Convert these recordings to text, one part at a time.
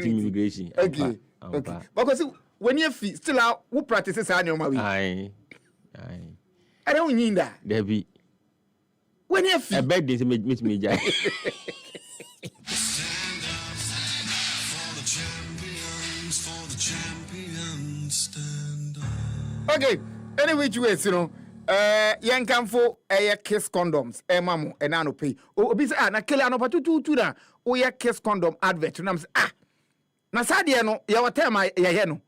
immigration. Okay. Because when you feel still out, who practices on your money? Aye. I don't need that. Debbie. When you feel a bad day to meet me, Jack. Okay. Anyway, you know. Young Camfo, kiss condoms, mamu, and I no pay. Oh, be na kill an opportunity na. Oh, kiss condom advert. And I'm na sadia no, your time I no.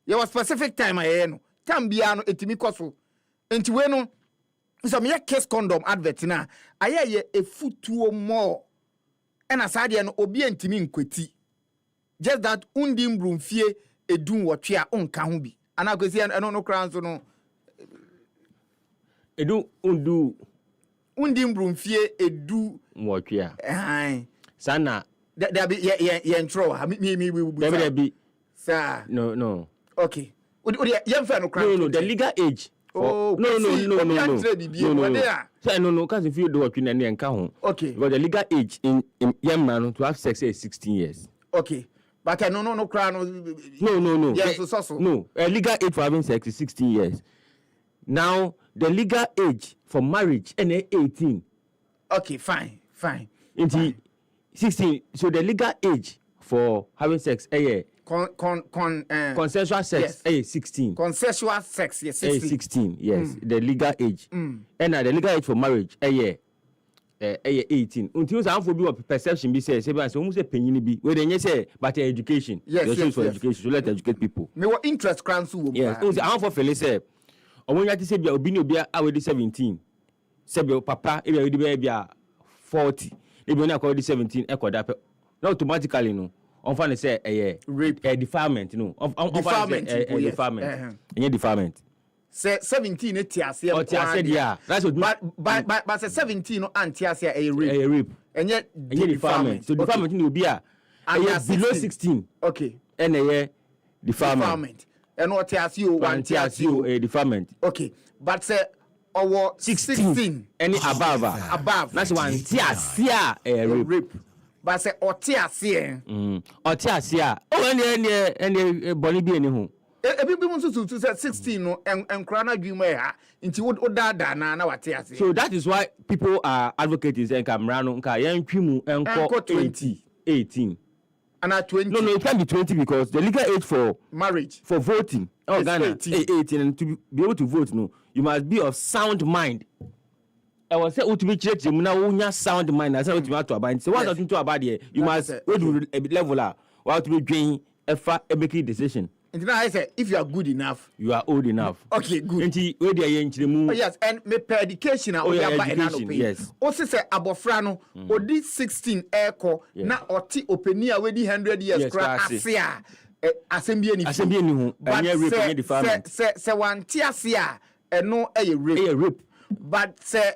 Your specific time I no. Tambiano etimi koso. Enti we no. So me kiss condom advert na. Aye a foot two more. And asadia no obi entimi nkweti. Just that undim brumfie edun wotwe a onka ho bi. Ana kwesi no crown so no. Edu undim brumfie edu mwotwea ai sana there be ye ntro ha me there be sir no okay ye mfa no crime no the legal age for no say no cause if you do what na nka ho okay but the legal age in young man to have sex is 16 years okay but no crime no yes so no legal age for having sex is 16 years. Now the legal age for marriage is 18. Okay, fine. Into 16. So the legal age for having sex is consensual sex is 16. Consensual sex yes 16. Yes, the legal age. And the legal age for marriage is 18. Until some for perception be say almost a penny be where they say but education. Yes. For education. So let educate people. Me what interest crowns who. Yes. I'm for Felice. Omonya ti se bia obi ni obi awedi 17 se bia papa e bia wedi bia 40 e bia na akodi 17 e koda pe na automatically no on fa ne say rape defilement no on defilement defilement say 17 e ti ase o ti ase dia that's what but say 17 no anti ase rape enye defilement so defilement ni obi a below 16 okay and defilement and what TSU a deferment. Okay, but say our 16 any above. That's one TSU a rape. But say or TSU. Or TSU. Oh, any body be any who. Ebi want to say 16 no and crana dream into what dada na what TSU. So that is why people are advocating and Camrano nka yan twimu enko 20 18. And at 20. No, it can't be 20 because the legal age for marriage for voting Ghana 18 and to be able to vote no you must be of sound mind. I was say to be church you now sound mind I say what you to about so what nothing to about here you must go to a level or to be doing a making decision. And now I say if you are good enough you are old enough. Okay, good. Where they are yes, and me per education yes. Also say abofra no odi 16 eko na oti openia we di 100 years kra asia asembie ni hu anya rape say wan ti asia eno rape. But say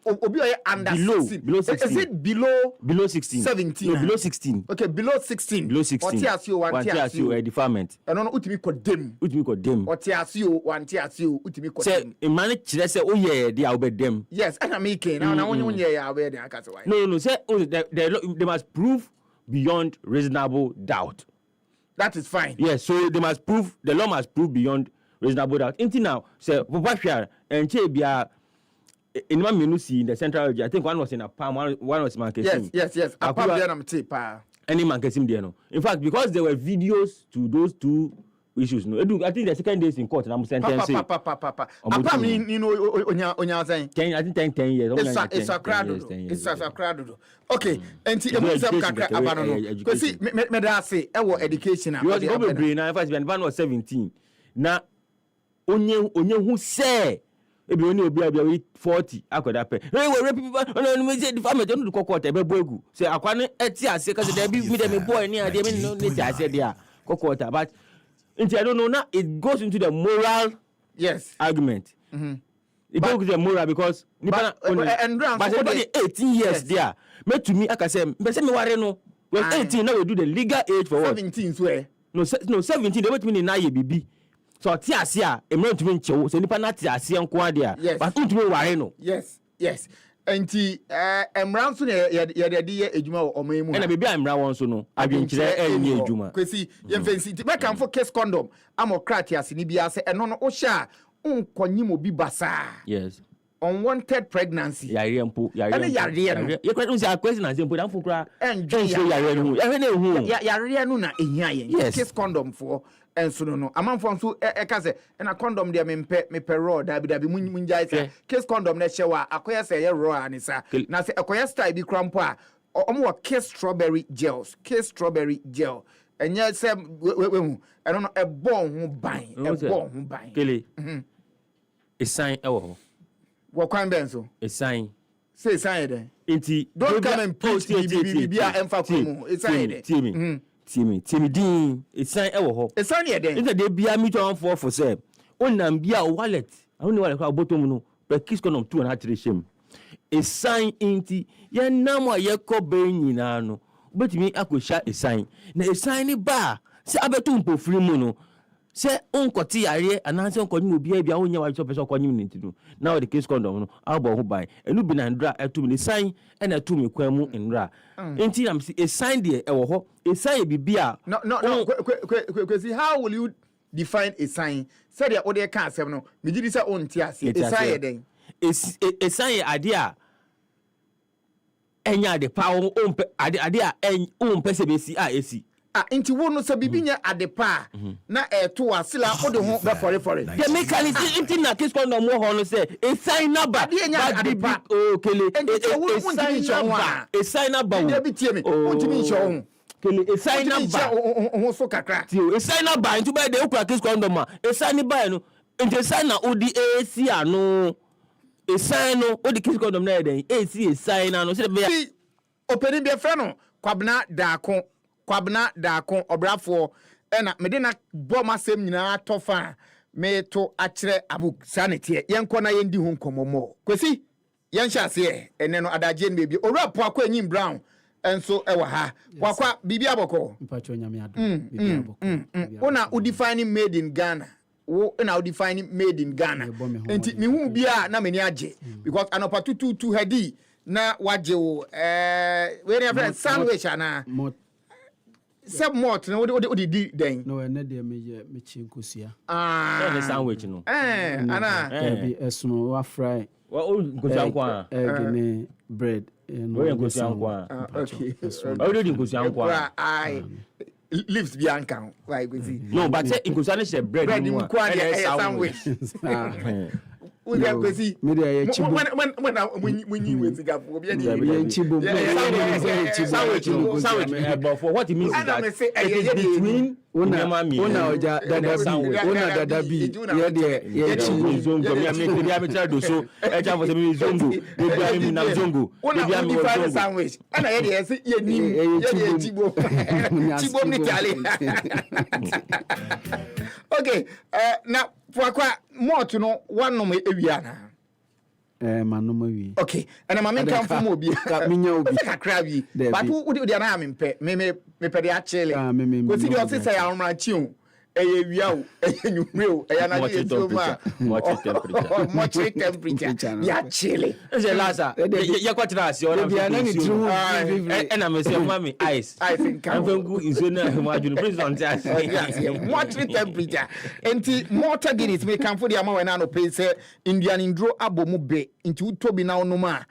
obi under below 16. Is it below 16 17? No, below 16. Okay, below 16. Otiasio a deferment. And no utimi kodem. Otiasio utimi kodem. Say a man say oh yeah they are obey them. Yes, and I'm making now when you are aware there can say why. No say they must prove beyond reasonable doubt. That is fine. Yes, so they must prove the law must prove beyond reasonable doubt. Until now, say Bobashia and Chebia in my menu see in the central region. I think one was in a palm, one was Mankesim. Yes. A palm there am tape. Any Mankesim there no. In fact, because there were videos to those two issues. No, I think the second days in court and I'm sentencing. Papa. Apart you know onya saying. I think 10 years. It's a crowd. Okay, and see kakra no. Because see me da say e wo education am. Because go be brain na first when was 17. Na onye hu say ebi oni obi abia 40 akoda pe we rape people no me say the family no do court e be boegu say akwa no eti ase cause there be me dem boy ni ade me no need ase there court but I don't know now it goes into the moral argument. It goes to the moral because but 18 years there me to me aka say me ware no when 18 now we do the legal age for 17 swear no 17 they wait me na ye bibi. So tia e me ntumi nchewo so nipa na tia enko ade a but ntumi ware no yes enti emra nso na ye de ejuma o mamu na bibia emra won so no adwenkyere enye ejuma kwesi ye fancy ti make am for case condom amokrati ase ni bia se eno no wo hia unkonyim obi basa yes unwanted pregnancy yare mpo yare no ye kwesi say question na mpo dan fokura enjo yare no yare na ehu yare no na ehia ye case condom for enso no amanfo nso ka se na condom de mepɛ raw dabi munjai se case condom na hyewa akoya se ye raw anisa na se akoya style bi krampo a omo wa case strawberry gel enye se wehu eno no ebon ho ban kele esan ewo ho wo kwan ben so esan say esan de enti don't come and post bibia emfa komu esan de Timi din esan ewo ho esan ye den enti de bia mi to for say onam bia wallet ahuni wallet kwa bottom no pe kiss konom 2 and 3 shem esan enti ye nam a ye ko be nyina no betimi akosha esan na esan ni ba se abetu mpofiri mu no se onkoti yare ananse onkonyi obi bia onya wa so pese okonyi ni ntinu na the case condom no abo ho ban enu bi na ndra etum ni san na etum kwan mu ndra enti am si esan de ewo ho esan e bibia no kwesi how will you define a sign said ya ode ka asem no megidi se onti ase esan ye den esan ye ade a enya de pa ompe ade a ompe se besi a esi inti wo no se bibinya adepa na eto asila ode ho be fore the mechanism inti na case condom wo ho no se e sign number adepa kele e sign number wo bi tie me ontimi nso ho kele e sign number ho so kakra tio e sign number inti be de okura case condom ma e sign by no inti sign na odi AC ano e sign no odi case condom na eden AC e sign na no se be openi be fe no kwabna daako obrafo ena mede na bo masem nyina atofa me to akire abuk sanete yenko na yendi hu nkomomo kwesi yenhya ase ene no adaje ne bebi owura po akwa enyim brown enso ewa ha wakwa bibi aboko mpacho nyame ado bibi aboko una udefine made in Ghana wo na udefine made in Ghana enti me hu bia na meni age because anopa tutu hadi na waje wo we ne friend sandwich ana sub mort na odi di den no ene de me chinkosia the sandwich no ana bi esumo wa fry wa o nkosia kwa egg bread no nkosia kwa okay o do nkosia kwa I lives bianca why go see no but say nkosia na share bread mu kwa de sandwich we go see me de ye chibo when you went to go obi ye chibo sandwich but for what it means is that it is between una oja dada bi ye de ye chibo zongo mi amechara do so e cha for se mi zongo e bia mi na zongo e bia mi zongo sandwich ana ye de se ye nim ye de chibo mi tale okay na kwa mort no wanom ewia na manoma wi okay ana ma menka mfom obi ka minya obi kakra bi but wo de na mempe me pede a chele ko si de o se ya omra chi o eye wia o eye nyumre o eye na de so ma much temperature ya chele ese lasa ye kwatira ase ona bia na ni tru na me se mami ice amfangu inso na mo adwunu president ase much temperature enti mortar guinness me kan for the ama we na no pay say indian indro abomu be enti utobi na onum a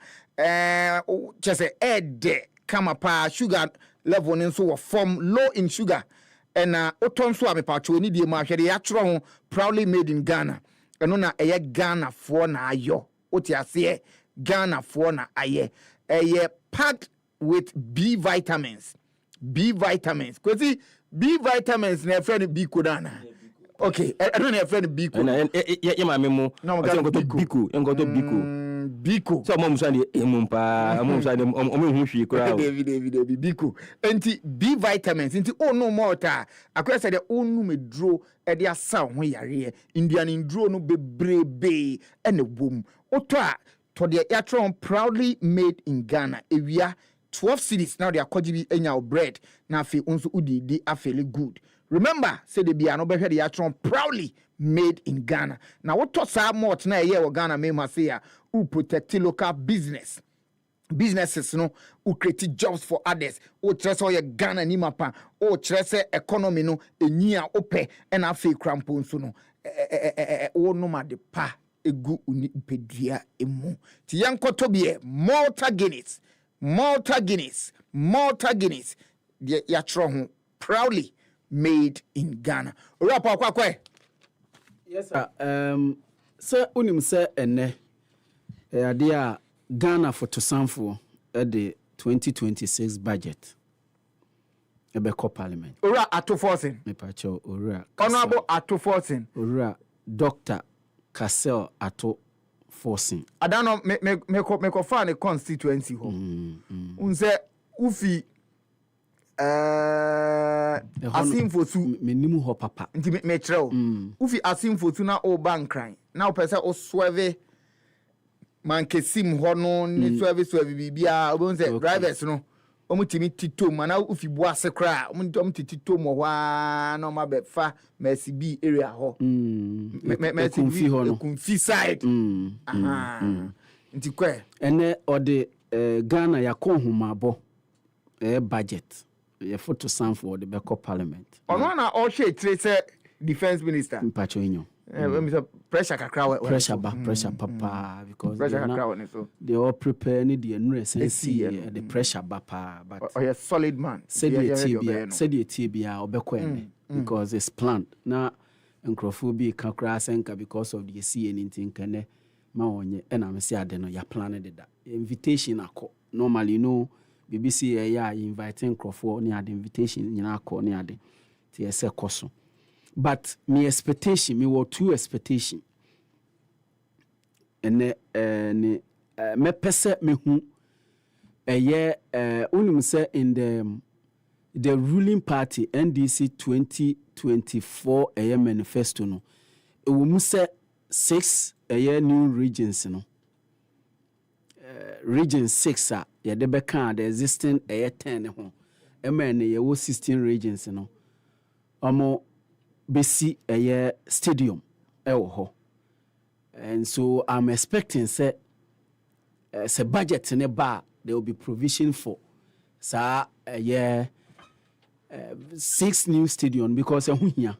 chese ede kama pa sugar level nso wo form low in sugar and oton so amepacho ni die ma hwede ya tro ho proudly made in Ghana eno na eye Ghana fo na ayo oti ase Ghana fo na aye eye packed with B vitamins kwesi B vitamins na friend B kodana okay I don't have friend B ko ye ma memo biko so mo musa de emumpa mo musa de o me hu hwi kura David biko enti B vitamins enti no morta akwese de onu medro e de asa ho yare indian indro no bebrebe ene bom oto a to de yatron proudly made in Ghana ewia 12 cities now they are kojibi enya bread na afi unso udidi afeli good. Remember say the bia no be hwe de yatron proudly made in Ghana. Now what to say mort na ye wo Ghana me ma say ya u protect local business. businesses no who create jobs for others o trese o ye Ghana ni mapa o trese economy no enyi a ope and afi krampo nso no o no ma de pa egu uni pedua emu ti yankoto bie Malta Guinness de ya tro ho proudly made in Ghana rapa kwakwe. Yes sir. Sir unim say ene ade a Ghana for to sanfo at the 2026 budget ebeko parliament ora ato forcing me pacho ora honorable ato forcing ora Dr. Chaskele ato forcing adano me ko fa ne constituency ho unse ufi asimfosu menimu ho papa nti me treo ufi asimfosu na o bankran na o pese o swerve man kesim ho no ni swerve bibia obonse drivers no omutimi titom na ufi boase kra omutimi titom ho na ma be fa mercy b area ho mercy b ho no kunfi side nti kwe ene ode Ghana yakonhumabo budget ye photo sign for the Beko parliament ono na all she trace defense minister mpacho inyo pressure kakra pressure papa because pressure kakra so they all prepare need the sense the pressure papa but a solid man said the tibia obeko because it's planned na nkrophobia kakra senka because of the see anything kane ma onye na me say ade no ya planned that invitation akọ normally BBC ya inviting Crawford ni ade invitation nyina akọ ni ade ti ese koso but me expectation me were two expectation ene ne me pese me hu unim say in the ruling party NDC 2024 manifesto no e wo mu say 6 new regions no region 6 a ye de beka the existing 10 ho emene ye wo 16 regions no omo besi stadium wo ho and so I'm expecting say budget ne ba there will be provision for sa 6 new stadium because ehun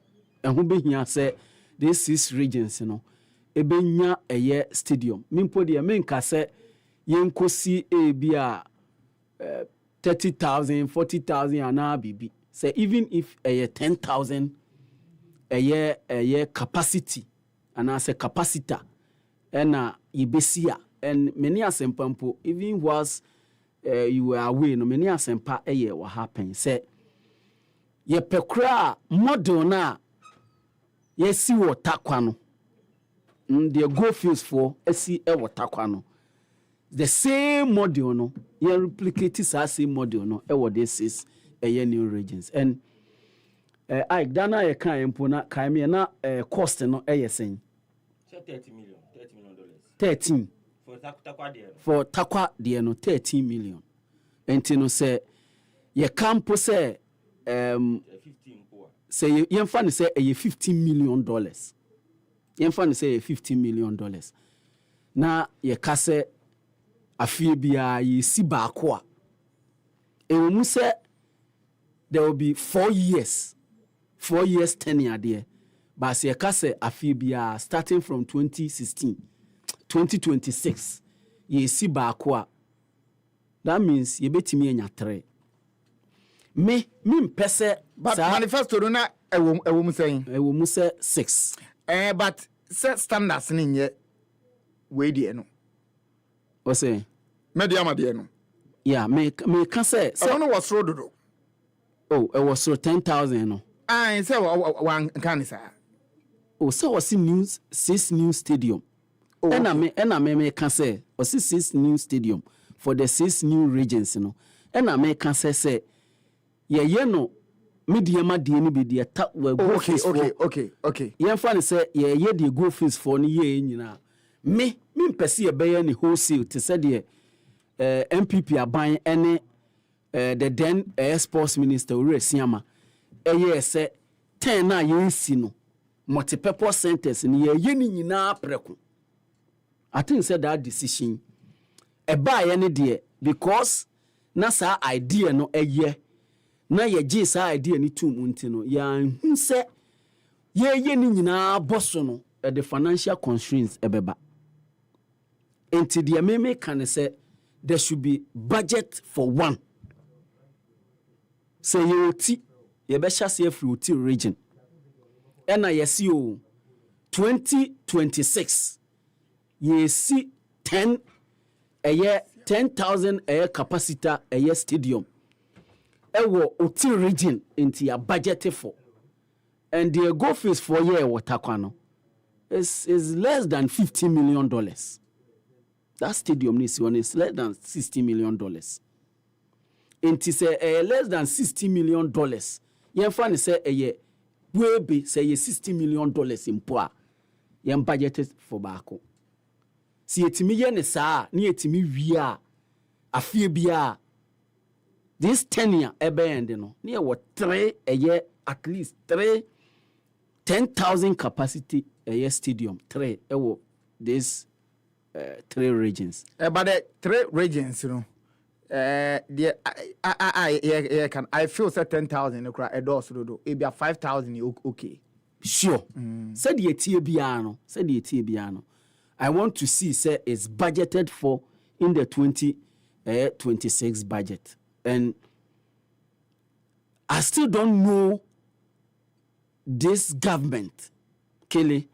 behia say these 6 regions no ebenya stadium mimpo de menka say yenkosi bia 30,000 40,000 ana bibi say even if 10,000 capacity ana say capacitor na yebesia and many asempampo even was you were away no many asempa what happen say ye pekra model na yesi wo takwa no the go fields for esi wo takwa no the same model no you replicate the same model no what this is new regions and I dana ye kan empo na kan me na cost no sen $30 million. 13 for takwa de no 13 million enti no say ye campo say 15 say ye fa ne say $15 million ye fa ne say $15 million na ye ka say afie bia ye si ba ko a e wo mu say there will be 4 years tenure there but say ka say afie bia starting from 2026 ye si ba ko a that means ye betimi enya 3 me mpese but manifesto na ewo mu say 6 but set standards ni nye we die no o say media ma die no yeah me can say no was road do oh it was so 10,000 no say one can say oh so was news 6 new stadium and I can say or 6 new stadium for the 6 new regions no and I can say ye no media ma die ni be die ta we go okay ye fan say ye the go fees for ni ye nyina me mpese ye be ni wholesale to say the MPP aban ene the then sports minister Uresiama say 10 na ye si no multi-purpose centers ni ye ni nyina preko I think said that decision e ba ye ne de because na saa idea no eye na ye gye saa idea ni tum nti no ya hu se ye ni nyina boso no the financial constraints ebeba. Enti the meme can say there should be budget for one. Say you oti ye be hyase afri oti region. And I see 2026 ye see 10 a year 10,000 a year capacity a year stadium. Ewo oti region into your budget for. And the go fees for year watakwano is less than $50 million. That stadium is less than $60 million. And to say less than $60 million. Yen fan say a year we be say $60 million in poor. Yen budgeted for bako. Si etimi yen sa ni etimi wia afie bia this 10 year ebe end no near what 3 a year at least 10,000 capacity a year stadium 3 this 3 regions. But the 3 regions, you know, I feel say 10,000 a doors do it be 5,000 okay. Sure. Said the Etibiano. I want to see say it's budgeted for in the 2026 budget. And I still don't know this government, Kelly,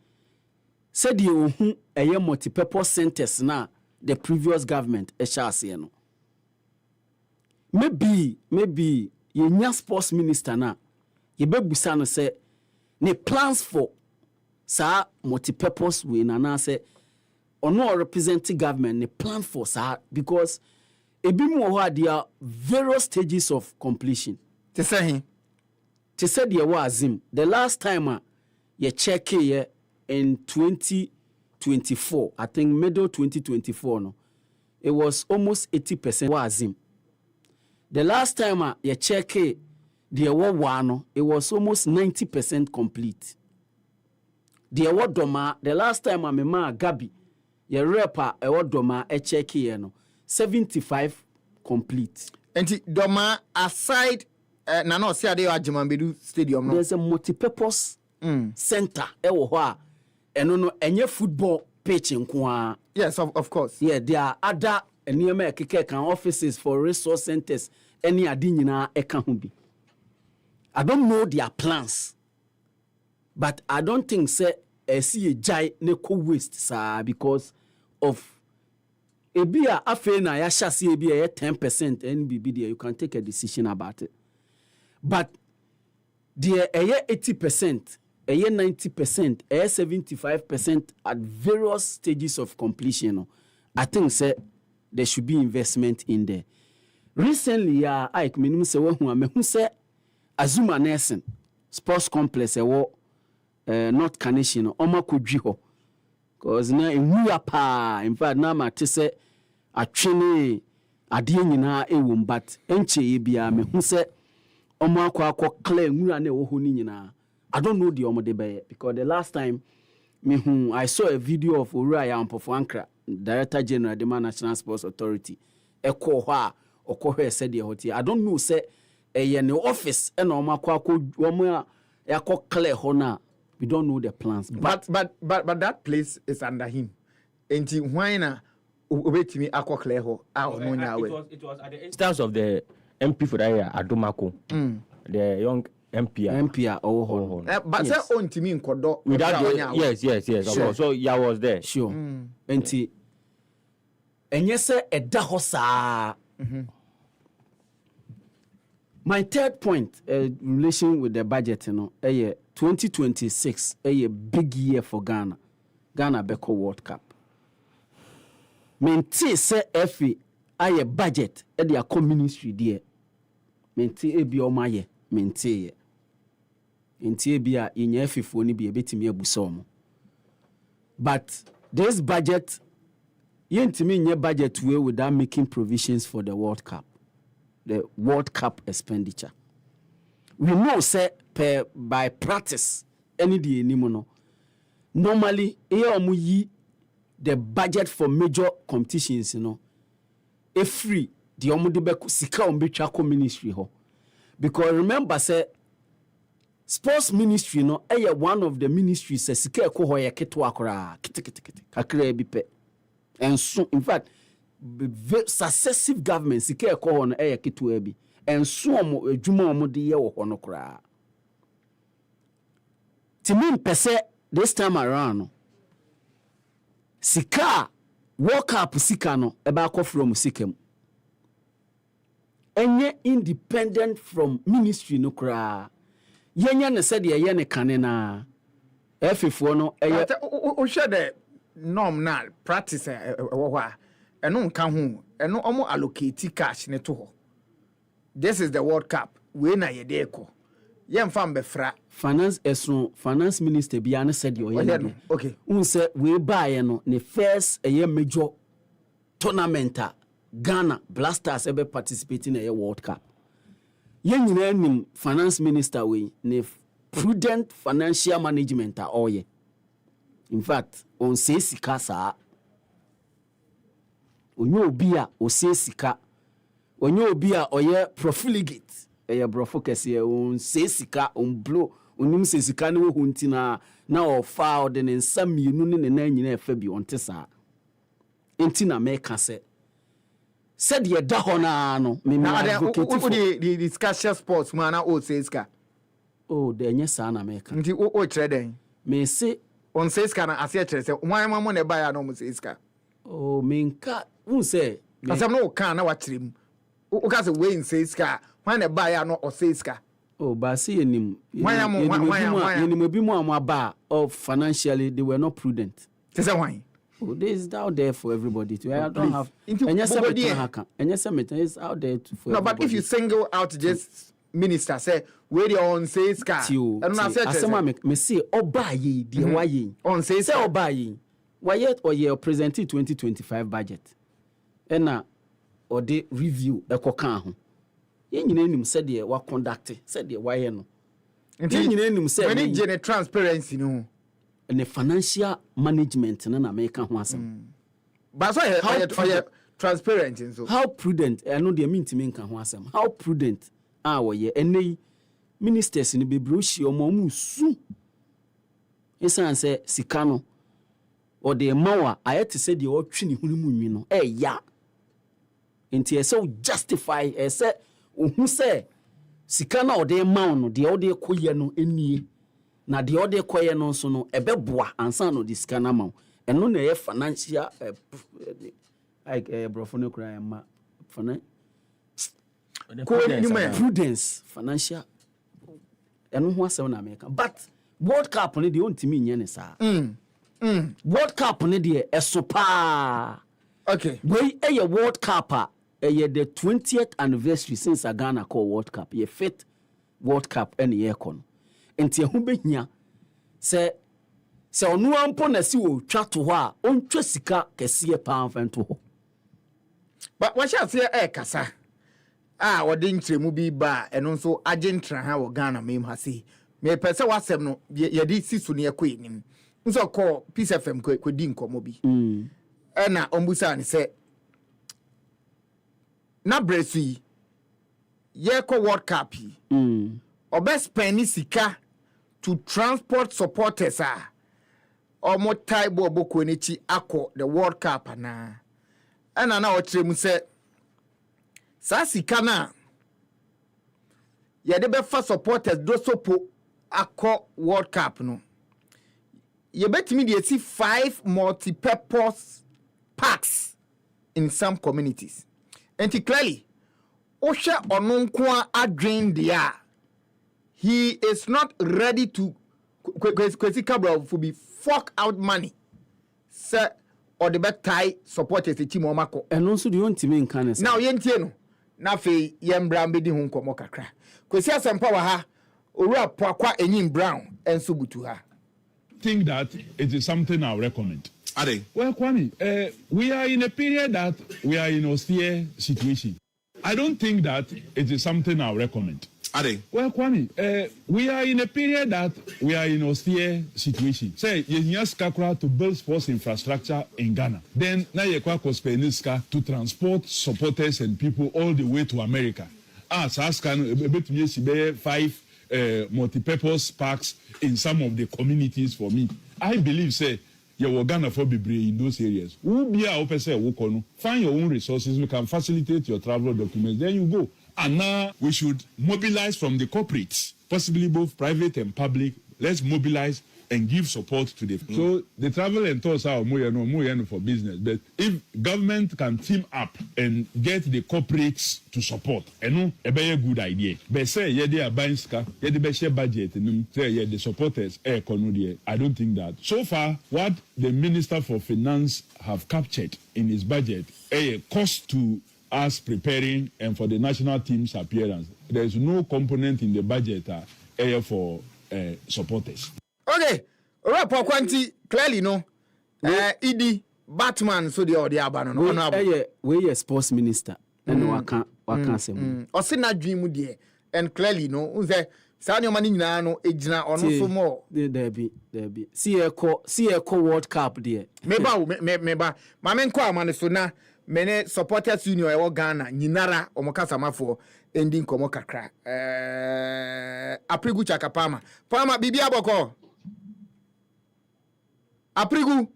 said you a multi-purpose centers na the previous government no. Maybe ye sports minister na ye be busa no say ne plans for sa multi-purpose we na say ono representing government ne plan for sa because ebi mo ho there are various stages of completion. To say there was him. The last time you check here in 2024, I think middle 2024, no, it was almost 80% was him. The last time you check here, there was one, it was almost 90% complete. There was Doma, the last time I remember Gabi, your rapper, I was Doma, a check here, no, 75 complete. And Doma aside. No, see they are Jimambedu Stadium. No? There's a multi-purpose center. No, any football pitch in Kwa. Yes, of course. Yeah, there are other near offices for resource centers. Any adinina ekahubi. I don't know their plans, but I don't think say see a giant neko waste sir because of. Ebia afena ya shasi ebia 10% NBB there you can take a decision about it. But there a year 80%, a year 90%, a year 75% at various stages of completion. I think say there should be investment in there. Recently, I minimum say who say Azuma Nelson Sports Complex North Carnation Oma Kujiho. Cause na pa in fact na ma te say atwene ade nyina ewom but enche bia me hu say omo akwa clear nwura na ewo ho ni nyina. I don't know the omo de be because the last time I saw a video of Uriah Yampofo Ankra, Director General the National Sports Authority. Eko ho a okohwe said the hoti. I don't know say ye ne office e na omo akwa omo yakọ clear ho na. We don't know the plans. But that place is under him. Enti why na obetimi akọ clear ho a ono nya we. It was at the instance of the MP for that year, Adomako, the young MP. But yes. Say on Tumi Nkodo. Yes. Sure. So I was there. Sure. Enti enye se eda ho saa. My third point, in relation with the budget, 2026, a big year for Ghana. Ghana Beko World Cup. Menti se efi aye budget e dia ministry there. Menti ebi o maye, menti ye. Menti ebi a inye efifo ni bi ebetimi abusa omo. But this budget yentimi nye budget way without making provisions for the World Cup. The World Cup expenditure. We know say by practice any day anymore. Normally, the budget for major competitions, free the omude be sika ombetwa ko ministry ho. Because remember say sports ministry no one of the ministries say sika ekọ ho ye keto akora kiti kakra bi pe. And so in fact successive governments sika ekọ ho no keto bi. And so adwuma omo de ye wo ho no kora. Timin pese this time around no sika World Cup sika no eba akọ from sika mu. Enye independent from ministry no kra. Yenya ne said ye ne kane na efefo no eye o hwe de norm na practice wo ho a eno nka ho eno omo allocate cash ne to ho. This is the World Cup we na ye de ko ye mfa mbefra finance minister bia ne said yo ye okay unse we buy no ne first eye major tournament Ghana Blasters ebe participating in a World Cup. Yen nyina nim finance minister we ne prudent financial management all ye. In fact, on say sika sa. Onyo obi a o say sika. Onyo obi a oye profligate. Eye brofo kese on say sika on blow onim say sika ne wo hunti na o fa o de ne nsam mienu ne na nyina efa bi onte sa. Enti na me ka se said ye da hona no me advocate for the discussion sports man na o say ska oh de nya sa na me ka nti o kire den me say on say ska na ase kire say wan ma mo na ba ya no mo say ska oh me nka un say asam no kan na wa kire mu o ka say we say ska wan na ba ya no o say ska oh ba say enim enim bi mu amaba of financially they were not prudent say wan. Oh, this is out there for everybody to. I don't have. And yes, it's out there for. No, but if you single out this minister, say where they on say ska. And I said, me say obaye the waye on say obaye. Why yet or ye presented 2025 budget. And now or the review a cocan ho. Yen nim said ye wa conduct said ye why no. Yen nim said when it transparency no. And the financial management na make ho asem. But so how transparent and so. How prudent I know they mean to make ho asem. How prudent are we ene ministers ni be brushi o mo mu su. Esan say sika no or the mawa ayete say the otwi ni hunu mu nwi no ya. Enti say justify say ohun say sika na o de maw no de o de koye no enie. Na the other koye no so no ebeboa ansa no disika na ma eno na ye financial brofo no kra ma prudence financial eno ho asem na America but World Cup ne de ontimi nye ne sa World Cup ne de esopa okay we World Cup the 20th anniversary since Ghana call World Cup ye fit World Cup any year kon enti ehu behia se onu ampo na si wo twa to ho a ontwa sika kese pa mfento ho but what shall say kasa wode ntremu bi ba eno nso agentra ha wo Ghana mem ha sei me pese wasem no ye di sisu ne ekọ enim nso call Peace FM ko di nkomo bi na ombusa ne se na bresi ye ko World Cup obes penny sika to transport supporters omo taibo boko nichi akọ the World Cup na o trem se sa sika na ye de be fa supporters do sopo akọ World Cup no ye betimi de see 5 multi-purpose parks in some communities and clearly ohwe ononko adwen dia he is not ready to kwesi kabra for be fork out money say or the bet tie supporters the team o mako eno nso de ontimi nka ne now yentie no na fe yembra mbedi hu nkomo kakra kwesi asempa wa ha owura poakwa enyim brown enso butu ha think that it is something I'll recommend. Ade. Well, Kwame, we are in a period that we are in austere situation. I don't think that it is something I'll recommend. Well, Kwame, we are in a period that we are in austere situation. Say, you have to build sports infrastructure in Ghana. Then, now you have to transport supporters and people all the way to America. Saskan, 5 multi-purpose parks in some of the communities for me. I believe, say, you will Ghana for be in those areas. Find your own resources. We can facilitate your travel documents. There you go. And now we should mobilize from the corporates, possibly both private and public. Let's mobilize and give support to the. So the travel and tours are more for business. But if government can team up and get the corporates to support, a very good idea. But say they are buying ska, the share budget, and say the supporters I don't think that so far what the Minister for Finance have captured in his budget a cost to us preparing and for the national team's appearance. There is no component in the budget for supporters. Okay, Rapper Quanti, clearly no. Idi Batman, so the audio abano. We a sports minister, and waka say. Or see na dream dear, and clearly no. Unze Sanyo mani na no ejina ono so more. There be. See a co World Cup there. Meba. Mamen kwa mane so na mene supporters union e wo Ghana nyinara omokasa mafo ending komo kakra. Aprigu Chakapama. Pama bibi aboko. Aprigu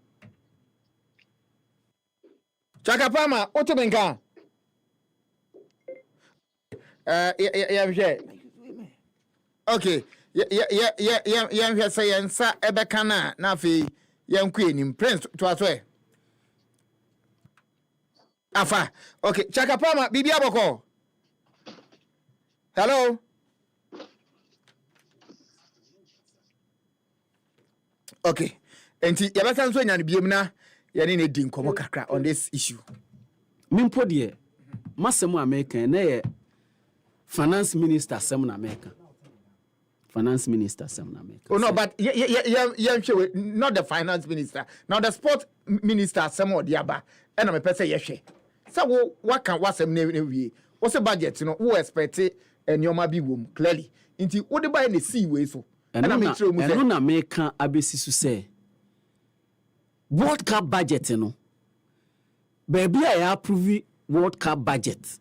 Chakapama otobenka. Okay. Yeah, say yensa ebekana na fi yankwe ni prince to aswe. Afa. Okay, Chakapama bibi aboko. Hello. Okay. Enti yabasa nso nya ne biem na ya ne di nkomo kakra on this issue. Mimpo de masemu America na ye finance minister sem na America. Finance minister sem na America. Oh no, but not the finance minister. Now the sport minister sem o diaba. E na me pese ye hwe. So what can wasem ne wie? What's the budget, who expect and your bi wom clearly. Inti wo de buy the see way so. And na America abesi su say World Cup budget baby I approve World Cup budget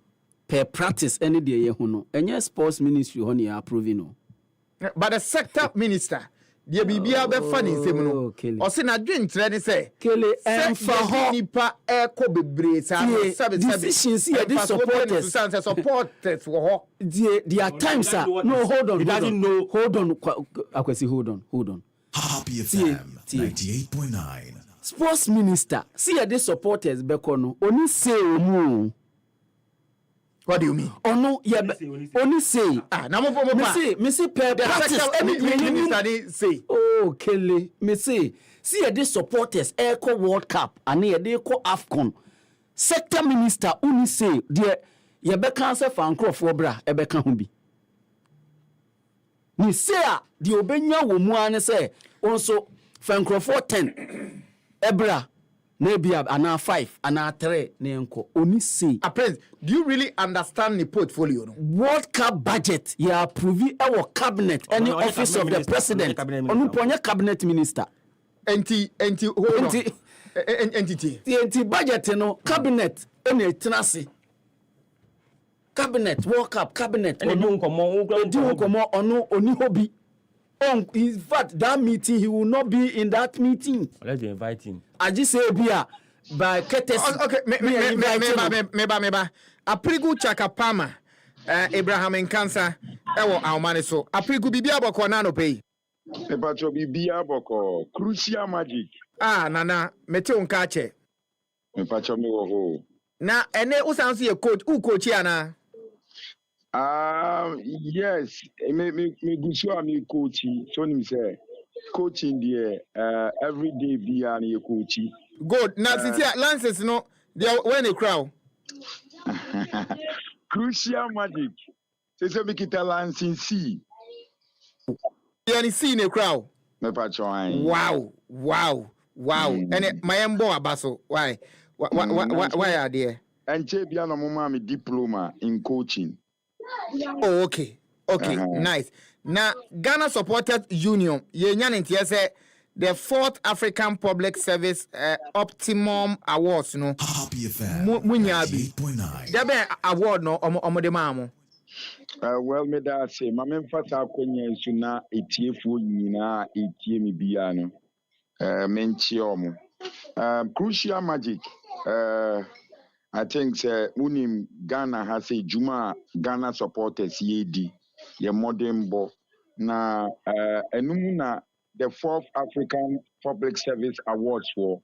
per practice any day ye ho no. Enye sports ministry ho ne approve no. But the sector minister the bibia be funny nsem no. O se na dwentre ne say kele emfa ho nipa eko bebre sa decisions here this supporters wo ho. There are times no hold on. He doesn't know. Hold on. Akwesi hold on. Happy FM 98.9. Sports minister see this supporters beko no oni say omu. What do you mean? Oh no, yeah, only say. Na mo me say per practice minister say. Oh, Kelly, me say. See this supporters Echo World Cup and here they call AFCON. Sector minister only say there ye be cancer fan crofo bra e be kan ho bi. Ni say the obenya wo mu an say onso fan crofo 10 ebra na bia ana 5 ana 3 na enko oni say. Prince, do you really understand the portfolio no? World Cup budget you approve our cabinet any office of the president onu ponye cabinet minister enti entity budget no cabinet ene tenase cabinet World Cup cabinet onu komo onu oni hobi. In fact, that meeting, he will not be in that meeting. Let's invite him. I just say, by courtesy. Okay, meba. Aprigu Chakapama, Abraham and Cancer, Ewo Almani so. Aprigu Bibia Boko Nano pay. Epacho Bibia Boko, Crucial Magic. Nana, Meteo Kache. Epacho me ho. Na, ene usansi a coach, Ukochiana. Yes, me gusua me coaching. So him say coaching there every day be an coaching. Good. Now since Lances no they when a crowd. Crucial Magic. Say make it a Lancing see. You only see in a crowd. Me pacho. Wow. And my embo abaso. Why are there? And che bia no mama me diploma in coaching. Oh, okay. Okay, nice. Now, Ghana Supporters Union, say the fourth African Public Service Optimum Awards, no. Happy FM. Munyabi. 98.9. There be award no omo de mamu. Well, me that say, my men fata konya isu na etiefu nyina etie mi bia no. Menchi omo. Crucial magic. I think say unim Ghana has a Juma Ghana supporters yedi ye modern bo na enumu na the fourth African Public Service Awards for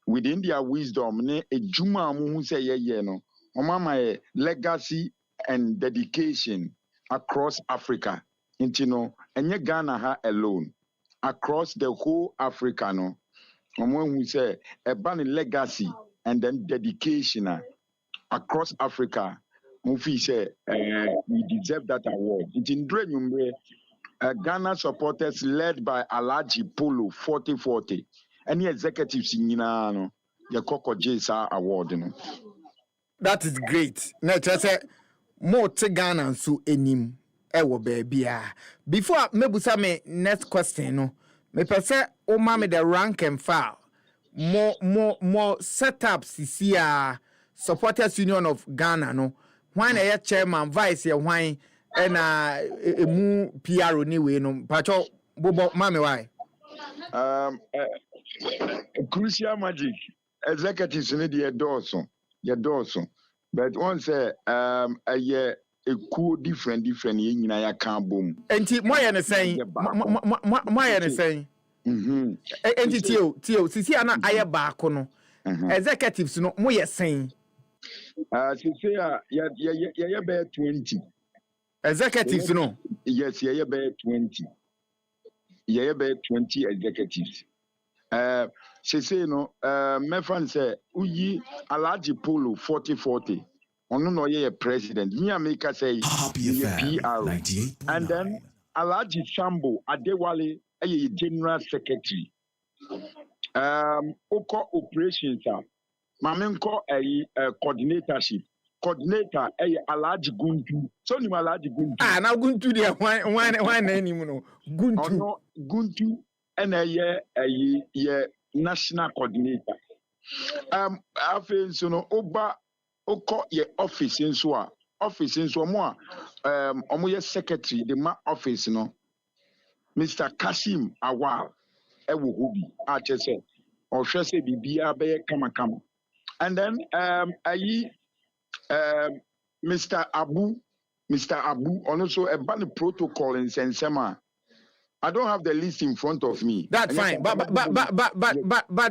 within their wisdom ne ejuma mu say ye no omama legacy and dedication across Africa into no enye Ghana ha alone across the whole Africa no omo who say ebani legacy and then dedication across Africa. Mufi say we deserve that award. It's in Drenyumbre, Ghana supporters led by Alaji Polo 4040. Any executives in Yinano, the Coco Jesa award. You know. That is great. Na say more te Ghana so enim ewo baby. Before mebusa me next question no, me pese o ma me the rank and file. More setups here. Supporters Union of Ghana no. When a chairman, vice ya wine and mu PR ni we no. Pacho bobo mame why? Crucial magic executives need your dorsum. But once a year a cool different in ya can boom. Enti mo ya ne saying mo ya ne saying. Enti tio sisi ana aye baako no. Executives no mo ya saying. So say yeah bear 20 executives no. Yes, yeah bear 20. Yeah bear 20 executives. She say no my friend say uyi Alaji Polo 4040. Ono no ye president. Me America say PR. And then Alaji Sambo Adewale ye general secretary. Oko operations Mamenko coordinatorship. Coordinator Alaji Guntu. So ni Alaji Guntu. Now Guntu there one name no. Guntu. Guntu and a national coordinator. I feel so no oba oko ye office in so more omo secretary the ma office no Mr. Kashim Awal ewo hobi a chese o hwe se bibia be kama. And then Mr. Abu also a ban protocol in Sensema. I don't have the list in front of me. That's fine. But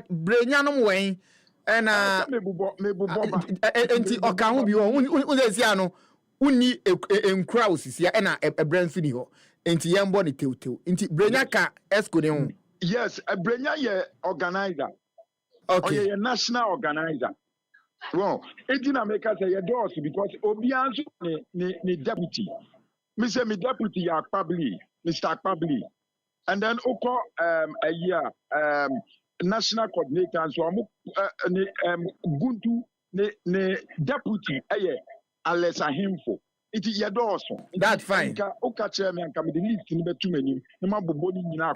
Brenyano way and enti okahu bi wo unzia no uni encrowd sia na e branfini ho enti yembo ne tewtew enti Brenya ka esco ne ho. Yes, Brenya ye organizer. Okay. Or ye national organizer. Well, it didn't make us a doors because Obianzo ni deputy. Me say me deputy Akpabli, Mr. Akpabli. And then Oko a year national coordinator and so Guntu ne deputy unless a himfo. It is your doors. That's fine. Oka chairman come the list in too many. No body na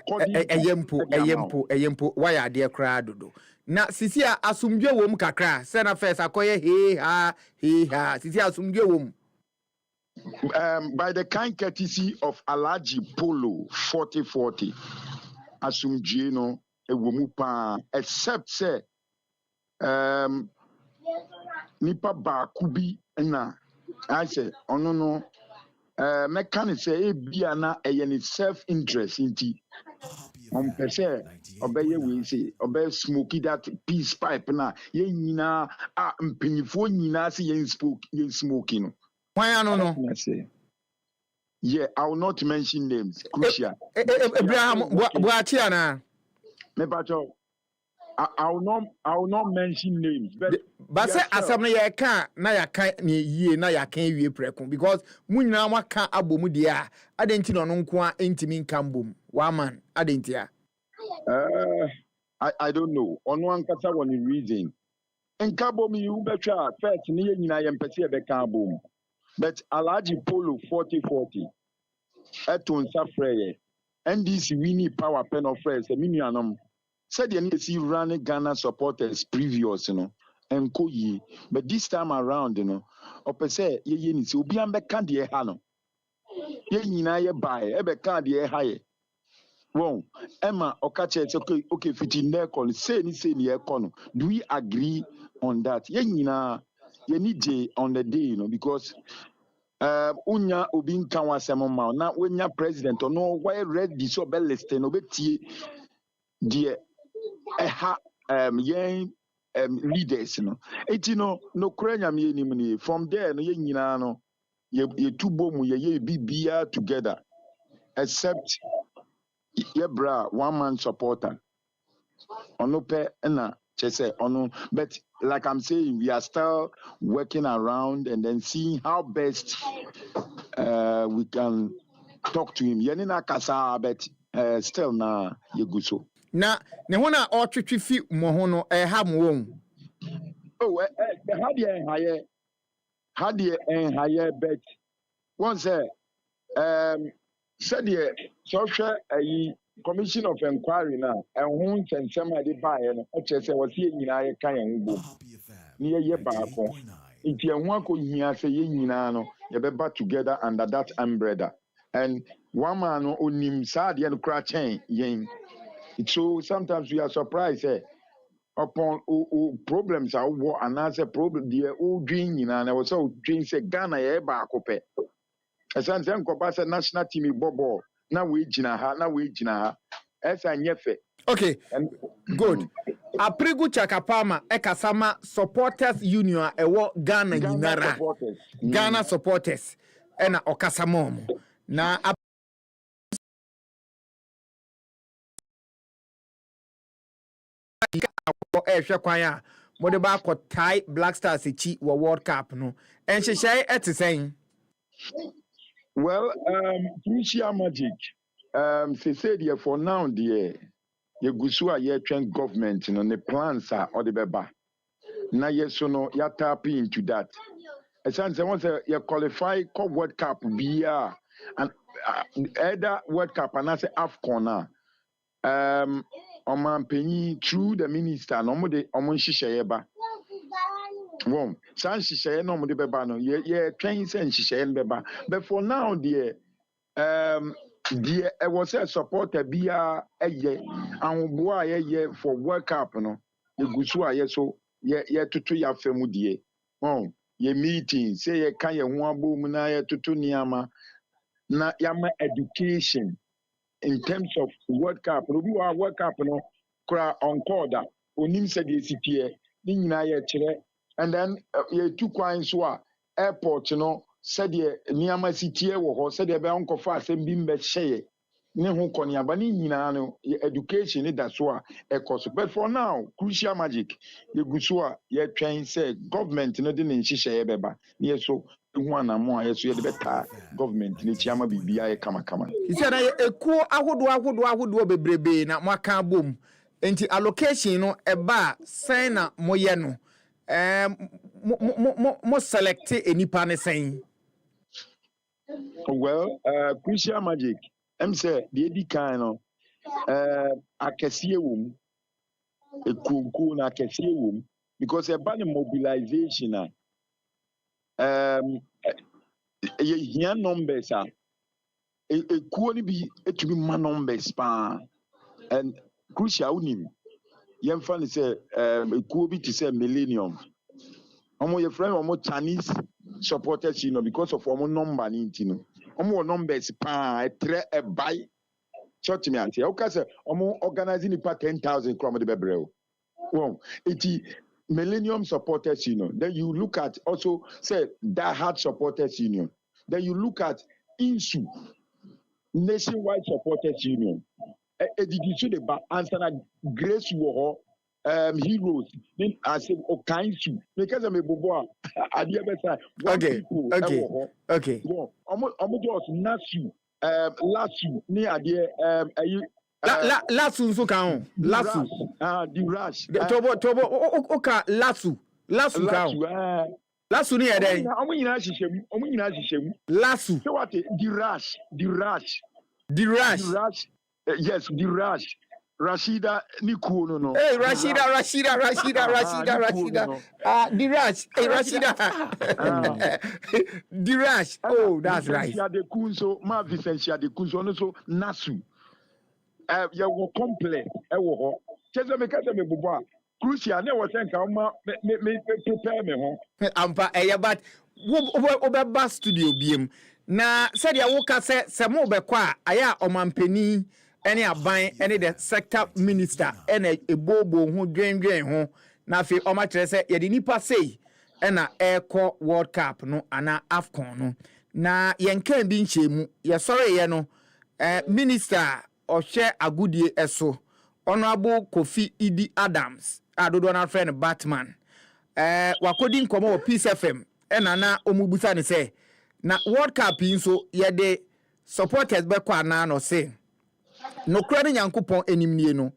yempo why are there crowd do. Na sisi asumdwe wom kakra se na first akoye he ha sisi asumdwe wom by the kind courtesy of Alaji Polo 4040 asumdwe no ewomu pa except say nipa ba kubi na I say ono no mechanic say bia na eye self interest inti on pese obeye we say obey smoky that peace pipe na ye nyina mpanyifo nyina say ye smoking no why no yeah I will not mention names crucial Abraham boachi ana me bacho I will not mention names but say asam na ye kan na ya kan ne yie na ya kan wie preko because munyina maka abomu dia adenti no nko a entimi nkambom one man adenti a I don't know on one kasa one reason nkabom you betcha first ne nyina ye mpese e be kan abom but Alaji Polo 40-40. Eton Safreye. NDC Winnie Power Pen of Friends, a minianum. Said you need to see running Ghana supporters previous, and Koyi. But this time around, Ope say, ye need to be ambe candy hano. Ye nina ye buy, ebe candy high. Wrong. Emma Okache, it's okay, 15 nekon, say ni ekono. Do we agree on that? Ye nina, ye need J on the day, because unya obin kan wasemo ma na wenya president no why ready so be list no betie de ha yen leaders no eti no kranya me enim ni from there no ye nyina no ye tubo mu ye bibia together except ye bra one man supporter ono pe na chese ono, but like I'm saying, we are still working around and then seeing how best we can talk to him. Yenina kasa, but still na yeguso. Na ne ho na otwetwe fi mo ho no ha mo won. Oh, had the higher bet. Once said the social commission of inquiry now, and who and some of the buyer, say was here in I can go near ye back. If you want to hear say ye no, you better together under that umbrella. And one man only sad and crack chain yen. So sometimes we are surprised upon problems are war and answer problem the old dream and I was so dream say Ghana ye back up. As I said, national team bobo. Now we jina ha. Esa nyefe. Okay. Good. Aprigu Chakapama ekasama supporters union ewo Ghana yinara. Ghana supporters. Ena okasamom. Na kwanya mode ba ko tie Black Stars echi wo World Cup no. Enhyehyɛ etisen. Well, Crucial Magic. They said here for now, dear, you gusua ye train government, the plans are or the beba. Now, yes, so no, you tap into that. Essentially, once you qualify World Cup, and either World Cup and I say AFCON. Oman penny through the minister, no more the Oman Shishayeba. Wom, San Shishay, no more the beba, yeah, train and Shishay beba. But for now, dear, I was a supporter be a year and boy a year for World Cup, no. You go so so to your family. Oh, ye meeting, say a kind of one boom na to Niama na yama education in terms of World Cup. No, we are World Cup, no, cry on corda, unim said the CPA, and then ye two coins were airport, said ye Niama CTA or said ye be uncle fast and bimbe share. Ne ho konia bani nyina no education that's why e cost. But for now, Crucial Magic ye gusua ye twen say government no de ne nhihye ye beba. Ne so hu anamo a ye so ye de beta government ne chiama bibia ye kama. He said ekuo ahodo bebrebe na mwaka bom. Enti allocation no eba sen na moye no. Mo select enipa ne sen. Well, Crucial Magic say the edi kind no akese wom ekunku na akese wom because e ba the mobilization ye here numbers ekuo ni bi etumi ma numbers pa and Crucial unim yemfa ni say ekuo bi to say millennium omo your friend omo Chinese supporters because of omo number ni ntino omo numbers pa etre e buy church me anti okay say omo organizing the 10,000 krom de bebrel well iti millennium supporters then you look at also say that hard supporters union, then you look at insu nationwide supporters union edidisu de ba answer na grace wo heroes then I say okansu because me bobo ade besa okay omo just nasu lasu ni ade lasu nso kan ho lasu the rush tobo oka lasu kan ho Lasu ni ede. Omo nyina hihye mu. Lasu. So what the rush. The rush. Yes, the rush. Rashida Nikuno no. Hey, Rashida. The rush. Hey, Rashida. The rush. Oh, that's right. Vicentia de Kunso, ma Vicentia de Kunso, no so Nasu. You will complex. Ho. Chese me kase me bubu. Crucial. Ne was saying me prepare me ho. Ampa but wo studio biem. Na said ya wo ka se mo be kwa aya omampani ene aban ene the sector minister ene ebobo ho dwenwen ho na afi o ma kire se ye de nipa sei ena eko world cup no ana afcon no na yenkan bi nchemu ye sore ye no minister ohwe agudie eso honorable Kofi Idi Adams adodo na friend Batman wakodi nkomo wo Peace FM ena na omubusa ne se na world cup inso ye de supporters be kwa na no se no kura ne Nyankopon enimnie no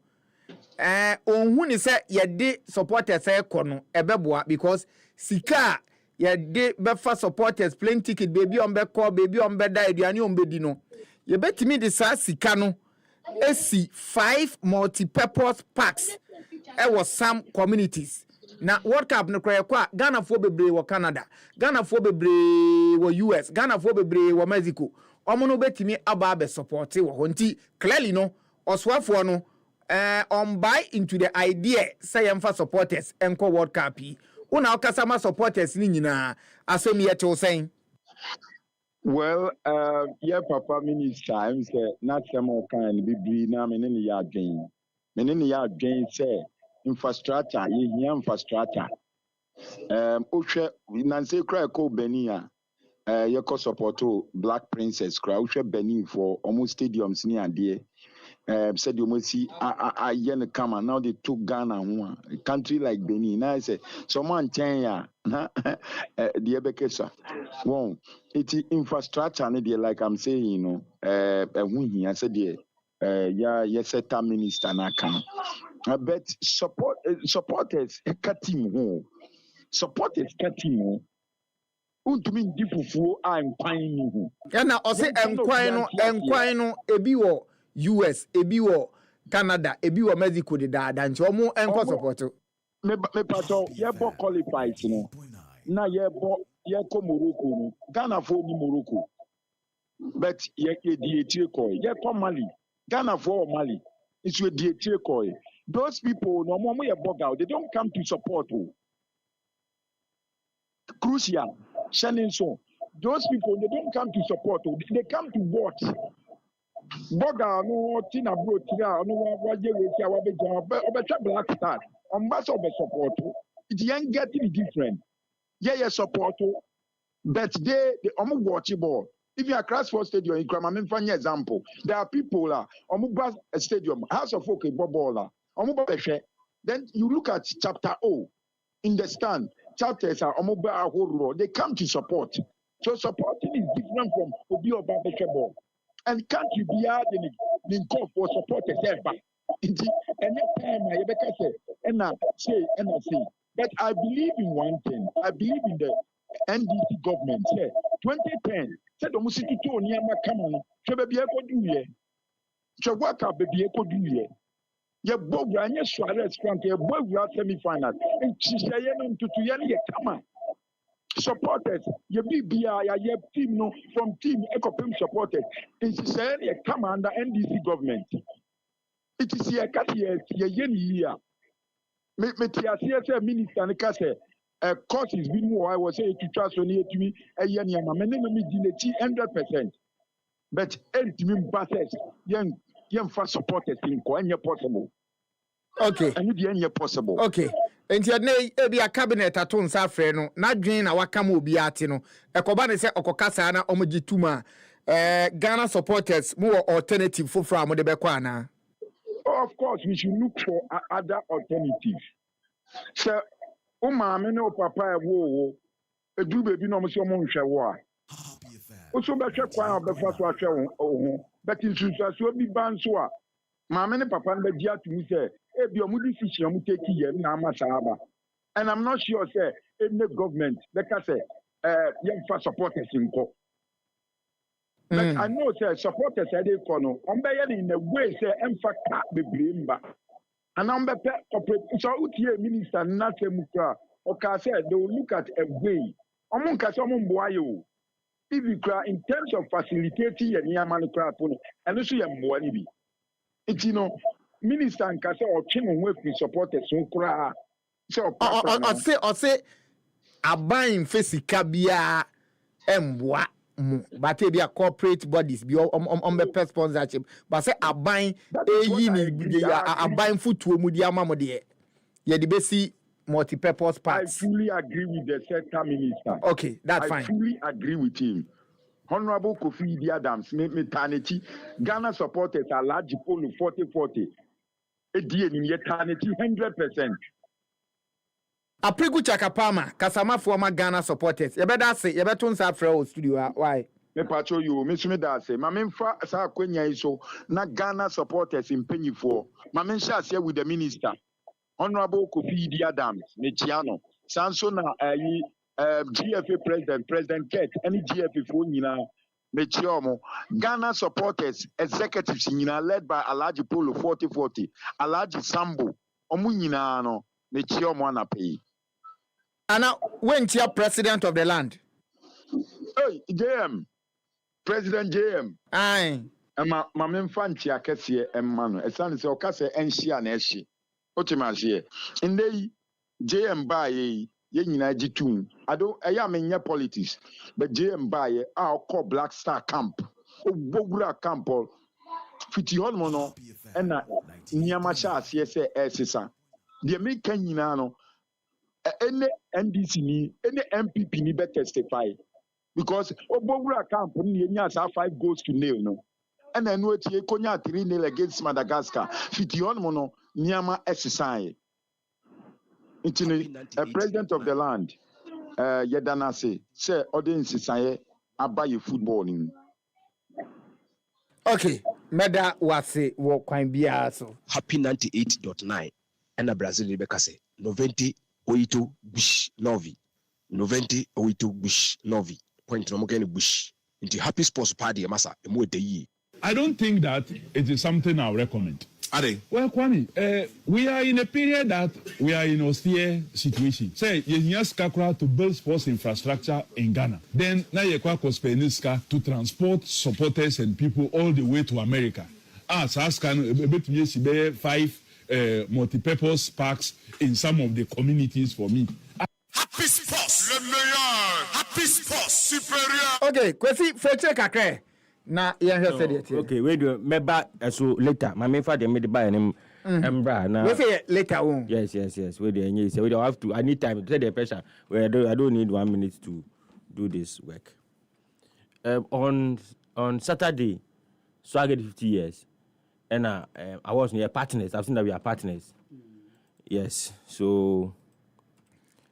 onhu ni se ye de supporters ekọ no ebeboa because sika ye de befa supporters plane ticket baby on be call baby on be da aduane on be di no ye betimi de sa sika no esi 5 multi-purpose parks was some communities. Na World Cup no kra kwa Ghana fo bebre wo Canada, Ghana fo bebre wo US, Ghana fo bebre wo Mexico. Omo no betimi aba be support wo honti clearly no oswafo no on buy into the idea say yemfa supporters enko World Cup yi. Una okasa ma supporters ni nyina asomi ye to saying. Well, yeah, Papa Minister, I'm say not some kind be na me ni ya adwen. Me ni ya adwen say infrastructure, ye infrastructure. Ohwe nanse kra ko Benia. Ye ko support Black Princess kra ohwe Benin for almost stadiums ni ade. Said you must see a come and now they took Ghana a country like Benin. Now I say someone Kenya the Ebekesa. Well, it's infrastructure and like I'm saying, you know, I said yeah, yes, a minister na come. But supporters cutting home. Supporters cutting home. Untumi ndifufuo a nkwan ni ho. Ya na o se nkwan no ebi wo US, ebi wo Canada, ebi wo Mexico de da nti omo enko support. Me pato ye bo qualified no. Na ye ko Morocco no. Ghana for ni Morocco. But ye di etie ko. Ye ko Mali. Ghana for Mali. It's with the etie ko. Those people no mo ye bug out. They don't come to support you. Crucial. Shannon so. Those people they don't come to support you. They come to what? Boga no tina bro tira no wa je we tia wa be jan obetra Black Star on bass of support it ain't getting different yeah support but they watch ball if you are class for stadium in Krama me example there are people la bas stadium House of Folk ball then you look at chapter O in the stand chapters are a whole row they come to support so supporting is different from obi oba ball. And can't you be adding the call for supporters ever? And time I say, and I say. But I believe in one thing. I believe in the NDC government. 2010, said the Musiki to Niama Kaman, Shababi Eko Duye, Shawaka Baby Eko Duye. Your Bogra, yes, Suarez Frank, your Bogra semi final, and Chisayan to Yani Kama. Supporters, your BBI, your team, no, from team Ecopim supporters. It is a commander NDC government. It is a Katia, year. Metia minister and Kase, a course is being more. I was saying to trust on to me, a Yanyama, my name is 100%. But ultimate passes, young fast supporters in Koanya possible. Okay. And you possible. Okay. Enti ane ebi a cabinet ato nsa afre no na dwen na waka ma obi ate no ekoba ne se okokasa na omagituma Ghana supporters more alternative for from the bekwana. Of course we should look for other alternatives. So umama no papa wo edu bebi no mo so mo nhwe wo a o so be hwe kwan obefa so ahwe wo but insusu bi ban so a maame ne papa no be dia tumi se ebi omu decision omu take ye na ama saaba And I'm not sure, say, any government, because young for supporters in court. But I know, say, supporters are they for no. I'm in a way, say, I'm for cat the brimba. And I'm better corporate. So, minister, not a mukra. Okay, say, they will look at a way. I'm on Casamon Boyo. If you cry in terms of facilitating a Yaman crap, and also your Mwanibi. It's, minister and Casa or Chimon with supporters who cry. So, or say, a buying Fesicabia and what? But be a corporate bodies be on the pet sponsorship. But say a buying a buying food to Mudia Mamodi. Yeah, the basic multi-purpose parts. I fully agree with the sector minister. Okay, that's fine. I fully agree with him. Honorable Kofi Adams, maternity, Ghana supporters are large poll 40-40. A deal in eternity 100%. A pregu chakapama, Kasama former Ghana supporters. You better say, you better say for studio. Why? Me pacho you, Miss Medase. Mamemfa sa kwenya iso na Ghana supporters in penny for. Mamensha share with the minister. Honorable Kofi Adams, Mechiano. Sanso na GFA President Kett, any GFA for Nina, Mechiomo. Ghana supporters, executives Nina led by Alaji Polo 40-40, Alaji Sambo, Omunina no, Mechiomo Anape. And now, when you are president of the land? Hey, JM. President JM. Aye. Ma memfanti akese emmano. Esane se okase enhia na ehye. Otimahye. Ndey JM baye ye nyina gitum. Ado eya menye politics. But JM baye a okọ Black Star camp. Ogbogura camp fiti honmo no na nyama sha ase se esesa. De me kan nyina no any NDC ni, any MPP ni be testify because Obogura camp ni enya sa 5 goals to nil no. And then no tie konya 3-0 against Madagascar. Fiti on mono nyama exercise. A president of the land yedana say audience saye abaye football ni. Okay, meda wase wo kwan bia so. Happy 98.9 and Brazil Rebecca say 90 Oito Bush Novi. 90 Oito Bush Novi. Point no more Bush. Into Happy Sports Party, Massa, a more day. I don't think that it is something I'll recommend. Are they? Well, Kwame, we are in a period that we are in austere situation. Say, yes, Kakra to build sports infrastructure in Ghana. Then, now you to transport supporters and people all the way to America. Askan, 5 multi-purpose parks in some of the communities for me. Happy Sports, le meilleur. Happy Sports, supérieur. Okay, kwesi feature kakre. Na yɛhwɛ sɛ deɛ tie. Okay, wait do meba so later. My main father made buy him embra na. We say later on. Yes. Wait there any say we don't have to I need time to take the pressure. I don't need 1 minute to do this work. On Saturday, so I get 50 years. And I was near partners. I've seen that we are partners. Yes. So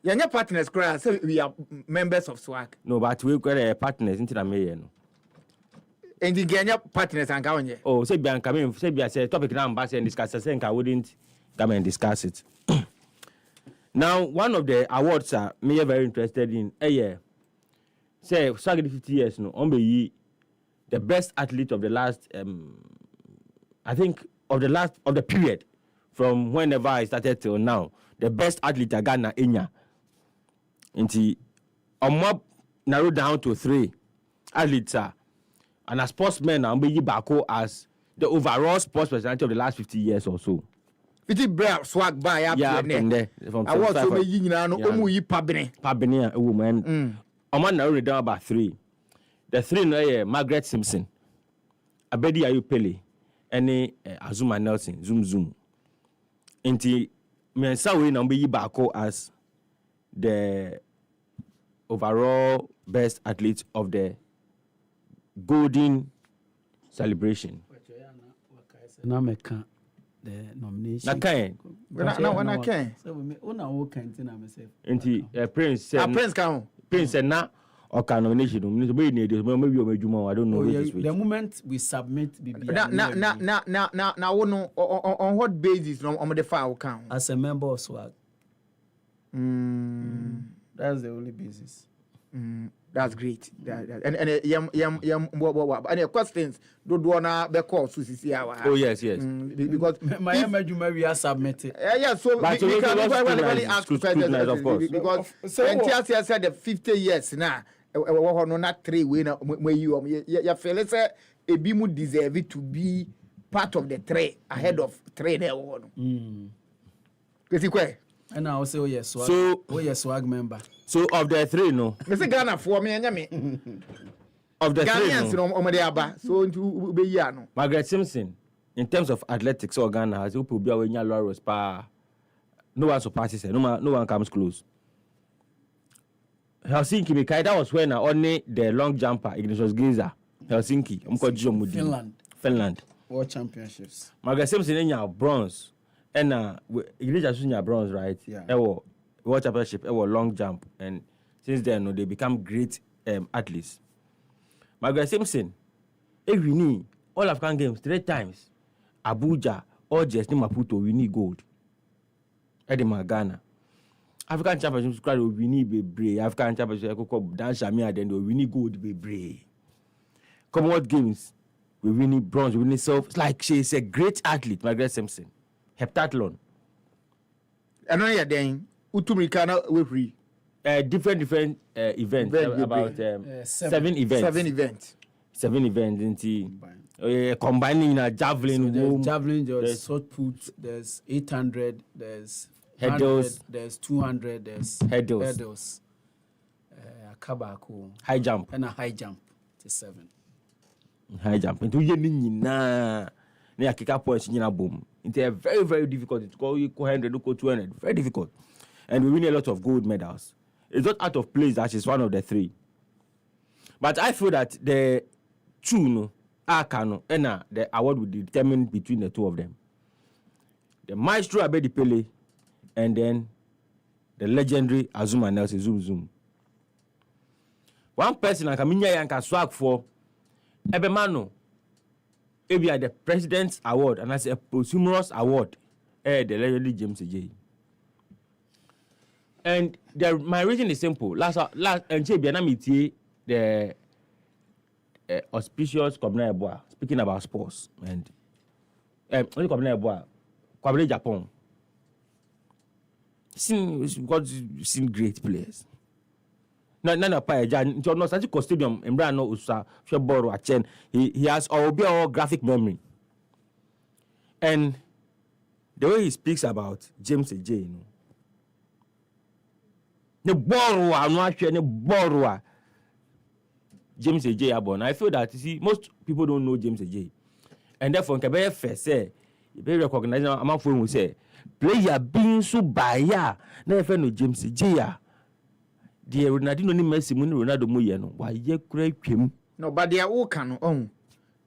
You're not partners, cry. So we are members of SWAG. no, but we got partners into the mayor. No. And the Ganya partners and going here. Oh, say Bianca, say Bianca, topic now, and discuss. I think I wouldn't come and discuss it. Now, one of the awards me very interested in a year. Say, Swag 50 years, no, on the best athlete of the last, I think of the period from whenever I started till now, the best athlete I got na Enya. Into mob narrowed down to 3 athletes and a sportsman I'm being back as the overall sports personality of the last 50 years or so. 50 bra SWAG by up there. I was so many omu yi pabene. Pabene a woman. Man narrowed down about 3. The 3 no Margaret Simpson, Abedi Ayupele, and Azuma Nelson, Zoom. Inti me sawe na mbe baako as the overall best athlete of the golden celebration. Na meka the nomination. Na kan. When I can. So we una wo kan tin na myself. Inti Prince said Prince can. Prince said na oka nomination maybe maybe omejuma I don't know this The moment we submit BB na on what basis on the file count as a member of SWAG. That's the only basis. That's great. And questions do wanna be called Susi hour. Oh yes. Because My imagine we are submitted. yeah, so But we so can we really ask scrutinize, of course. because So when what? TLC said the 50 years now, no not 3 way na you feel say a be mu deserve it to be part of the 3 ahead of 3 there one. Kesi kwe. And I also yes, So- swag member. So of the 3, no. Me say Ghana for me anya me. Of the 3, Ghanaians no. no omode aba. So ntu be yi ano. Margaret Simpson, in terms of athletics, or Ghana has people be away laurels pa. No one surpasses her. No one comes close. Helsinki, Mikai, that was when only the long jumper Ignatius Giza, Helsinki, Finland. World Championships. Margaret Simpson in your bronze, and Ignatius in your bronze, right? Yeah. World Championship, long jump, and since then they become great athletes. Margaret Simpson, every knee, all African games 3 times, Abuja, or just Maputo, we need gold. Edema Ghana. African Championships, we need be African Championships, Dan Shamia, then we need gold be brave. Commonwealth Games, we win bronze, we win silver. It's like she's a great athlete, Margaret Simpson. Heptathlon. And on your then utumrikana we free. Different events. About 7 events. 7 events. 7 events combining javelin, There's javelin, there's short put, there's 800, there's hurdles, there's 200, there's hurdles. Kabako, High jump. and a high jump to 7. High jump. Into na kick up points in a boom. It's very, very difficult to call you 100, to 200. Very difficult. And we win a lot of gold medals. It's not out of place that she's one of the 3. But I feel that the 2, Akano, and the award will be determined between the 2 of them. The maestro Abedi Pele, and then the legendary Azuma Nelson Zoom. One person I can swag for Ebemano, maybe at the President's Award, and that's a posthumous award, the legendary James J. And my reason is simple. Last and the auspicious Kobna Eboa speaking about sports and only Kobna Eboa, Kwabere Japan. Seen great players. None of Jan, no such a stadium in Brano Usa, Sheboro, Achen. He has all graphic memory. And the way he speaks about James J, you know. The borrower, I'm not sure, the borrower. James J. Abon. I feel that, you see, most people don't know James J. And therefore, Kabeye first say, you better recognize, I'm not going to say, player being so by ya, never know James J. The Ronaldo no Messi mun Ronaldo moye no. Why ye kura twem. No, but they are all can on.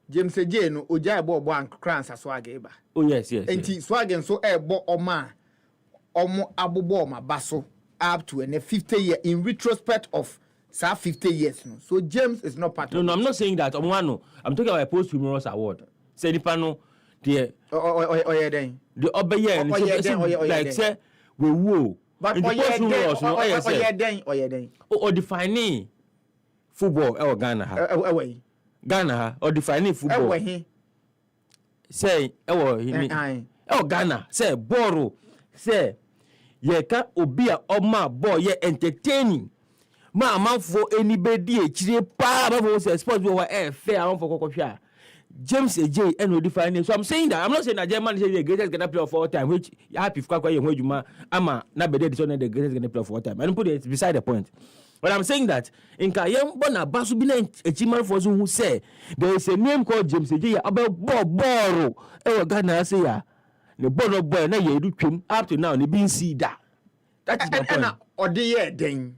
James J. no Oja bo and crans as swag. Oh yes. And swag and so bo oma abobo ma baso up to and 50 year in retrospect of 50 years. No. So James is not part of No, I'm not saying that. I'm talking about a post-humorous award. Say the the then. The obey like say we woo. But then or defining football Ghana ha. Ghana ha or defining football. Say Ghana say borrow say ye ka obi a oma boy ye entertaining. Ma for anybody chire pa for say sports we were fair on for kokofia. James AJ and we define. So I'm saying that I'm not saying that German is the greatest Ghana player of all time, which happy for quite when you ama na be the greatest Ghana player of all time. I don't put it beside the point. But I'm saying that in Kayem Bona Basu Bina Chiman for who say there is a name called James AJ about Boro. Ghana say ya the Bono boy na ye do twim up to now they been see that. That is the point. Or the year then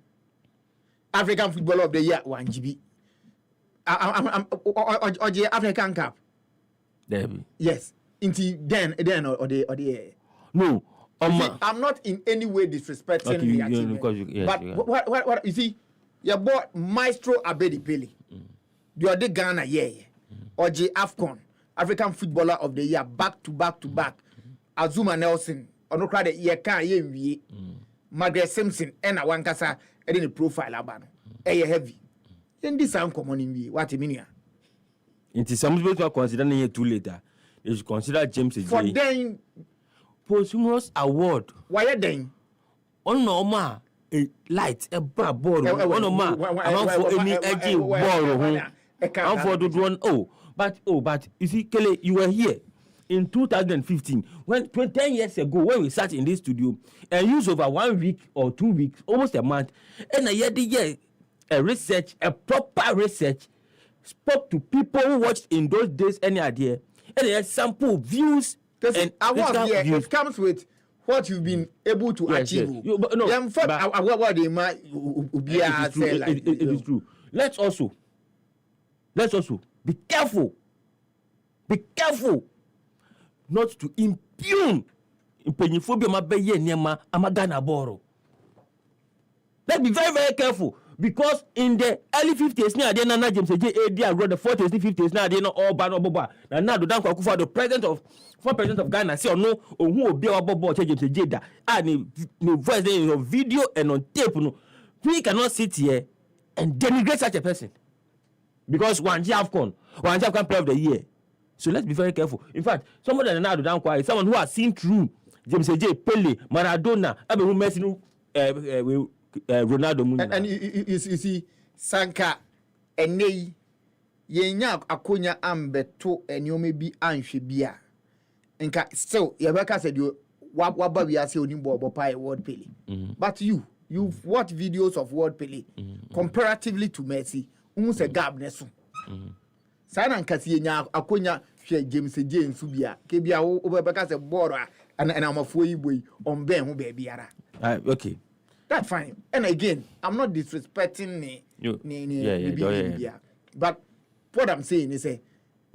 African Footballer of the Year 1 GB. I'm African Cup. Debbie. Yes. Until then or the No. I'm not in any way disrespecting the achievement. But what you see, you bought Maestro Abedi Pele. You are the Ghana or J AFCON, African Footballer of the Year, back to back. Azuma Nelson, or no credit ye can't ye. Margaret Simpson and a one kasa any profile abano. Heavy. Then this sound common in me. What you mean? It is some people consider it too later. They should consider James For J. then posthumous award. why are then? On normal, a light, a bar ball. On normal, I'm for any edgy ball. I'm for the one. But you see, Kelly, you were here in 2015 when 10 years ago when we sat in this studio and used over 1 week or 2 weeks, almost a month, and a year a proper research, spoke to people who watched in those days any idea, and they had sample views. And it comes with what you've been able to achieve. It is true. Let's also be careful not to impugn impagniphobia mabeye niema amagana boro. Let's be very, very careful, because in the early 50s now they na James J. wrote the 40s, 50s now they no all ban oboba. Now do danko akufa the former president of Ghana say no who obi obobo James J. da and the voice there on video and on tape no. We cannot sit here and denigrate such a person. Because one AFCON player of the year. So let's be very careful. In fact, somebody that now down quiet, someone who has seen through James J. Pele, Maradona, who Messi, Ronaldo. And you see, Sanka, and nay, yenya akonya ambeto and you may be anshibia. And still, Yabaka said you what we are saying about Word Pele. But you've watched videos of Word Pele comparatively to Messi. Unse gab neso. Sana nkasi nya akonya hwe James J nsubia. Ke bia obebeka se boro and amafo yiboyi on ben ho ba biara. Okay. That's fine. And again, I'm not disrespecting ni. But what I'm saying is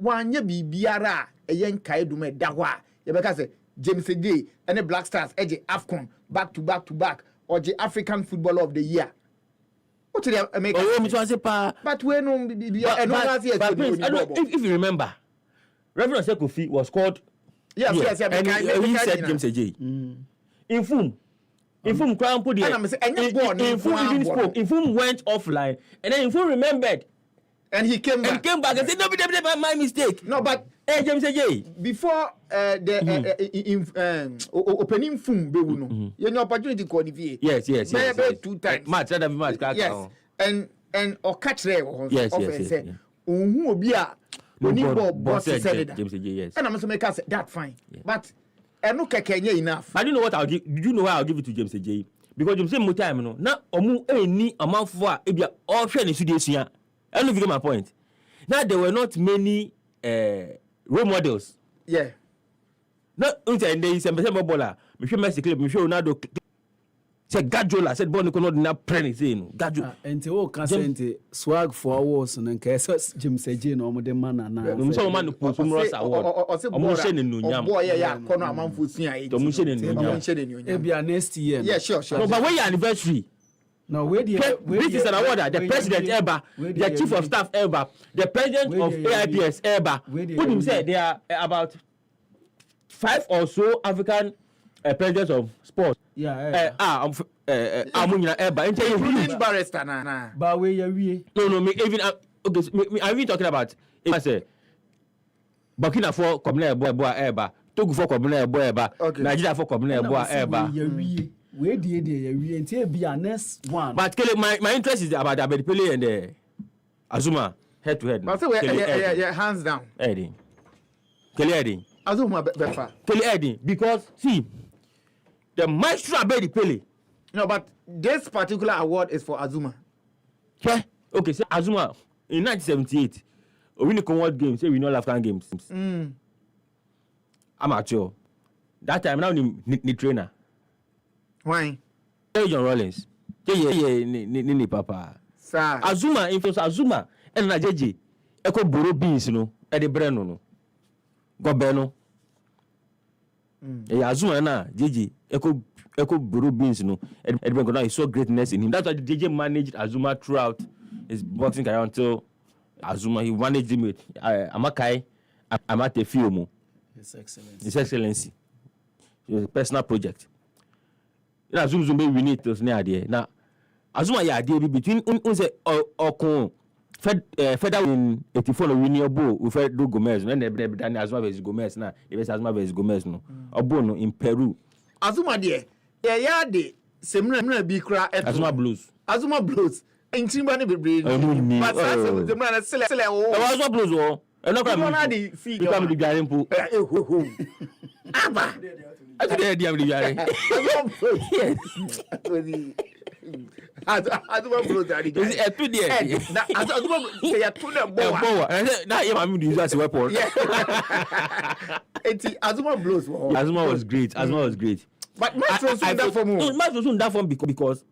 wanya bi biara eyen kai do me da ho a yebeka se James J and the Black Stars eje AFCON back to back or the African Footballer of the Year. What did I make? But when if you remember, Reverend Sekofi was called. Yes, and he said James J. In Fum Crown put it. In Fum went offline, and then Fum remembered, and he came back and said, "No, my mistake." No, but James J. Before the opening Fum, you know opportunity qualify. Yes. 2 times. Match. Yes, and or catch there. Yes. Who be a boss said James J. Yes. And I'm going to make us that fine, but. And no Kenya enough. I don't know what I'll give. Did you know why I'll give it to James J? Because James J. Time, no. Now, any amount for if all friends in Sudan. I don't know if you get my point. Now there were not many role models. Yeah. No, and there is a baller. Monsieur Messi clip. Monsieur Ronaldo. Said Gajola said Bonnie could not na pray saying Gajola. And to all consent swag for awards and cases James J. no more than man and some man who some Ross award. Or say boy, yeah, corner among Fusia. Maybe next year. Yeah, sure. No, but when your anniversary. No, where this is an award that the president ever, the chief of staff ever, the president of AIPS ever. Put him say there are about 5 or so African presidents of sports. Yeah. I'm barrister na. But where you No, me even okay. Me, I'm even talking about. I say Burkina for Communal boy eba, Togo for Communal boy eba, Nigeria for Communal boy eba. Where did you until be a next one? But my interest is about Abedi Pele and Azuma head to head. But say hands down. Eddie. Kelly Eddie. Azuma befa. Kelly Eddie, because see. The maestro Abedi Pele. No, but this particular award is for Azuma. Yeah. Okay, so Azuma in 1978, we win the Commonwealth Games, say we know African Games. Amateur. That time now the trainer. Why? John Rollins. Ni papa. Sir. Azuma, in Azuma, and Najeji, Eko Boro Beans, no, at the Breno, no. Gobeno. Azuma na JJ Eko Buru Beans no Edwin he saw greatness in him. That's why JJ managed Azuma throughout his boxing career until Azuma he managed him with Amakai Amatefiomo. His Excellency. It was a personal project. na Zoom be win it to near there. Now Azuma ya dey between unse okun federal in 84 no win obo we fe do Gomez no na Daniel Azuma vs Gomez na e be Azuma vs Gomez no obo no in Peru. Azuma there ya de semna bi kra Azuma Blues Intimba ne bebre but semna na sele o Azuma Blues o eno kra me fi come di biare mpo aba ati dey di am di biare Azuma Blues ari is e tu there na Azuma ya tu na boa na ye ma me use as a weapon. Eti Azuma Blues Azuma was great. But Maestro soon that for more. Maestro soon that for because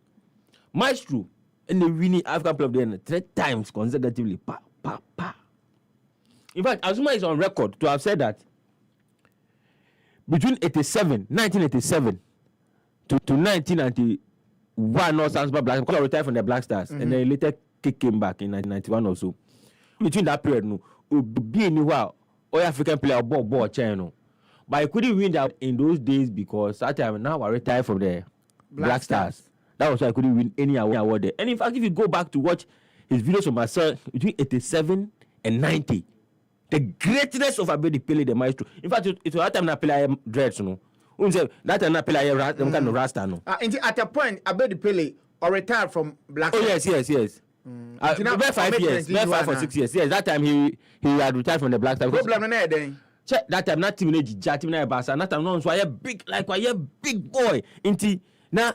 Maestro in the winning African Player of the Year 3 times consecutively. Pa. In fact, Azuma is on record to have said that between 1987 to 1991 or Zanzibar Black because I retired from the Black Stars and then later came back in 1991 or so. Between that period, no, be anywhere or African player ball channel. But I couldn't win that in those days because that time now I retired from the Black Stars. That was why I couldn't win any award there. And in fact, if you go back to watch his videos of myself between 87 and 90, the greatness of Abedi Pele, the Maestro. In fact, it was that time I play dreads, no. That time I play kind of Rasta, no. At a point, Abedi Pele or retired from Black Stars. Oh yes. About 5 years, about 5 or 6 years. Yes, that time he had retired from the Black Stars. Problem na then. Check that time, not team team na Barca. That time no, so I big boy. Inti now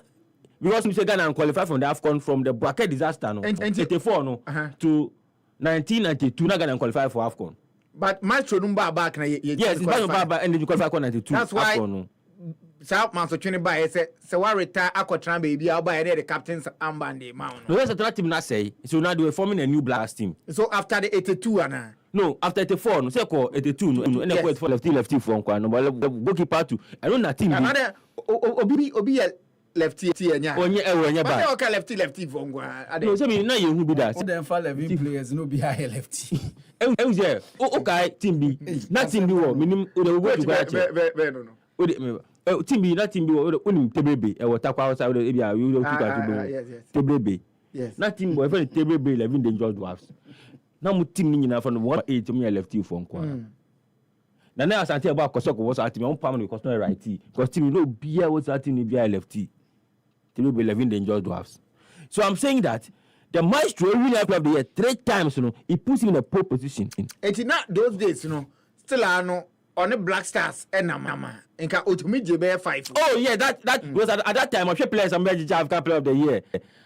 because Mr. Ghana qualified from the AFCON from the bracket disaster no. 84 no to 1992 na Ghana qualified for AFCON. But Maestro number back na yes, back and then you qualify for 92. That's why AFCON, no. South Man so 20 by say wa retire akotran baby I buy the captain's armband man. No, that's the team na say. So now they were forming a new Blacks team. So after the 82 ana. No, after 84 no say ko 82 no and go for lefty for nkwa no but goalkeeper too. I know na team. Another obi lefty enya. Onye ba. But okay lefty for nkwa. No, say me na you who be that. Them for 11 players no be high lefty. Ewu there. Okay, team B. Na team B wo minim o dey go to go. No. O dey team B na team B wo onim Tebrebe e water kwa outside e bia you go to go. Tebrebe. Yes. Na team boy for Tebrebe 11 dangerous dwarfs. Na mu team ni nyina from 1-8 me lefty for nkwa. Na na asante about Kosoko was at me on palm because no righty. Because team no bia was at me bia lefty. Tebrebe 11 dangerous dwarfs. So I'm saying that the Maestro really have the year 3 times, you know, he puts him in a pole position. It's not those days, you know. Still I know on the Black Stars and mama. Nka Otumi Jebe 5. Oh yeah, that was at that time. I'm sure players and Belgian have player of the year.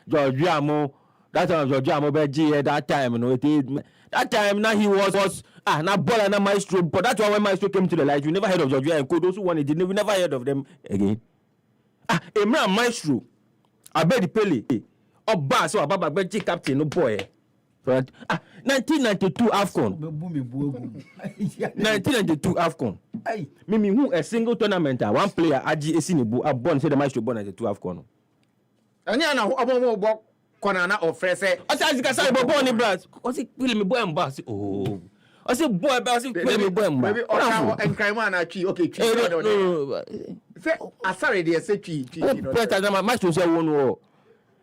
George Amo, that time George Amo Belgian that time, you know, that time now he was now ball and Maestro. But that's why when Maestro came to the light, you never heard of George and those who won it, we never heard of them again. Emra Maestro, Abedi Pele. Oba so Ababa Beji captain no boy. 1992 AFCON. 1992 AFCON. Mimi who a single tournament one player Aji Esinibu a born say the Maestro born 92 AFCON. Anya na obo bo kona na ofrese. O say Azika say born ni bras. O say pele me boy mba say oh. O say boy ba say pele me boy mba. Maybe o ka enkraima na twi okay twi. No. Say asare dey say twi. Better na Maestro say won wo.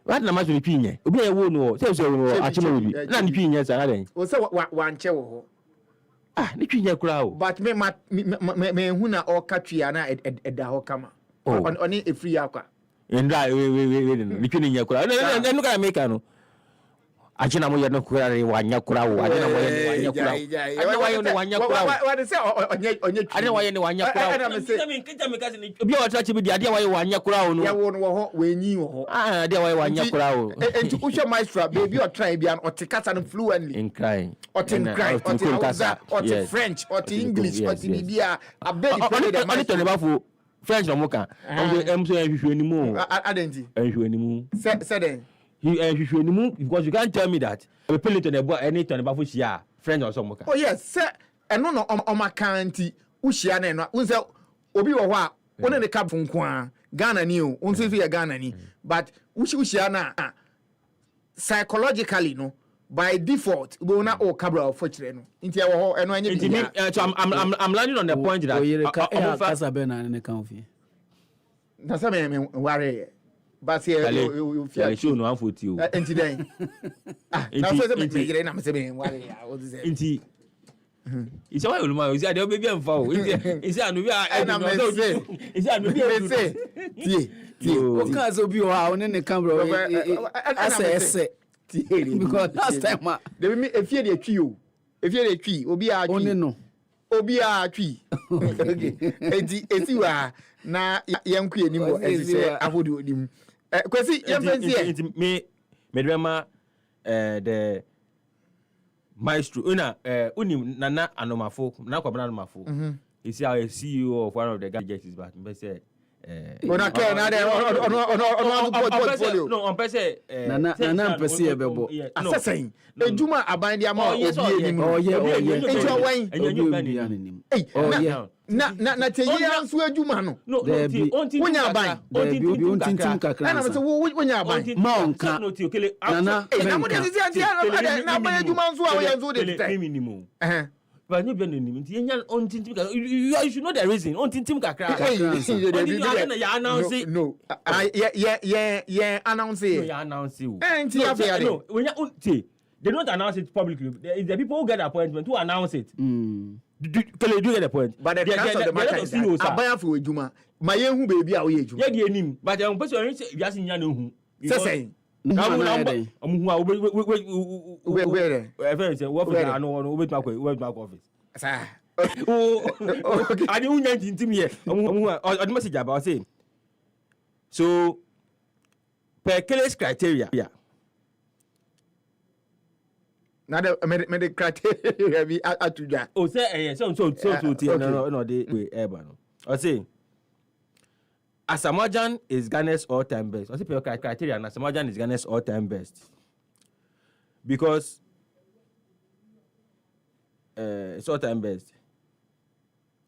What na match with Pinya? Obi e wo no, say wo achimo bi. Na ni Pinya sa na den. O say wanche wo ho. Ni Pinya kura o. But me hu na o ka twi na eda ho kama. Oni e free akwa. Ndra we ni Pinya kura. No ka make no. Achina mo ye no kura re wanya kura wo. Achina mo ye ni wanya kura. Achina wa ye ni wanya kura. What say onye Achina wa ye ni wanya kura. Kita me kasi ni obi o tra chi bi dia wa ye wanya kura o no. Ya wo no ho we nyi wo ho. Dia wa ye wanya kura o. Enti usho Maestro baby o try bia o te kasa no fluently. In crying. O te cry, o te Hausa, o te French, o te English, o te bibia. Abedi Pele the Maestro. Oni to le French no mo kan. Em so ehwehwe ni mu. Adenti. Ehwehwe ni mu. Say then. Because you can't tell me that we pay to the boy any to the bafu shia friend or some. Oh yes, sir. And no on my county ushia na no. Unse obi wo ho a wona ne cap funko Ghana ni o. Unse so ya Ghana ni. But ushia na psychologically no by default we na o cabra of fortune no. Nti e wo ho eno anya bi. So I'm landing on the point that Casa Bena ne kan fi. Na say me worry. But here, you feel show no 140. Enti den. Now so me gire na me say me wale ya. What is it? Enti. Is why you know, is there baby am fa o. Is there no be I na me say. Is there no be Me say. Tie. O kan so bi o ha o ne ne kan bro. Ase. Because last time they me efie de twi o. Efie de twi obi a twi. Oni no. Obi a twi. Okay. Enti esi wa na yanku enimo esi say ahodi odim. Kwesi yemfenzie. Me drama the maestro una unim nana anomafo na kwabana anomafo. He say a CEO of one of the gadgets but me say Ona ke na de ono portfolio. No, on pese nana mpese e bebo. Assessing. Ejuma aban dia ma obi enim. Enjo wan. Na teyi anso ejuma no. No, wonya aban. Ontintim kakra. Na me say wonya aban. Ma onka. Nana. Na mo de sisi anti na aban ejuma anso a wo yanso de tete. Minimum. But you been in you should know the reason. On Tintim Kakra. No. Yeah, announce it. Yeah, announce you. No, when you they don't announce it publicly. The people who get the appointment who announce it. Do get the point. But the cast of the matter is Abaya for Juma. My young baby are we. Yeah, the name. But I'm person you ask in Yanu. Say. Where office. I didn't want to me. I message about saying. So, per Chaskele's criteria. Now the criteria be at to that. Oh, say so no the urban. I say Asamoah is Ghana's all-time best. I say per criteria, Asamoah is Ghana's all-time best because it's all-time best.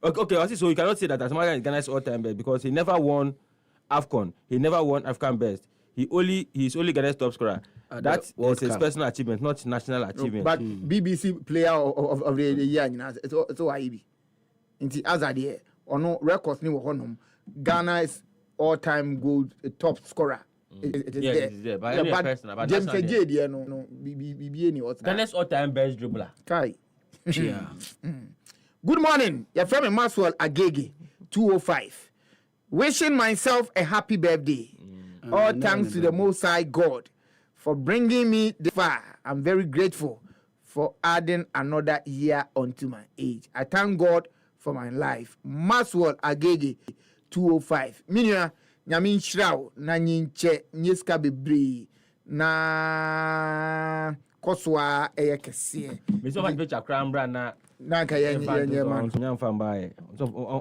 Okay. I see. So you cannot say that Asamoah is Ghana's all-time best because he never won AFCON. He never won African best. He's only Ghana's top scorer. That is his personal achievement, not national achievement. But BBC player of the year, so I be. Inti azade ono records ni wo honom. Ghana is all-time gold top scorer. It is there. But any person about James J no BB any what. Ghana's all-time best dribbler. Kai. Yeah. Good morning. Your friend Maxwell Agege 205. Wishing myself a happy birthday. All thanks to the Most High God for bringing me this far. I'm very grateful for adding another year onto my age. I thank God for my life. Maxwell Agege 205. Minya nyamin shrao na nyinche nyeska bebre na koswa eyekese. Miso fan picture krambra na ka yenye man. Onyamfa mbae.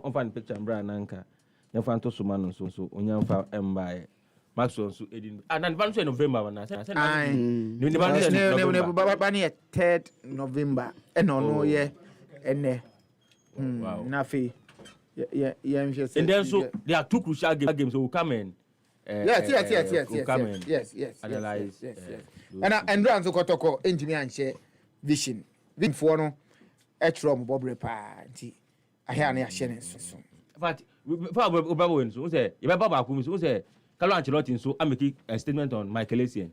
On fan picture mbra na nka. Nyamfa to sumano so onyamfa mbae. Maxwell so edin. And advance in November na. Ne 3rd November. No ye ene. Wow. Nafi. Yeah. And then so there are two crucial games so we'll come in. Yes. Analyze. Yes. And Ranzo Kotoko entimi anche vision for no etrom bobre pa nti ahia na ahye ne so. But for Obabo so say e be baba ku so say Carlo Ancelotti so ameki a statement on Michael Essien.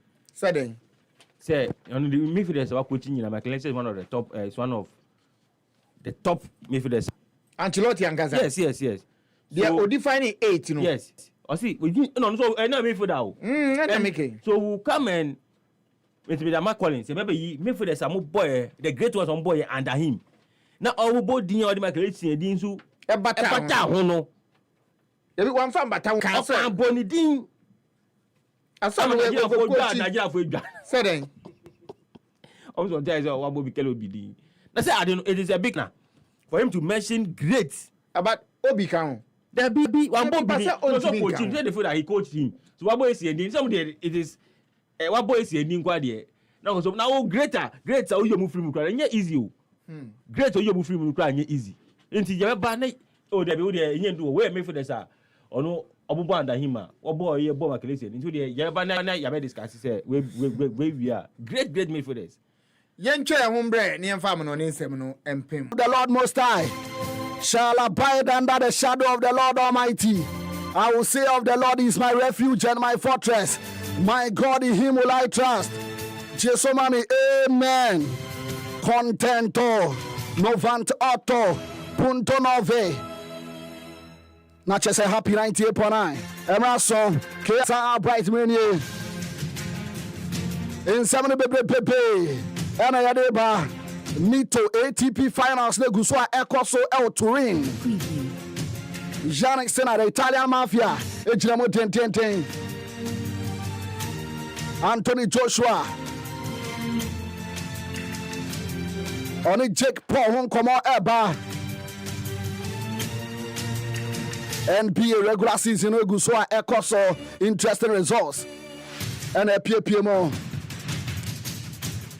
Say on the midfielders wa coaching na Michael Essien is one of the top midfielders. Ancelotti and Gaza. Yes. They are defining 8, you know. Yes. I see. We no so na midfielder. So we come and with the Mark Collins, maybe midfielders are more boy, the great ones on boy under him. Now all both din or the Michael Essien din so e bata ho no. Ebi wan fa bata kan so boni din. Asam we go coach Nigeria for edwa. Say then. Also there is one Bobby Kelly Obidi. That's say I don't know it is a big now for him to mention great about Obi kan. There be one Bobby also coaching say the food that he coached him. So what boy is ending somebody it is what boy is ending kwa there. Now so now greater you move free mukra nya easy o. Great you move free mukra nya easy. Nti je ba na o there be o there nya do we me for the sir. Ono obubo under him a obo ye bo makelese nti there je ba na ya be discuss say we are great midfielders. Yenche ehombre ne emfa mo no ne nsem no empem. The Lord Most High shall abide under the shadow of the Lord Almighty. I will say of the Lord is my refuge and my fortress. My God, in him will I trust. Jesus, mami, amen. Contento, novant otto, punto nove. Na chese happy 98.9. Emerson, Kesa bright menu. In 7 bebe. Ena yadeba. Nito ATP finals ne guswa ekoso El Turin. Yannick Sinner, the Italian mafia. Ejiramo ten. Anthony Joshua. Only Jake Paul won't come out eba. NBA regular season guswa ekoso interesting results. And a PPMO.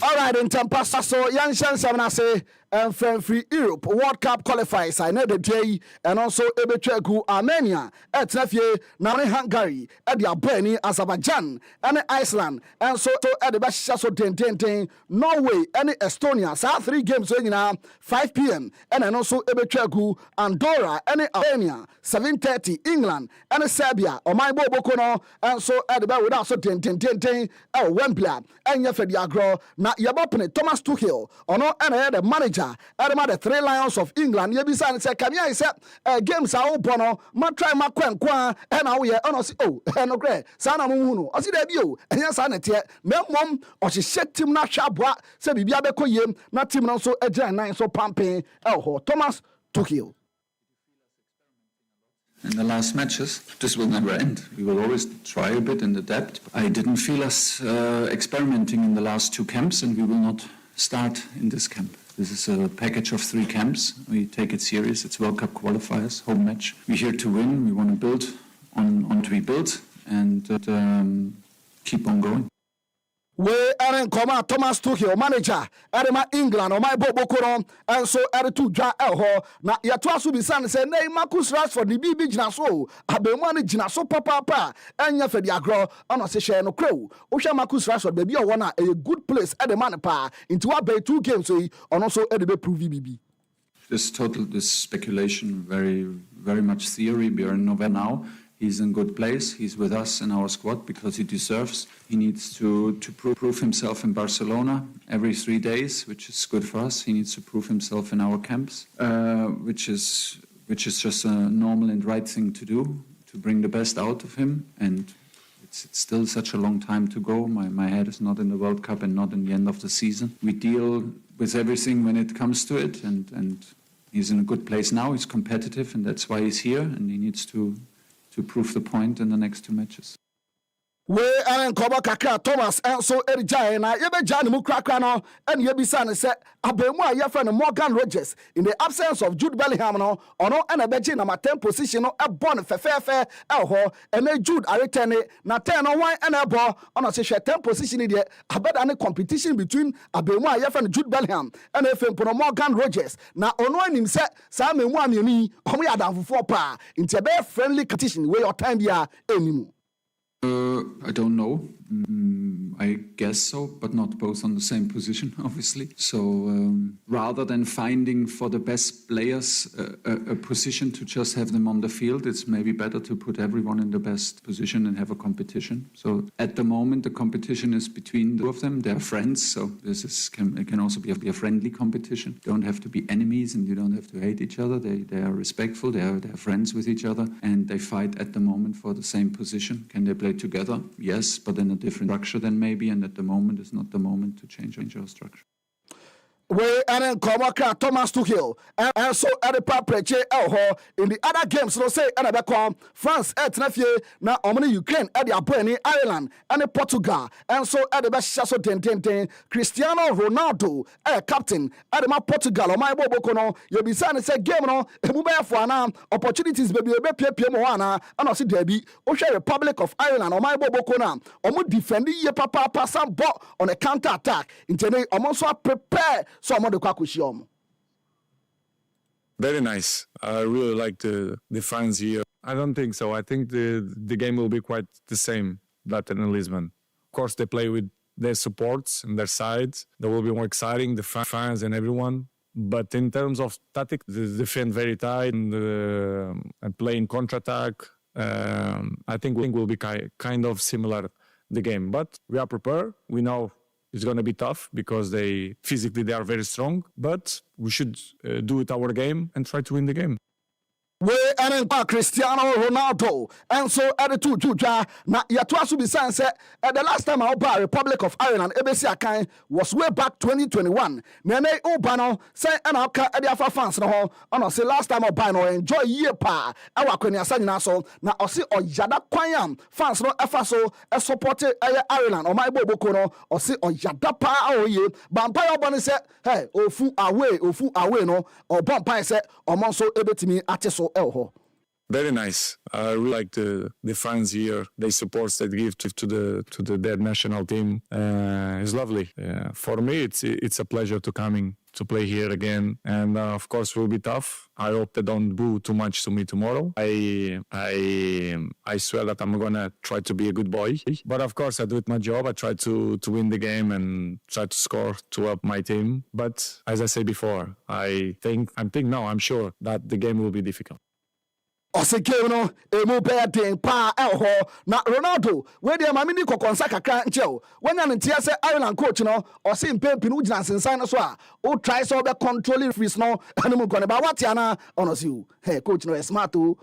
All right, in Tampa, so young Shan say and free Europe World Cup qualifiers. I know the day and also Ebechegu Armenia, Etnafie, Nani Hungary, Edia Berni, Azerbaijan, and Iceland, and so at the best so 10 Norway, and Estonia. So 3 games now 5 p.m. and also Ebechegu Andorra, and Albania, 7:30 England, and Serbia, or my Bobokono, and so at the back without so 10 Wembley, and Yafediagro, na Yabopene, Thomas Tuchel, or no, and I had a manager. Adama the 3 Lions of England. You be saying, say, come here, say, games are open. Ma try ma kwa, and now we are on us. Oh, no great. Sana muno. I see the view. And yes, I net yet. Mom, or she set him not shabwa. Say, Biabeko yem, not him also a giant 9 so pumping. Oh, Thomas Tuchel. In the last matches, this will never end. We will always try a bit and adapt. I didn't feel us experimenting in the last 2 camps, and we will not start in this camp. This is a package of 3 camps. We take it serious. It's World Cup qualifiers, home match. We're here to win. We want to build on what we built and keep on going. We are in command Thomas Tuchel, manager, Edema England, or my Bobokoron, and so Editu Dra Elho. Now, Yatuasu be son say, Nay, Marcus Rashford, the BB Jinaso, Abemani Jinaso Papa, and Yafediagro, on a session no crow. Osha Marcus Rashford, baby, or one a good place at the Manapa into our bay 2 games, and also Edibe Prove BB. This speculation, very much theory. We are in November now. He's in good place. He's with us in our squad because he deserves. He needs to prove himself in Barcelona every 3 days, which is good for us. He needs to prove himself in our camps, which is just a normal and right thing to do, to bring the best out of him. And it's still such a long time to go. My head is not in the World Cup and not in the end of the season. We deal with everything when it comes to it, and he's in a good place now. He's competitive, and that's why he's here, and he needs to prove the point in the next 2 matches. We are in Kobakaka Thomas and so Erijay na yebe Jan Mukrakano and Yebisan said Abemwa your friend Morgan Rogers in the absence of Jude Bellingham no ono and a beji na 10 position no a bon fefe elho and a Jude Aretene na 10 on 1 and a ball on a 10 position there about any competition between Abemwa your friend Jude Bellingham and a friend Morgan Rogers na ono him say Sam Mwami omo ya dan for pa into a friendly competition where your time there anymore. I don't know. I guess so, but not both on the same position, obviously. So rather than finding for the best players a position to just have them on the field, it's maybe better to put everyone in the best position and have a competition. So at the moment, the competition is between the 2 of them. They're friends, so it can also be a friendly competition. You don't have to be enemies and you don't have to hate each other. They are respectful. They are friends with each other, and they fight at the moment for the same position. Can they play together? Yes, but in a different structure then maybe, and at the moment is not the moment to change our structure. We are in Kobaka Thomas Tuchel and so at the Papreche Elho in the other games no say and France at Nafie na omni Ukraine at the Abeni Ireland and Portugal and so at the best so 10 Cristiano Ronaldo captain at the Portugal or my Bobokono you be saying say game no e for na opportunities baby PM wana and also Debbie Osha Republic of Ireland or my Bobokona omo defending ye papa some ball on a counter attack intene omo prepare. Very nice. I really like the fans here. I don't think so. I think the game will be quite the same that in Lisbon. Of course, they play with their supports and their sides. That will be more exciting, the fans and everyone. But in terms of tactics, they defend very tight and play in counter-attack. I think will be kind of similar the game. But we are prepared. We know it's going to be tough because they are very strong. But we should do it our game and try to win the game. We and Cristiano Ronaldo and so at the two na yatwasu be saying say the last time I oba Republic of Ireland ebesi akan was way back 2021 na oba no say and aka e dia fans no ho ono say last time oba no enjoy year pa e wa kwani asa nyina so na o say oyada kwan am fans no efa so e support Ireland o mai boboko no o say oyada pa oye bampa oba no say hey ofu away no o bompa say omo so ebetimi ate so Very nice. I really like the fans here. They support that give to their national team. It's lovely. For me, it's a pleasure to coming to play here again. And of course, it will be tough. I hope they don't boo too much to me tomorrow. I swear that I'm gonna try to be a good boy. But of course, I do it my job. I try to win the game and try to score to help my team. But as I said before, I'm sure that the game will be difficult. Oseke no emu bedin pa elho na Ronaldo we dey ma mini kokonsa kakra ncheo wanya ntia se Ireland coach no o se mpempi no gina sensan no so a o try so be controlling freeze no anemu ko ne ba watia na ono si o hey coach no smart o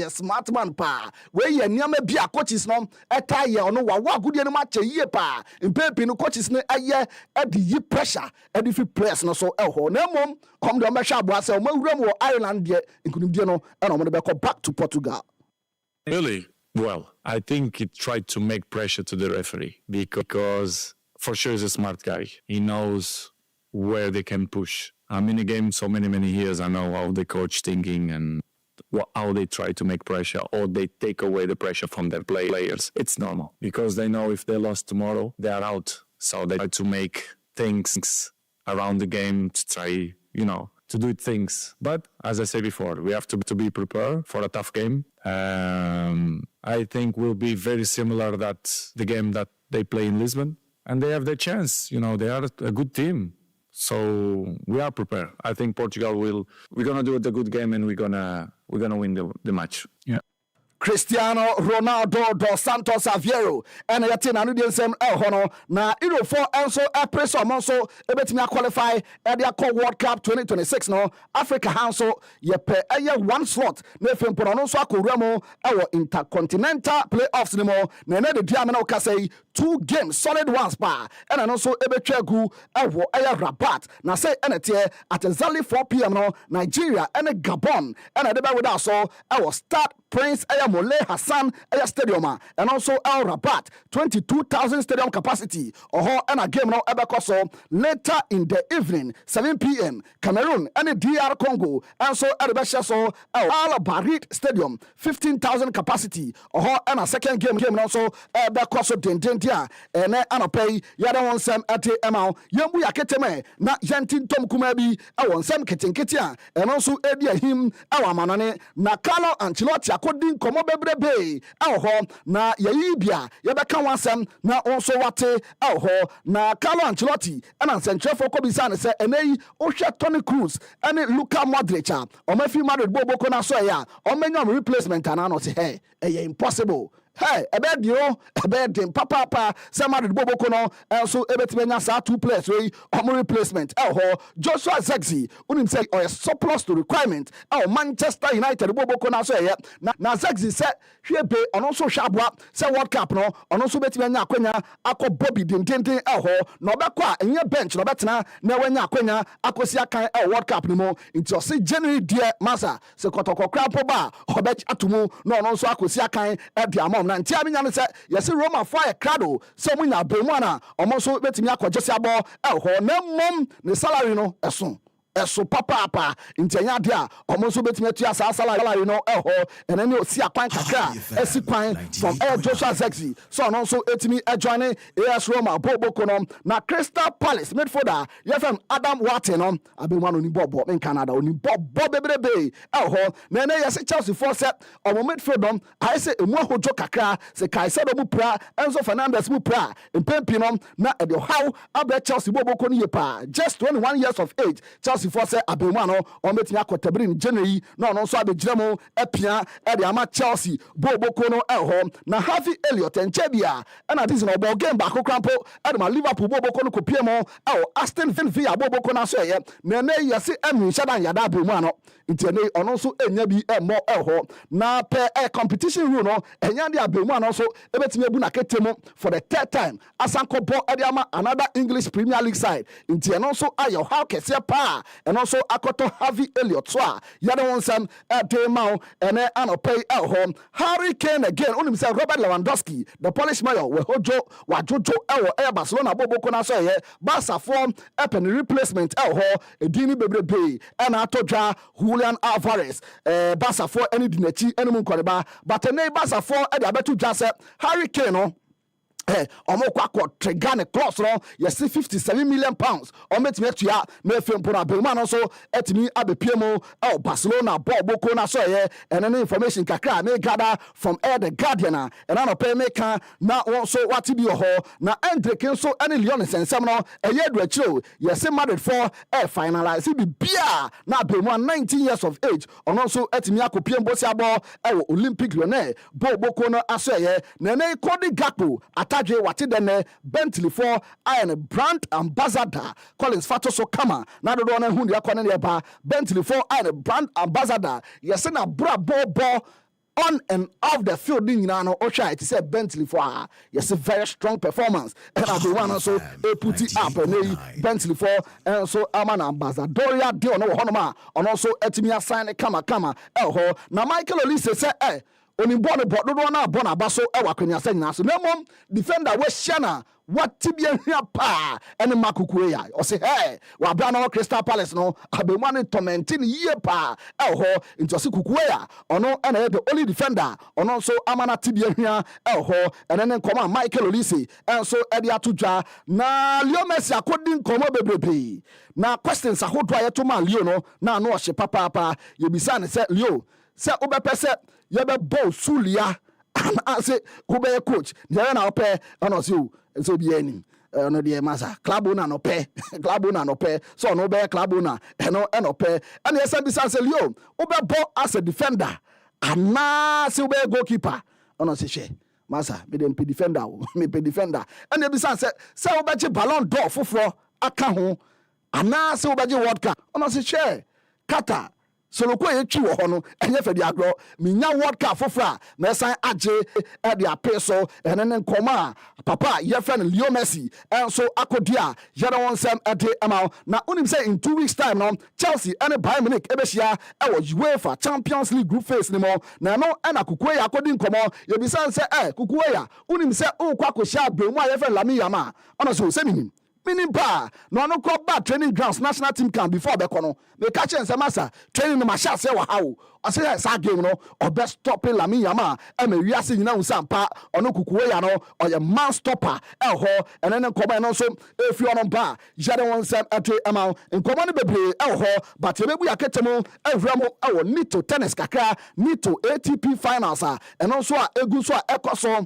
smart man pa we ye niam bia coaches no eta ye ono wa agudie no ma che yie pa mpempi no coaches no aye e di yi pressure e di fi press no so elho na mom kom do ma hwa abo ase o ma wuram wo Ireland de nkunim die no e no mo be ko to Portugal. Really? Well, I think he tried to make pressure to the referee because for sure he's a smart guy. He knows where they can push. I'm in a game so many years. I know how the coach thinking and how they try to make pressure or they take away the pressure from their players. It's normal because they know if they lost tomorrow, they are out. So they try to make things around the game to try, to do things. But as I said before, we have to be prepared for a tough game. I think will be very similar that the game that they play in Lisbon, and they have their chance. They are a good team, so we are prepared. I think Portugal we're gonna do a good game and we're gonna win the match. Yeah. Cristiano Ronaldo dos Santos Aveiro and yati na no de nsem hono na Euro 4 enso preso monso ebetimi qualify e de akọ World Cup 2026 no Africa hanso ye pe one slot na efempo no so akọwura mo ewo intercontinental playoffs ni mo na de dia me na okasai 2 games solid ones pa and no so ebetwa gu ewo Rabat na say enete at exactly 4 p.m. no Nigeria and Gabon and de ba with us so ewo start Prince Mole Hassan Stadium and also El Rabat 22,000 stadium capacity and a game now so later in the evening 7 p.m. Cameroon and DR Congo and so so Al Barit Stadium 15,000 capacity and a second game now so so dendentia and anopay yada won sem at amount yambu yaketeme na yantin tom kumabi won sem ketenketia and also edia him our manane na Carlo Ancelotti akodin komo bebrebe na yayibia yebeka wansem na onso wate na Carlo Ancelotti ana sentrefo ko bisa ne se enei ohwe Toni Kroos ene Luka Modric o mafi Madrid boboko na so ya o menyo replacement ana no se hey impossible. Hey, ebe papa Madrid boboko no so ebetimenya sa 2 players wey replacement Joshua Zexi unim say or surplus to requirement Manchester United boboko na so ye na Zexi say hwebe ono so hwabwa say World Cup no ono so betimenya akwanya akọ Bobby dindindin na obekọ a enye bench no betena na wanya akwanya akosi akan World Cup ni mo nti o say January dear masa se kotoko krapo ba obech atumu no ono so akosi akan e na ntia minya ne se yesi Roma fire crado se munya bemu ana omo so betimi akogese abo na mom ne salary no eso papa intenya dia omo so betimi atua sa salary no and then you see akwan kakra esi kwan from Joshua Zexi so no so etimi join AS Roma boboko no na Crystal Palace midfielder yefem Adam Wharton no abemu no ni bobo in Canada oni bobo bebrebe na na yesi Chelsea for set omo midfield no I say emu ahojo kakra se Caicedo mu pra Enzo Fernandez mu pra empempi no na e how abe Chelsea boboko ni yepa just 21 years of age Chelsea Chelsea for say abemu no on betimi akotabiri in January no no so abegyina mu epia e de ama Chelsea boboko no ɛhɔ na Harvey Elliott enchebia na this no ball game back crampo e de ma Liverpool boboko no kopie mo Aston Villa boboko na so ye na na yesi emi shadan yada abemu no nti ne ono so enya bi emo ɛhɔ na per competition rule no enya de abemu no so ebetimi abu na ketemu for the third time asanko ball e de ama another English Premier League side nti eno so ayo how kese pa eno so akoto Harvey Elliott so a yade won sam de ma ene anopay ɛhɔ Harry Kane again onim say Robert Lewandowski the Polish mayor we hojo wajojo ɛwɔ Barcelona boboko na so ye Barca form pen replacement ɛhɔ edini bebrebe ɛna atodwa Julian Alvarez Barca for any dinachi enemu nkoreba but ne Barca for e de abetu dwa se Harry Kane no omo kwa trigane cross no yes 57 million pounds ometime atua na efempo na bema no so etimi abepie mu Barcelona ball boko na so ye ene information kakra me gather from the Guardian and na pay me kan na won so wati bi ho na Endrick so ene Lyon sensem no eye du achiro yes Madrid for finalize bi bia na bema 19 years of age ono so etimi akopie mbosi abo Olympic Lyonnais ball boko no aso ye na ene Cody Gakpo Tajwe wati dene Bentley for iron brand ambassador Collins Fato so kama na do na hu dia kone ne ba Bentley for iron brand ambassador yes na bra bo on and off the field nyina no ohwa it say Bentley for yes very strong performance and I do one so e put it up and Bentley for and so ama na ambassador deal no ho no ma on also etimi assign kama ho na Michael Olise say oni bɔne bɔ dodoɔ no abɔ n'aba so ɛwɔ akɔniasa nyinaa so na mmom defender wɔahyia na watibia hia paa ɛne makukue ya ɔse wabra no Crystal Palace no abɛmua ne tɔmɛnti ne yie paa ɛwɔ hɔ nti ɔse kukue ya ɔno ɛna yɛ the only defender ɔno nso ama no tibia hia ɛwɔ hɔ ɛne ne nkɔmɔ a Michael Olise ɛnso ɛde ato dwa na Leo Messi akɔdi nkɔmɔ bebrebe na questions ahodoɔ a yɛto ma Leo no na ano ɔhye papaapa yɛbisa ne sɛ Leo sɛ wobɛpɛ sɛ yɛbɛbɔ Sulia anaasɛ wobɛyɛ coach deɛ na wopɛ ɛna ɔsɛ o nso bi anim no deɛ masa club owner no pɛ so ɔno wobɛyɛ club owner ɛno ɛnɔpɛ ɛne yɛsɛ bisa sɛ Leo wobɛbɔ as a defender anaasɛ wobɛyɛ goalkeeper ɔno ɔsɛ hwɛ masa mede mpɛ defender o mepɛ defender ɛne yɛbisa sɛ wobɛgye Ballon d'Or foforɔ aka ho anaasɛ wobɛgye World Cup ɔno ɔsɛ hwɛ Qatar soloko yɛtwi wɔ hɔ no ɛnyɛ fɛ de agorɔ menya World Cup foforɔ a na ɛsan agye ɛde apɛ so ɛne ne nkɔmɔ a papa yɛfrɛ no Leo Messi ɛnso akɔdi a yɛde wɔn nsɛm ɛde ɛma na wonim sɛ in 2 weeks time no Chelsea ɛne Bayern Munich ɛbɛhyia ɛwɔ UEFA Champions League group phase ne mu na ɛno ɛna Kukuwe ya akɔdi nkɔmɔ yɛbisa sɛ Kukuwe ya wonim sɛ wokɔ akɔhyia abrɛmu a yɛfrɛ Lamine Yamal ɔno sɛ sɛ minim meaning ba no no ko ba training grounds national team camp before be kono me catch and masa training no ma sha say wa hawo o say sa game no o be stopping Lamine Yamal e me wiase nyina unsampa ono Kukuwe ya no o ye man stopper e ho ene ne nkoba no so efi ono ba jade won sem ate amount nkoba no bebre e ho but e bebu yaketemu ehura mo e wo Nito tennis kakra Nito ATP finals a eno so a egu so a ekoso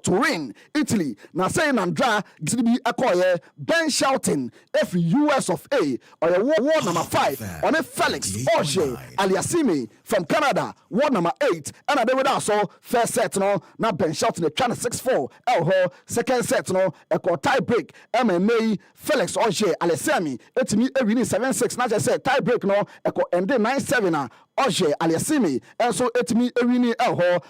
Turin, Italy. Now saying Andra be a coy Ben Shelton, every US of A, or a war number 5 on a Felix Auger Aliassime from Canada, war number 8, and I did also first set no now Ben Shelton a channel 6-4, second set no a tie break MMA Felix Auger Aliassime, it's me every 7-6, not just said tie break no a end 9-7 Auger Aliassime, and so it's me every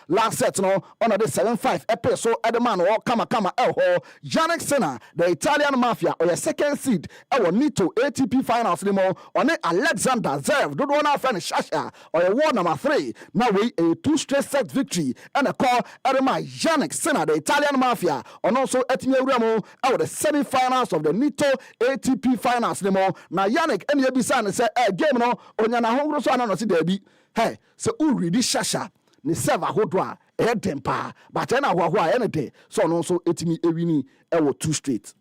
last set no on the 7-5 episode. So Edeman or kama Yannick Sinner, the Italian mafia or a second seed our Nito ATP finals limo on Alexander Zverev do one friend Shasha or a war number 3 now we a 2 straight set victory and a call Edeman Yannick Sinner, the Italian mafia on also Etime Remo our the semi-finals of the Nito ATP finals limo now Yannick and Yabisan say game no onyana hongro so anano si debi hey so uri di Shasha ni serve ahodwa temper but then I anything so no so etimi ewini 2 straight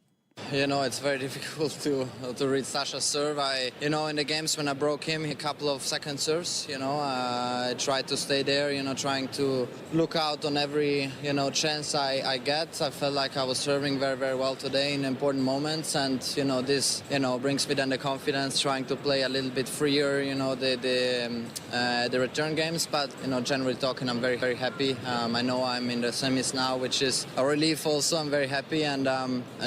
You know, it's very difficult to read Sasha's serve. In the games when I broke him, a couple of second serves, I tried to stay there, trying to look out on every, chance I get. I felt like I was serving very, very well today in important moments. And, this, brings me then the confidence, trying to play a little bit freer, the return games. But, generally talking, I'm very, very happy. I know I'm in the semis now, which is a relief also. I'm very happy. And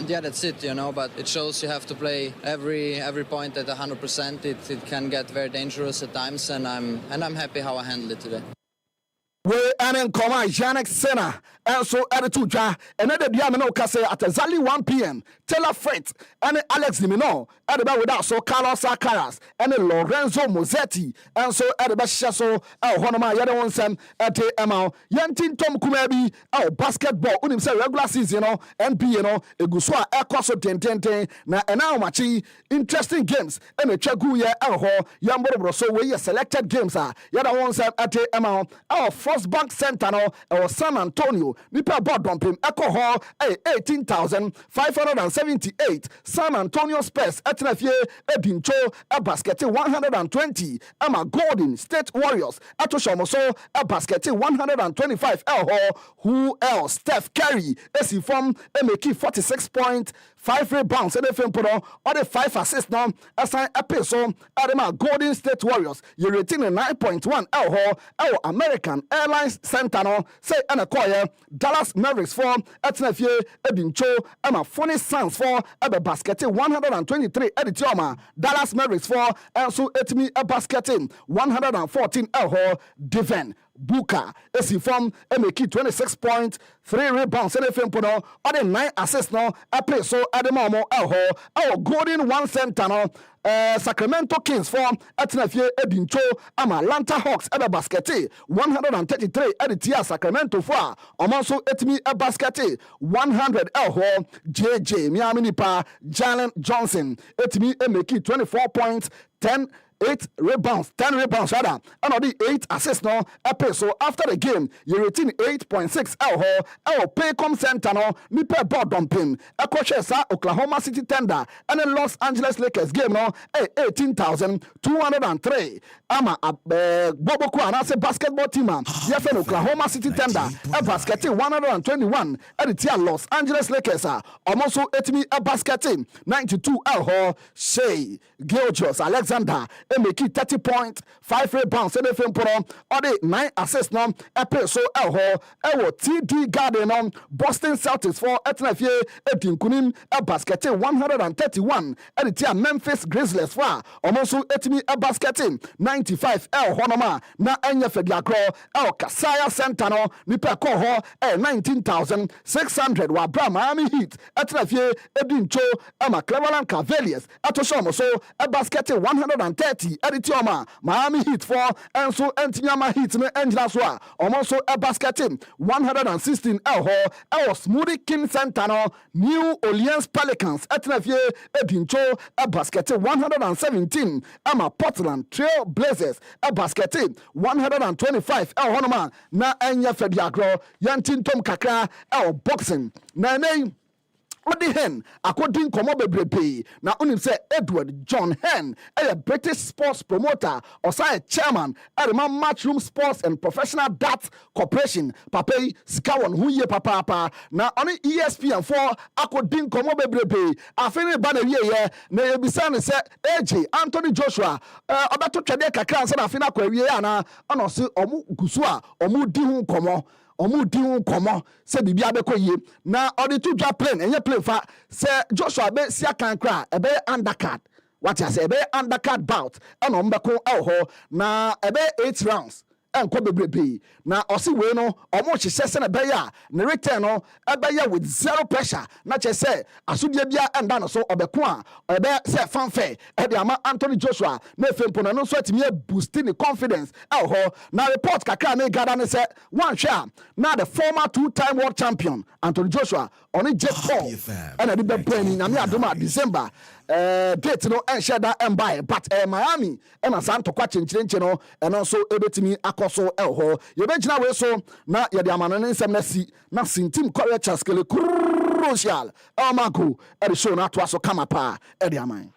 yeah, that's it. But it shows you have to play every point at 100%. It can get very dangerous at times, and I'm happy how I handled it today. We and Koma Janek Sena and so added to Ja another Diamino Case at exactly 1 p.m. Taylor Freight and Alex Limino at about without so Carlos Alcaraz and Lorenzo Musetti and so at the Bashaso Honoma Yadon Sam at Emma Yantin Tom Kumebi basketball unim say regular season NBA Eguswa Ekoso Tentente na now machi interesting games and a Chaguya Elho Yambo so we selected games Yadon Sam at Emma our First Bank Center or San Antonio nipa board dumping Echo Hall 18,578 San Antonio Spurs etnafie Edincho a basket 120 Emma Golden State Warriors atoshomoso a basket 125 who else Steph Curry esi from make 46 points 5 rebounds and FM or the 5 assists now assign a peso Adama Golden State Warriors you rating 9.1 our American Airlines Center no say and acquire Dallas Mavericks for etnafie Edincho Emma Funny Suns for a basket 123 editioma Dallas Mavericks for also etimi a basket 114 Devin Booker esi from make 26 points 3 rebounds and FM or the 9 assists no a play so Adamo our Golden One Center no Sacramento Kings for etnafie Edincho Atlanta Hawks ebe basket 133 editia Sacramento for also etimi a basket 100 JJ Miami nipa Jalen Johnson etimi make 24 points 8 rebounds, 10 rebounds rather, and the 8 assists no epe. So after the game, you retain 8.6 Paycom Center no nipe board dumping. Sa Oklahoma City Thunder and the Los Angeles Lakers game no 18,203. Ama Bobo Kwana basketball team yefen Oklahoma City Thunder a basket 121 and the Los Angeles Lakers almost etimi a basket 92 Shea Gilgeous Alexander make 30 points 5 rebounds and FM or the 9 assists no epe so TD Garden Boston Celtics for etnafie edinkunim a basket 131 and the Memphis Grizzlies for almost etimi a basket 95 honoma na enya fediakro Kasaya Center no nipa ko 19,600 wa bra Miami Heat etnafie edincho ama Cleveland Cavaliers atosho so a basket 130 editioma Miami Heat for and so Antinyama Heat no Angela so almost a basket 116 Smoothie King Center no New Orleans Pelicans etnafie edincho a basket 117 ama Portland Trail Blazers a basket 125 honoma na enya fediagro yantintom kakra boxing na name Odi Hen, according to Bebrebe, now unim say Edward John Hen, a British sports promoter, or say chairman at the Matchroom Sports and Professional Darts Corporation, Pape Skawon, who ye papa, now only ESPN4, according to Bebrebe, a fini banner ye, na bisan say AJ Anthony Joshua, about to trade kakran, and a fina queriana, and also Omu Gusua, Omu Dihun Komo. Omu diun komo se bibia beko ye na odi to dwa plane enye plane fa se Joshua be sia kan kra ebe undercard what I say ebe undercard bout and ombeko ho na ebe 8 rounds enko bebrebe na osi we no omo hihye se na be ya na return no ebe ya with zero pressure na che say asodie bia enda no so obeko a ebe se fanfare e de ama Anthony Joshua na efempo no so atimi boosting the confidence ho na report kakra na gada ne say one share na the former 2-time world champion Anthony Joshua only Jake Paul and the be playing na me adoma December date no share that and buy, but Miami and a Santo Quachin Chinchino and also Ebetimi Akoso Elho. You mention away so now you're the Amanon Semnesi, now Sintim-Koree Chaskele crucial. Elmago, and the show not to also come up, Eddie Amine.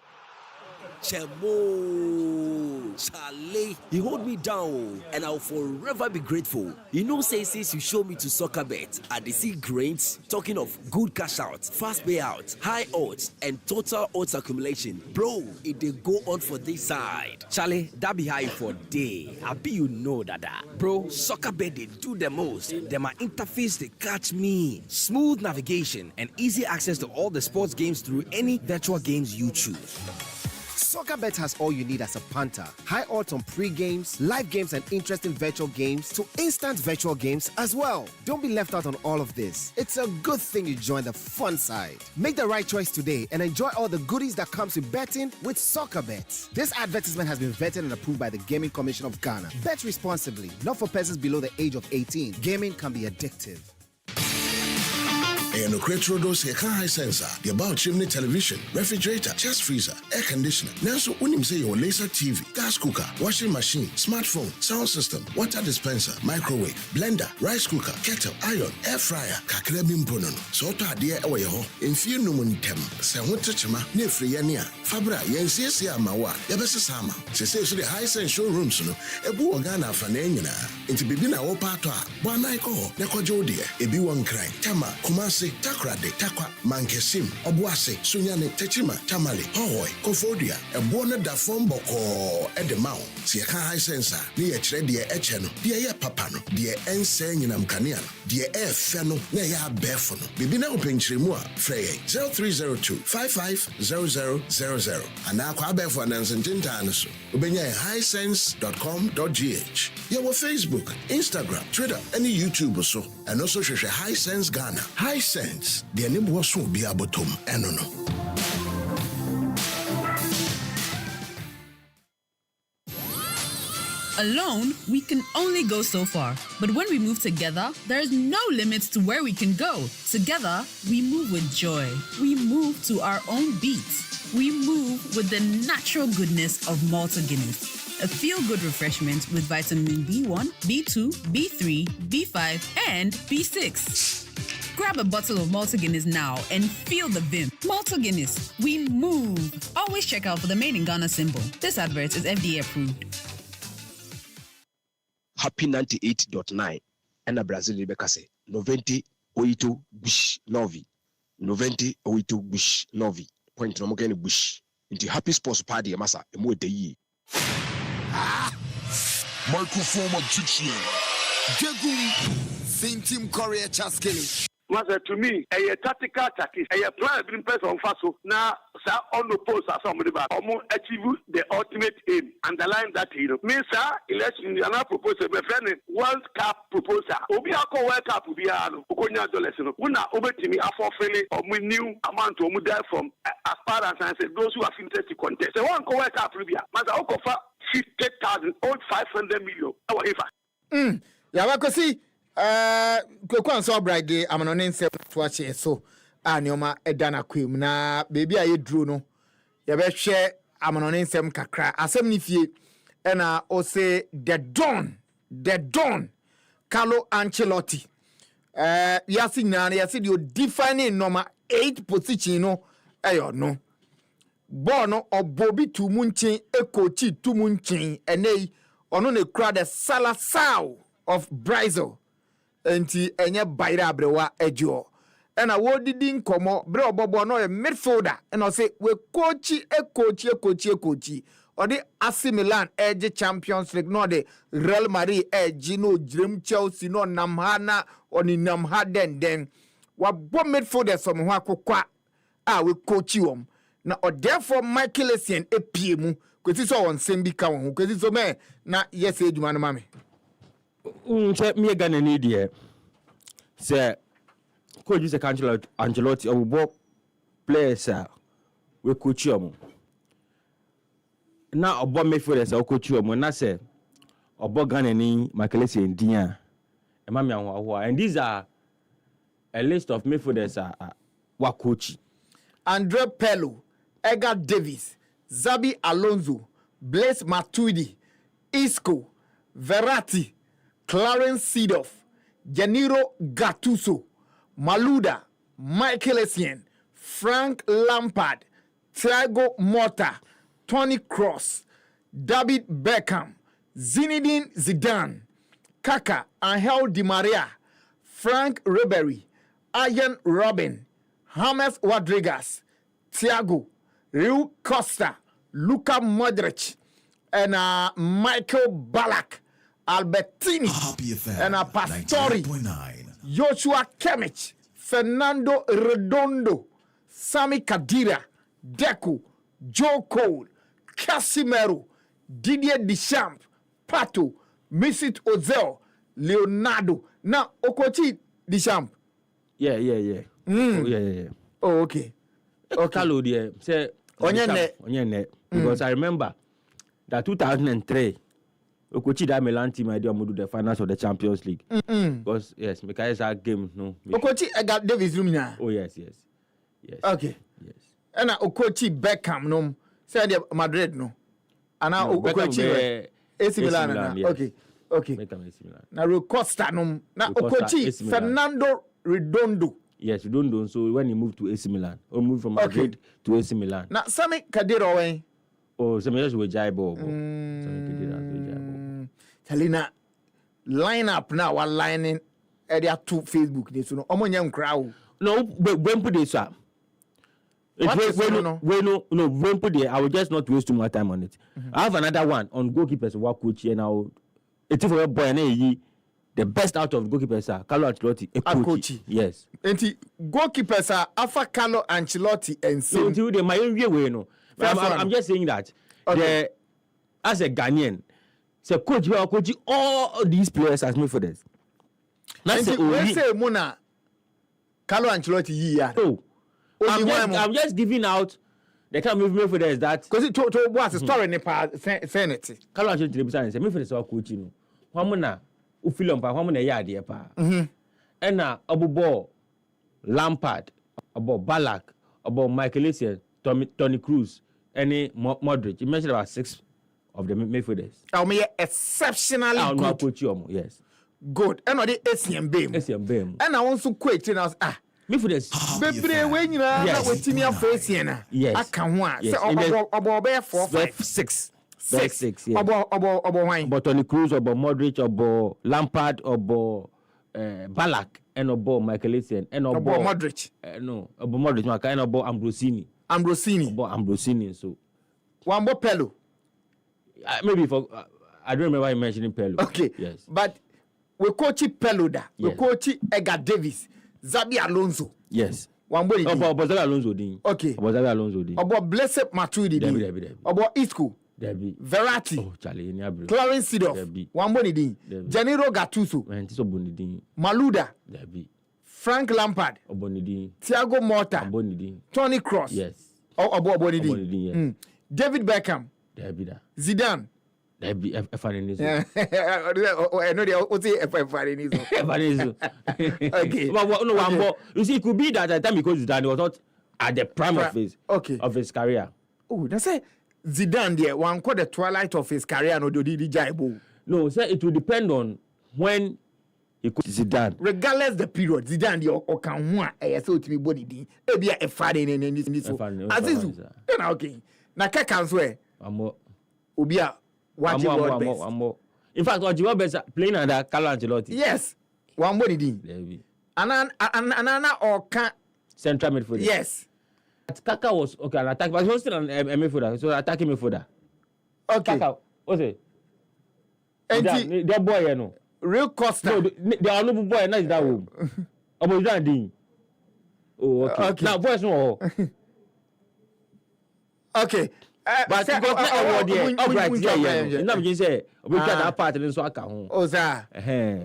Chemo, Charlie, you hold me down, and I'll forever be grateful. You know, say since you show me to soccer bet, I see grains. Talking of good cash out, fast payout, high odds, and total odds accumulation, bro. It they go on for this side, Charlie. That be high for day. I be you know that, bro. Soccer bet they do the most. Then my interface they catch me. Smooth navigation and easy access to all the sports games through any virtual games you choose. SoccerBet has all you need as a punter. High odds on pre-games, live games, and interesting virtual games to instant virtual games as well. Don't be left out on all of this. It's a good thing you join the fun side. Make the right choice today and enjoy all the goodies that comes with betting with SoccerBet. This advertisement has been vetted and approved by the Gaming Commission of Ghana. Bet responsibly, not for persons below the age of 18. Gaming can be addictive. And Okretrodos high sensor, the about chimney television, refrigerator, chest freezer, air conditioner. Now so when you say your laser TV, gas cooker, washing machine, smartphone, sound system, water dispenser, microwave, blender, rice cooker, kettle, iron, air fryer, kakrabim ponono. So to adhere away ho. In few numuntem, se hunchima, ne free Fabra, yensi amawa, yabesa sama. Se so the high sense showrooms no, ebu organa fanenina. Into bibina opato, banaiko, nekojodie, ebi one cry, tama, kumasi. Takrade, Takwa, Mankesim, Obuase, Sunyane, Techima, Tamale, Hoy, Kofodia, a Bona da Fomboko, Edemao, Siaka high sensor, near Tredia Echeno, dear Papano, dear Ensenam Canian, dear Air Feno, Nea Befono, Bibina Pinchrimua, Frey, 0302 550000, and now Quabefon and Santintanasu, Ubenya highsense.com.gh. You have Facebook, Instagram, Twitter, any YouTube or so, and also share High Sense Ghana. High Sense, the name was so be abotum, enono. Alone, we can only go so far. But when we move together, there's no limits to where we can go. Together, we move with joy. We move to our own beats. We move with the natural goodness of Malta Guinness. A feel-good refreshment with vitamin B1, B2, B3, B5, and B6. Grab a bottle of Malta Guinness now and feel the vim. Malta Guinness, we move. Always check out for the Made in Ghana symbol. This advert is FDA approved. Happy 98.9 and a Brazil Becase. 90 Oito Bush Novi. 90 Oito Bush Novi. Point no more Bush. Into Happy Sports Party, Massa, a more day. Microphone magician. Tumi Sintim-Koree Chaskele. Master, to me, a tactical tactics, a plan being pressed on Faso. Now, sir, on the post as somebody back, almost achieve the ultimate aim. Underline that, me, sir, election, you are not proposing a friend, World Cup proposal. Obiako World Cup will be a Okonya Dolesino. Una over to me, a forfeit or we new amount to move from as far as I said, those who have interested to contest. The one World Cup will be a Master Okofa 50,000 or 500 million. Our Eva. Yawakosi. Kwekwan so bride amanone nsem to ache so anioma edana kwem na baby aye duro no ye be hwe amanone nsem kakra asem ni fie na o say the Don Carlo Ancelotti yasi nyane yasi di o define number 8 position no eyo no ball no obobi tumunchin ekochi tumunchin enei ono ne kra the Salasao of Brazil. Enti enye bayra abrewa ejo ena wodidi nkomo bre obobo no e midfielder ena say we ekochi odi AC Milan edge Champions League no de Real Madrid edge no jirem Chelsea no namhana oni namha den wa bo midfielder so ho akokwa a we coach wom na o therefore Michael Essien epie mu kwesi so won sem bi ka won kwesi so me na yes edwuma no mame. Me Ghana need here. Say, could use a Ancelotti or both players we coach you. Now, a bomb for us, I'll coach you. When I say, a Ghana ni Makelesi and Dia, and these are a list of midfielders what coach. Andre Pello, Edgar Davis, Zabi Alonso, Blaise Matuidi, Isco, Verratti, Clarence Seedorf, Janiro Gattuso, Malouda, Michael Essien, Frank Lampard, Thiago Motta, Toni Kroos, David Beckham, Zinedine Zidane, Kaka, Angel Di Maria, Frank Ribery, Arjen Robben, James Rodriguez, Thiago, Rui Costa, Luka Modric, and Michael Ballack, Albertini, and Pastore, Joshua Kimmich, Fernando Redondo, Sami Khedira, Deco, Joe Cole, Casemiro, Didier Deschamps, Pato, Mesut Ozil, Leonardo. Now, Okochi Deschamps. Yeah. Oh, yeah. Oh, okay. Carlo, dear, say, because I remember that 2003, Okochi that Milan team idea to do the finals of the Champions League. Because yes, because that game no. Okochi got Davis Lumina. Oh yes. Okay. Yes. And Okochi Beckham no. Say the Madrid no. And now Okochi AC Milan. Yes. Okay. Beckham AC Milan. Now Rui Costa no. Now Okochi Fernando Redondo. Yes, Redondo. So when he moved to AC Milan, or moved from Madrid to AC Milan. Now Sami Khedira when. Oh, Sami just with Jaibo. Talina lineup now one lining area to Facebook this no omo crowd. No, when put this up. When put it, I will just not waste too much time on it. I have another one on goalkeepers work coach and now it's for your boy and the best out of goalkeepers are Carlo Ancelotti and coach. Yes. And goalkeepers are Alpha Carlo Ancelotti and so they my way no. I'm just saying that as a Ghanaian, so coach all these players as midfielders. That's it. When say Mona Carlo Ancelotti Oh, I'm just giving out the kind of midfielders that because it to what's the story in the Senate. Carlo Ancelotti represents say midfielders are coaching. Wamuna ufilom pa wamuna yade pa. And na Abubo Lampard, about Ballack, about Michael Essien, Toni Kroos, any Modric. You mentioned about 6 of the midfielders. I'll make exceptionally good. Coach you, yes. Good. And the Essien Bame. And I want to quit. And I was midfielders. Baby, when you are with Timmy Facing, yes. I can want. So about 4, 5, 6. 6. Yeah. About Toni Kroos, about Modric, about Lampard, about Ballack, and about Michael Essien, and about Modric. No, about Modric, and about Ambrosini. About Ambrosini. So one more Pello. Maybe for I don't remember you mentioning Pello. Okay. Yes. But we coach Pello da. We coach Edgar Davis, Zabi Alonso. Yes. One body. About Zabi Alonso din. Okay. About Zabi Alonso din. About Blaise Matuidi din. Debbie. About Isco. Debbie. Verratti. Oh, Charlie, Clarence Seedorf. One body din. Janiro Gattuso. Malouda. Debbie. Frank Lampard. Obonidi. Thiago Motta. Obonidi. Toni Kroos. Yes. Obonidi. Yes. David Beckham. Debbie. Zidane. Debbie. Efanizo. I know they all say Efanizo. Okay. No, you see, it could be that at the time because Zidane was not at the prime of his career. Oh, that's it. Zidane there, one called the twilight of his career. No, sir, it will depend on when he could Zidane. Regardless the period, Zidane the or can one so to be body din. Maybe a Friday in this. Azizu. Then okay. Na can swear. Ubia watching world best. In fact, what you were best playing under Carlo Ancelotti. Yes. One body din. Anana or can central midfielder. Yes. Kaka was okay an attack, but he was still an midfielder, so attacking midfielder. Okay. Kaka, what's it? The boy, you know. Real Costa. No, the honorable boy, not that one. About that thing. Oh, okay. Now, boys, no. Okay. But you got award there. Right, yeah. Now you say we got that part and so I can. Oh, sir.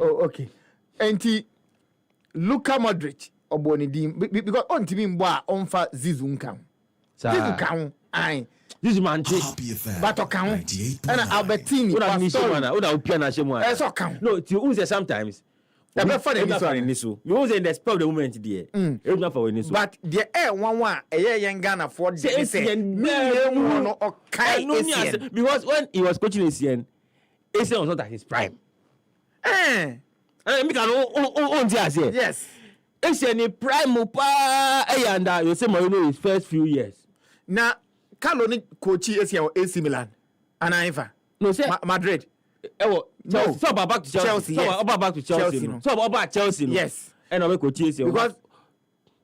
Oh, okay. And Luka Modric. Because on TV mboa on fa Zizou kan. Zizou kan ai. Zizou manche. Bato kan. And Albertini. Una opia na shemu. So kan. No, you say sometimes You won't say in the spur of the moment there. Not for any. But the air one young Ghana for because when he was coaching ACN was not at his prime. Yes. ACN prime and you say Marino his first few years. Now, Carlo ni coach ACN AC Milan. And Iva. No, say Madrid. No. So about back to Chelsea. Yes. So about back to Chelsea. No. So about Chelsea. No. Yes. And I coach ACN. Because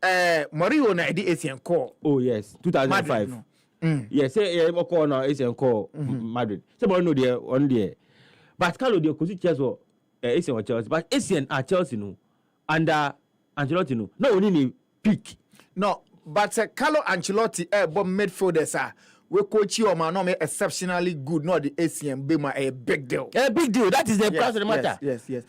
Mourinho na the ACN call. Oh yes, 2005. Madrid, no. Yes, say call now ACN call Madrid. So Mourinho there on there. But Carlo there coach Chelsea ACN or Chelsea. But ACN at Chelsea no. Under Ancelotti no. No only ni peak. No, but Carlo Ancelotti bomb midfielders we coach you man no exceptionally good. No, the ACN be a big deal. A big deal. That is the price of the matter. Yes. Because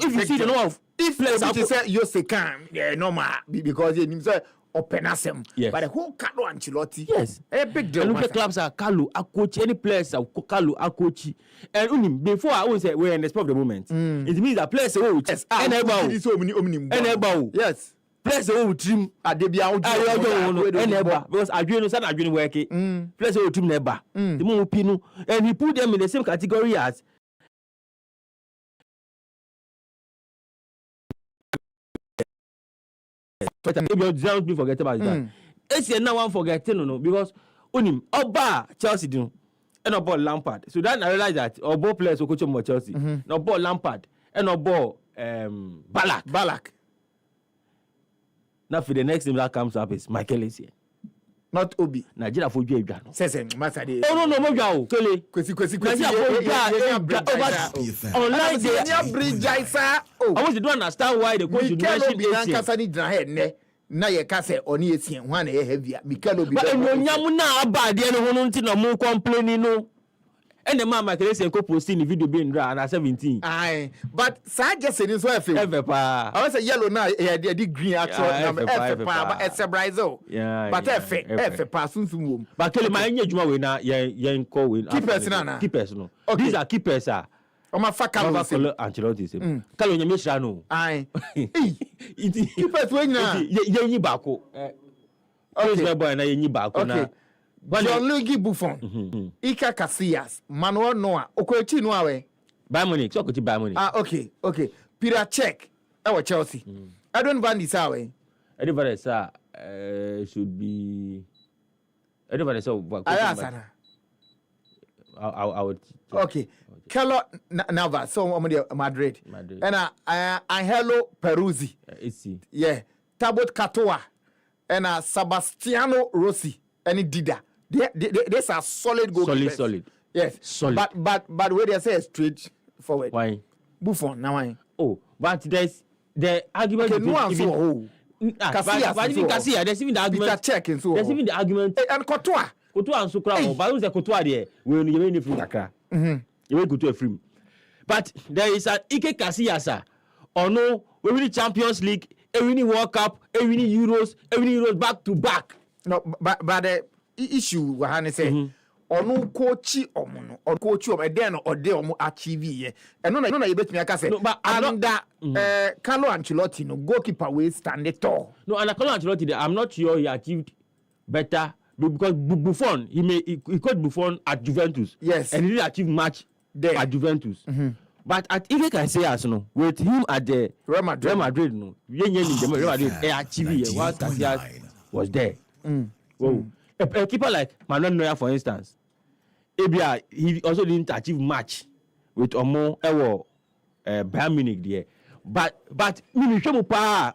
if you see the number of players you say you say can normal because you say open asem. Yes. But the whole Carlo Ancelotti. Yes. A big deal. And look at clubs are Carlo a coach, any players are Carlo a coach. And before I always say we're in the spur of the moment. It means that players will yes. Yes. Players will trim Adebia because Adrian working. Players will trim never. The more pinu and he put them in the same category as don't forget about that. It's now one forgetting no because onim Oba Chelsea do and Oba Lampard. So then I realize that Oba players who coach more Chelsea. No Oba Lampard and Oba Ballack. Now for the next name that comes up is Michael Essien. Not Obi. Nigeria for you Ghana. Masade. Oh no Mojo. Kele. Kwesi. Online they bridge Jaisa. Oh. I want to understand why the coach mention Essien. Na ye ka say oni Essien ho na ye heavy. Mikel Obi. But onyam na aba de no ho nti na mo complaining no. And the man Michael Essien ko posting the video being under 17. Aye. But sa just say so efe. Efe pa. I want say yellow na the green actual number efe pa but it's a brizo. Yeah. But efe pa sunsun wom. But Kelly my enye juma we na yen call we. Keepers na. Keepers no. Okay. These are keepers Oma fa Carlo Ancelotti say. Carlo nyame sha no. Aye. Keepers we na. Yen bako. Okay. Boy na yen bako na. Gianluigi Buffon, Iker Casillas, Manuel Neuer, Okochi Noawe. Bayern Munich, so Okochi Bayern Munich. Okay. Peter Cech, our Chelsea. Edwin van der Sar. Edwin van der Sar should be. Edwin van der Sar. I would. Okay. Keylor Navas, so Madrid. And Angelo Peruzzi. Yeah. Tabot Katoa. And Sebastiano Rossi. And Dida. These are solid goalkeepers. Solid. Yes. Solid. But where they say straight forward. Why? Buffon now why? Oh, but there's the argument. Okay, no even Casillas, there's even the argument. There's even the argument. And Courtois and Sukra. But who's the Courtois there? When you mean from Accra, you will go to a film. But there is an Ike Casillas. Or no, we win the Champions League, we win the World Cup, we win the Euros back to back. No, but the issue Wahane say onu coachi omo no coachi omo den no ode omo achieve ye eno na you bet me aka say under Carlo Ancelotti no goalkeeper we stand tall. No, and Carlo Ancelotti I'm not sure he achieved better because Buffon he coached Buffon at Juventus. Yes. And he didn't achieve much there at Juventus. But at even can say as no with him at the Real Madrid no Real Madrid achieve what Casillas was there. Whoa. A keeper like Manuel Neuer, for instance, ABI, he also didn't achieve much with Omo Bayern Munich there. But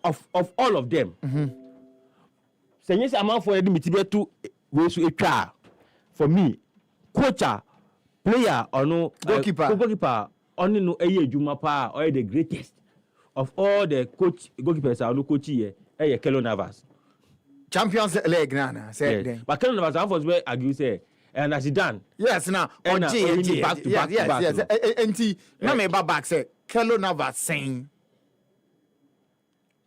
of all of them, for me, coach, player or no goalkeeper only no or the greatest of all the goalkeepers are no coach here, Keylor Navas. Champions League nana say yes. But Keylor Navas was where argue say and as he done. Yes now back to back. And na me back say Keylor Navas saying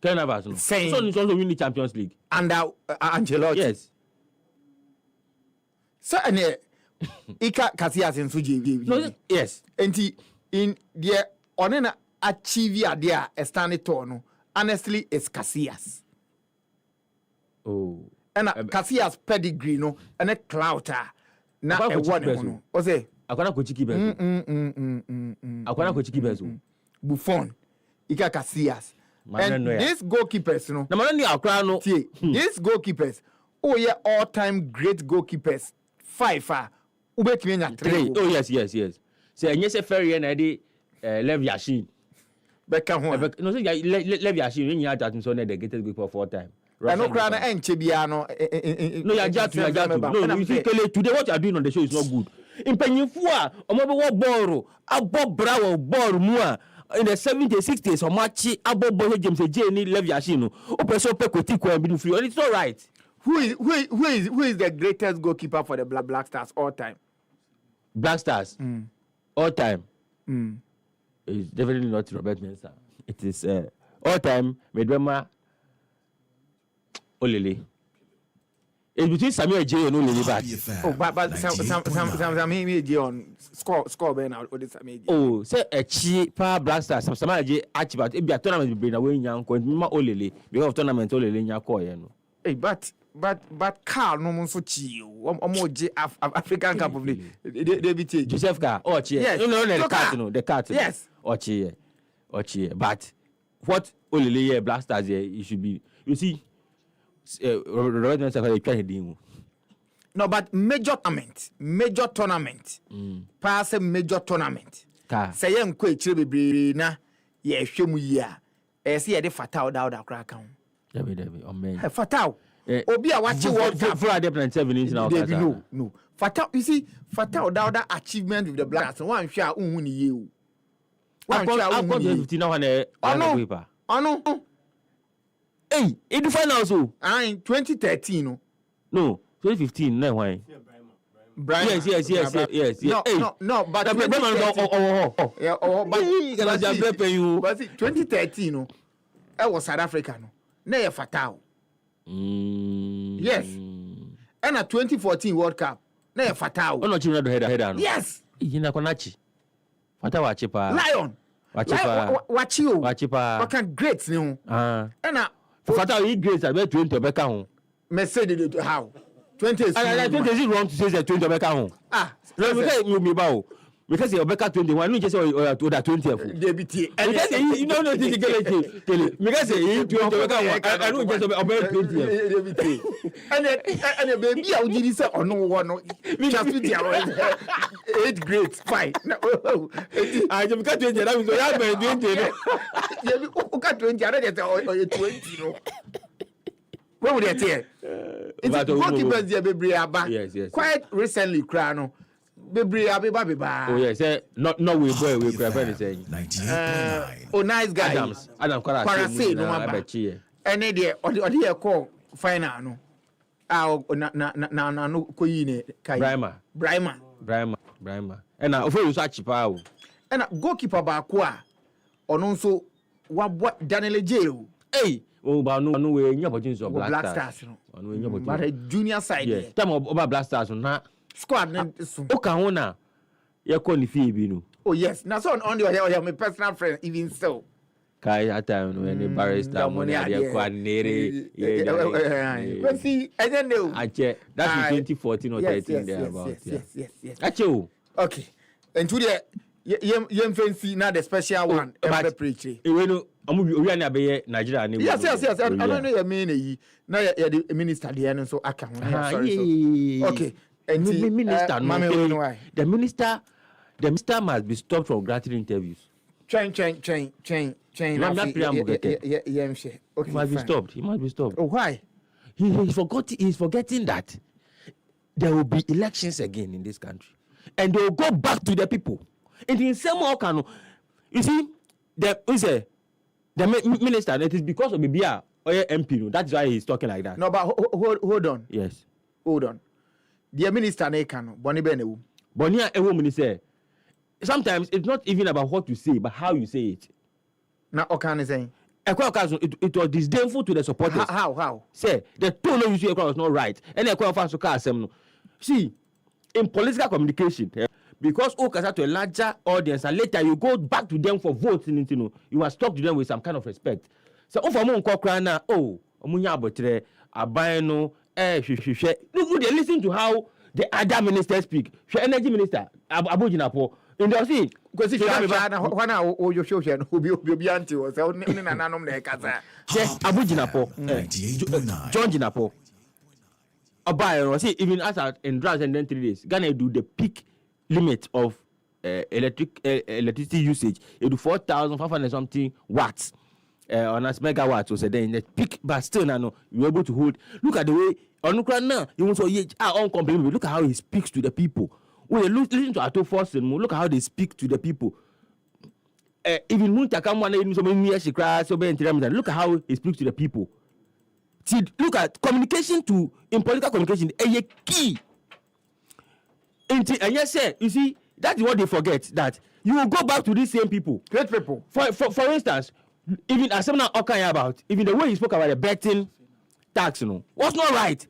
Keylor Navas no. Saying so he's also win the Champions League under Ancelotti. Yes. So Iker Casillas in Suji. No, yes. And in the onena achieve idea a stand no honestly it's Casillas. Oh. And Casillas pedigree no and a clouter. Na e one no. O say akwana ko chiki bezo. Akwana ko chiki bezo. Buffon. Ika Casillas. And these goalkeepers no. Na man ni akwa no. These goalkeepers oh yeah all-time great goalkeepers 5 ubetimi nya 3. Oh yes. Say enye se ferry na dey Lev Yashin. Beka ho. No say Lev Yashin ni nya that so na the greatest goalkeeper for all time. And no crana enche bia no. No ya jatu. No, you see Kele today what you are doing on the show is not good. Impanyinfu a omo be wo ball abo brawo ball mu a in the 70s 60s o match abo ball James J ni Lev Yashin no. O person pe koti ko be free. It's not right. Who is the greatest goalkeeper for the Black Stars all time? Black Stars all time. It's definitely not Robert Mensah. It is all time Medwema Olele. It's between Samuel J and Olele back. Oh, but Samuel J on score ben out or Samuel J. Oh, say a cheaper Black Stars. Samuel J achieve but it be a tournament be na wey nyan ko Olele because of tournament Olele nyan ko ye no. Hey, but Carl no mon so chi o J African Cup of League. They be Joseph Carl. Oh, chi. Yes. No, the cat. Yes. Oh, chi. But what Olele here Black Stars here it should be. You see Robert Mensah can do. No, but major tournament. Pass a major tournament. Say yam ko chire bebre na ye hwemu yi a. Se ye de fatal da kra kan. David, amen. Fatal. Obi a watch World Cup for the 17 now. No. Fatal, you see, fatal that achievement with the Blacks. One share unhu ni ye. One share unhu ni 15 now na paper. Ano. Hey, in the finals so. In 2013 no. 2015 na why? Brian. Yes. No, but but see 2013 no. It was South Africa no. Na ye fatal. Yes. And a 2014 World Cup. Na ye fatal. No chimna do header no. Yes. Yina konachi. Fatal wa chipa. Lion. Wachipa. What can great ni ho. And a fatal he great about 20 obeka ho. Me say how 20 is 20 is wrong to say 20 obeka ho. No me say you me ba o. Because you obeka 21 no just say or 20th. DBT. Because you don't know this Kele. Because you 20 obeka ho. I don't just obeka 20th. DBT. And baby I did say on no one. Me just with your 8th grade fine. I just got 20 that means you have been 20. You got 20 I just 20 no. When would they say? It's goalkeepers there bebre aba. Yes. Quite recently cry no. Bebre aba. Oh yes, not we boy we cry very say. 98.9. Oh nice guy. Adam Kwarase no aba. Ene there odi e call final no. Na no koyi ne kai. Brahma. And na ofo so achipa o. And goalkeeper ba ko a ono nso wabo Daniel J. Hey, oh ba no we nya opportunity of Black Stars no. Ono we nya opportunity. But a junior side there. Time over Black Stars na squad na so. O kan ho na ye ko ni fee bi no. Oh yes. Na so on the my personal friend even so. Kai at time no any barrister money dey ko anere. But see, I don't know. Ache that's in 2014 or 13 there about. Yes. Ache. Okay. And today yem fancy na the special one ever preach. We no obi ani abeye Nigeria ni. Yes. I don't know your mean yi. Na the minister there no so aka ho. Sorry. Okay. And the minister no. The minister must be stopped from granting interviews. Train. Okay. He must be stopped. Oh, why? He's forgetting that there will be elections again in this country. And they will go back to the people. And in some way, you see, the minister, it is because of Bibia or MP. That's why he's talking like that. No, but hold on. Yes. Hold on. The minister, Boni minister. Sometimes it's not even about what you say, but how you say it. Now, what can I say? It was disdainful to the supporters. How? Say the tone you was not right. And see, in political communication, because okasa to a larger audience and later you go back to them for votes, you know, you must talk to them with some kind of respect. So if I'm on Kokrana, oh, Omunya Abotre, Abayano, look, they listen to how the other ministers speak. The energy minister, Abu Jinapo, in the sea, because if you have one hour or your show, who be anti was Abu Jinapo, John Jinapo. Abayano, see, even as in drugs and then 3 days, Ghana do the peak limit of electricity usage. You do 4,500 something watts. On as megawatts was then the peak, but still now you're able to hold. Look at the way on Ukraine now, you want to uncomplainable. Look at how he speaks to the people. When you listen to Ato Force, look at how they speak to the people. Even Munta come one so many years she cries, so many times. Look at how he speaks to the people. See, look at communication in political communication, a key. And yes, sir, you see, that's what they forget, that you will go back to these same people. Great people. For instance, even as someone talking about, even the way he spoke about the betting tax, you know, was not right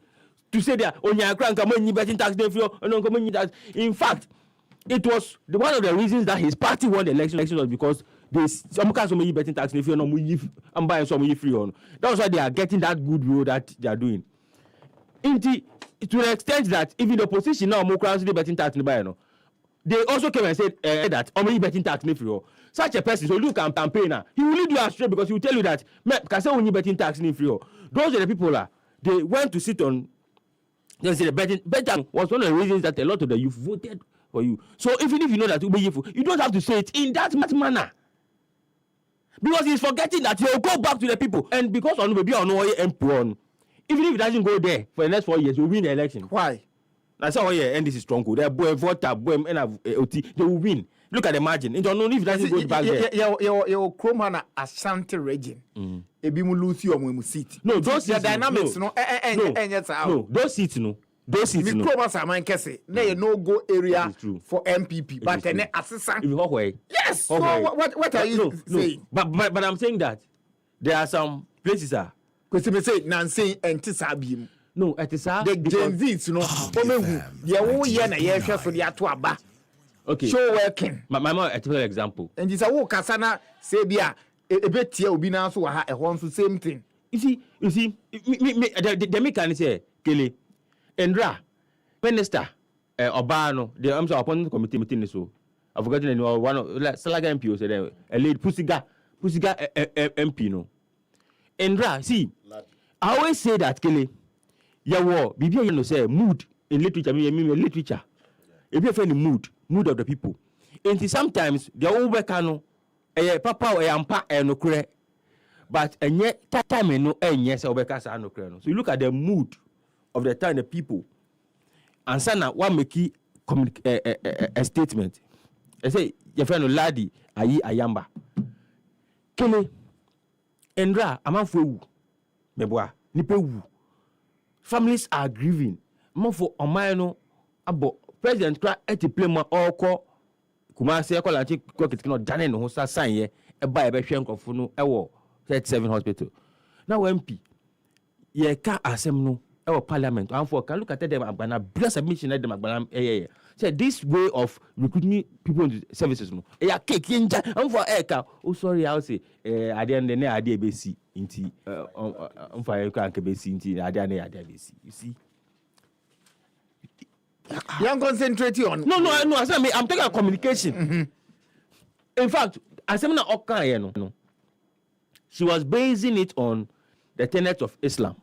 to say that on your crank betting tax. In fact, it was one of the reasons that his party won the election was because some kind of betting tax if you're not I'm buying some free on. That's why they are getting that goodwill that they are doing. To the extent that even the opposition now more betting tax in the they also came and said that betting tax free. Such a person, so look at campaigner, he will lead you astray because he will tell you that when you betting tax free. Those are the people they went to sit on. They say the betting was one of the reasons that a lot of the youth voted for you. So even if you know that you don't have to say it in that manner. Because he's forgetting that he'll go back to the people. And because on maybe on MP1, even if it doesn't go there for the next 4 years, we'll win the election. Why? That's how and this is strong. They will win. Look at the margin. You don't know if it doesn't go back there. Your Chromana Ashanti region. Ebimu lose your seat. No, those the dynamics. No, those seats no. Those seats no. Chromasa man kese. No go area for MPP. But then assistant. Yes. So what are you saying? But I'm saying that there are some places because you say Nancy and Tisabim. No, it is the Gen Z, you know. The whole year na year for the atuaba. Okay. Show working. My mom, a typical example. And this a walk kasana sebia a bit here will be now so a one same thing. You see, the mechanic say, Kelly, Endra, Minister, Obano, the arms of opponent committee meeting so. I've forgotten one of Salaga MP said a late Pusiga MP no. Endra, see, I always say that Kelly, yawo, Bibi you know say mood in literature, mean literature. If you find the mood of the people. And sometimes the old workano, papa or ampa no cre, but and yet that time no yes or becasa no cre. So you look at the mood of the time the people, and sana one make a statement. I say your friend Ladi ayi ayamba. Kele Endra amanfo meboa nipe wu. Families are grieving. Mofo omayano abo President Kra eti play ma oko Kumasi ekola nti kokiti no dane no sa sign ye e ba e be hwe nkofo no e wo 37 hospital. Now MP ye ka asem no e wo parliament and for can look at them agbana bless submission them agbana say this way of recruiting people into services no e ya cake nja and for eka oh sorry I say ade ande na ade be si nti for e ka be si nti ade be si you see. You concentrate on. No. I said I'm talking about communication. Mm-hmm. In fact, as I'm not okay, no. She was basing it on the tenets of Islam.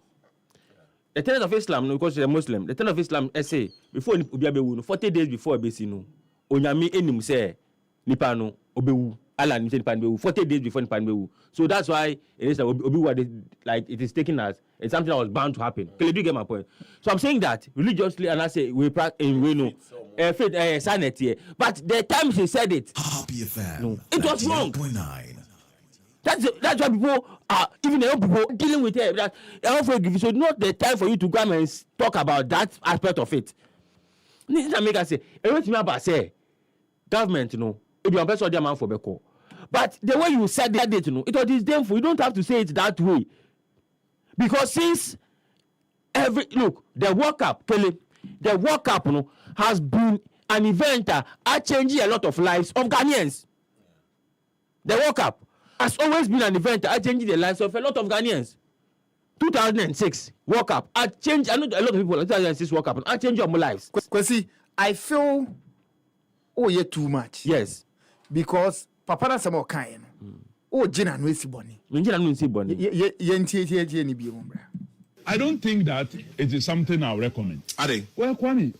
The tenets of Islam, because she's a Muslim. The tenets of Islam, I say before 40 days before Ebesi no, onyame enim say nipa no obewu. Allah ni say nipa no 40 days before nipa no. So that's why it is like it is taken as it's something that was bound to happen. Can you get my point? So I'm saying that religiously, and I say we practice in we know faith sanity. But the time she said it, no, it was wrong. That's why people are even the people dealing with it. That so not the time for you to come and talk about that aspect of it. This make us say everything about say government, you know, if you are person the man for beko. But the way you said it, you know, it was disdainful. You don't have to say it that way. Because since the World Cup, you know, has been an event changing a lot of lives of Ghanaians. The World Cup has always been an event changing the lives of a lot of Ghanaians. 2006 World Cup changed. I know a lot of people. 2006 World Cup changed your lives. Kwesi, I feel yeah too much. Yes, because Papa na samo kan no. Jina no esi boni. Jina no esi boni. Ye ni bi mo bra. I don't think that it is something I'll recommend. Ade. Well, Kwame,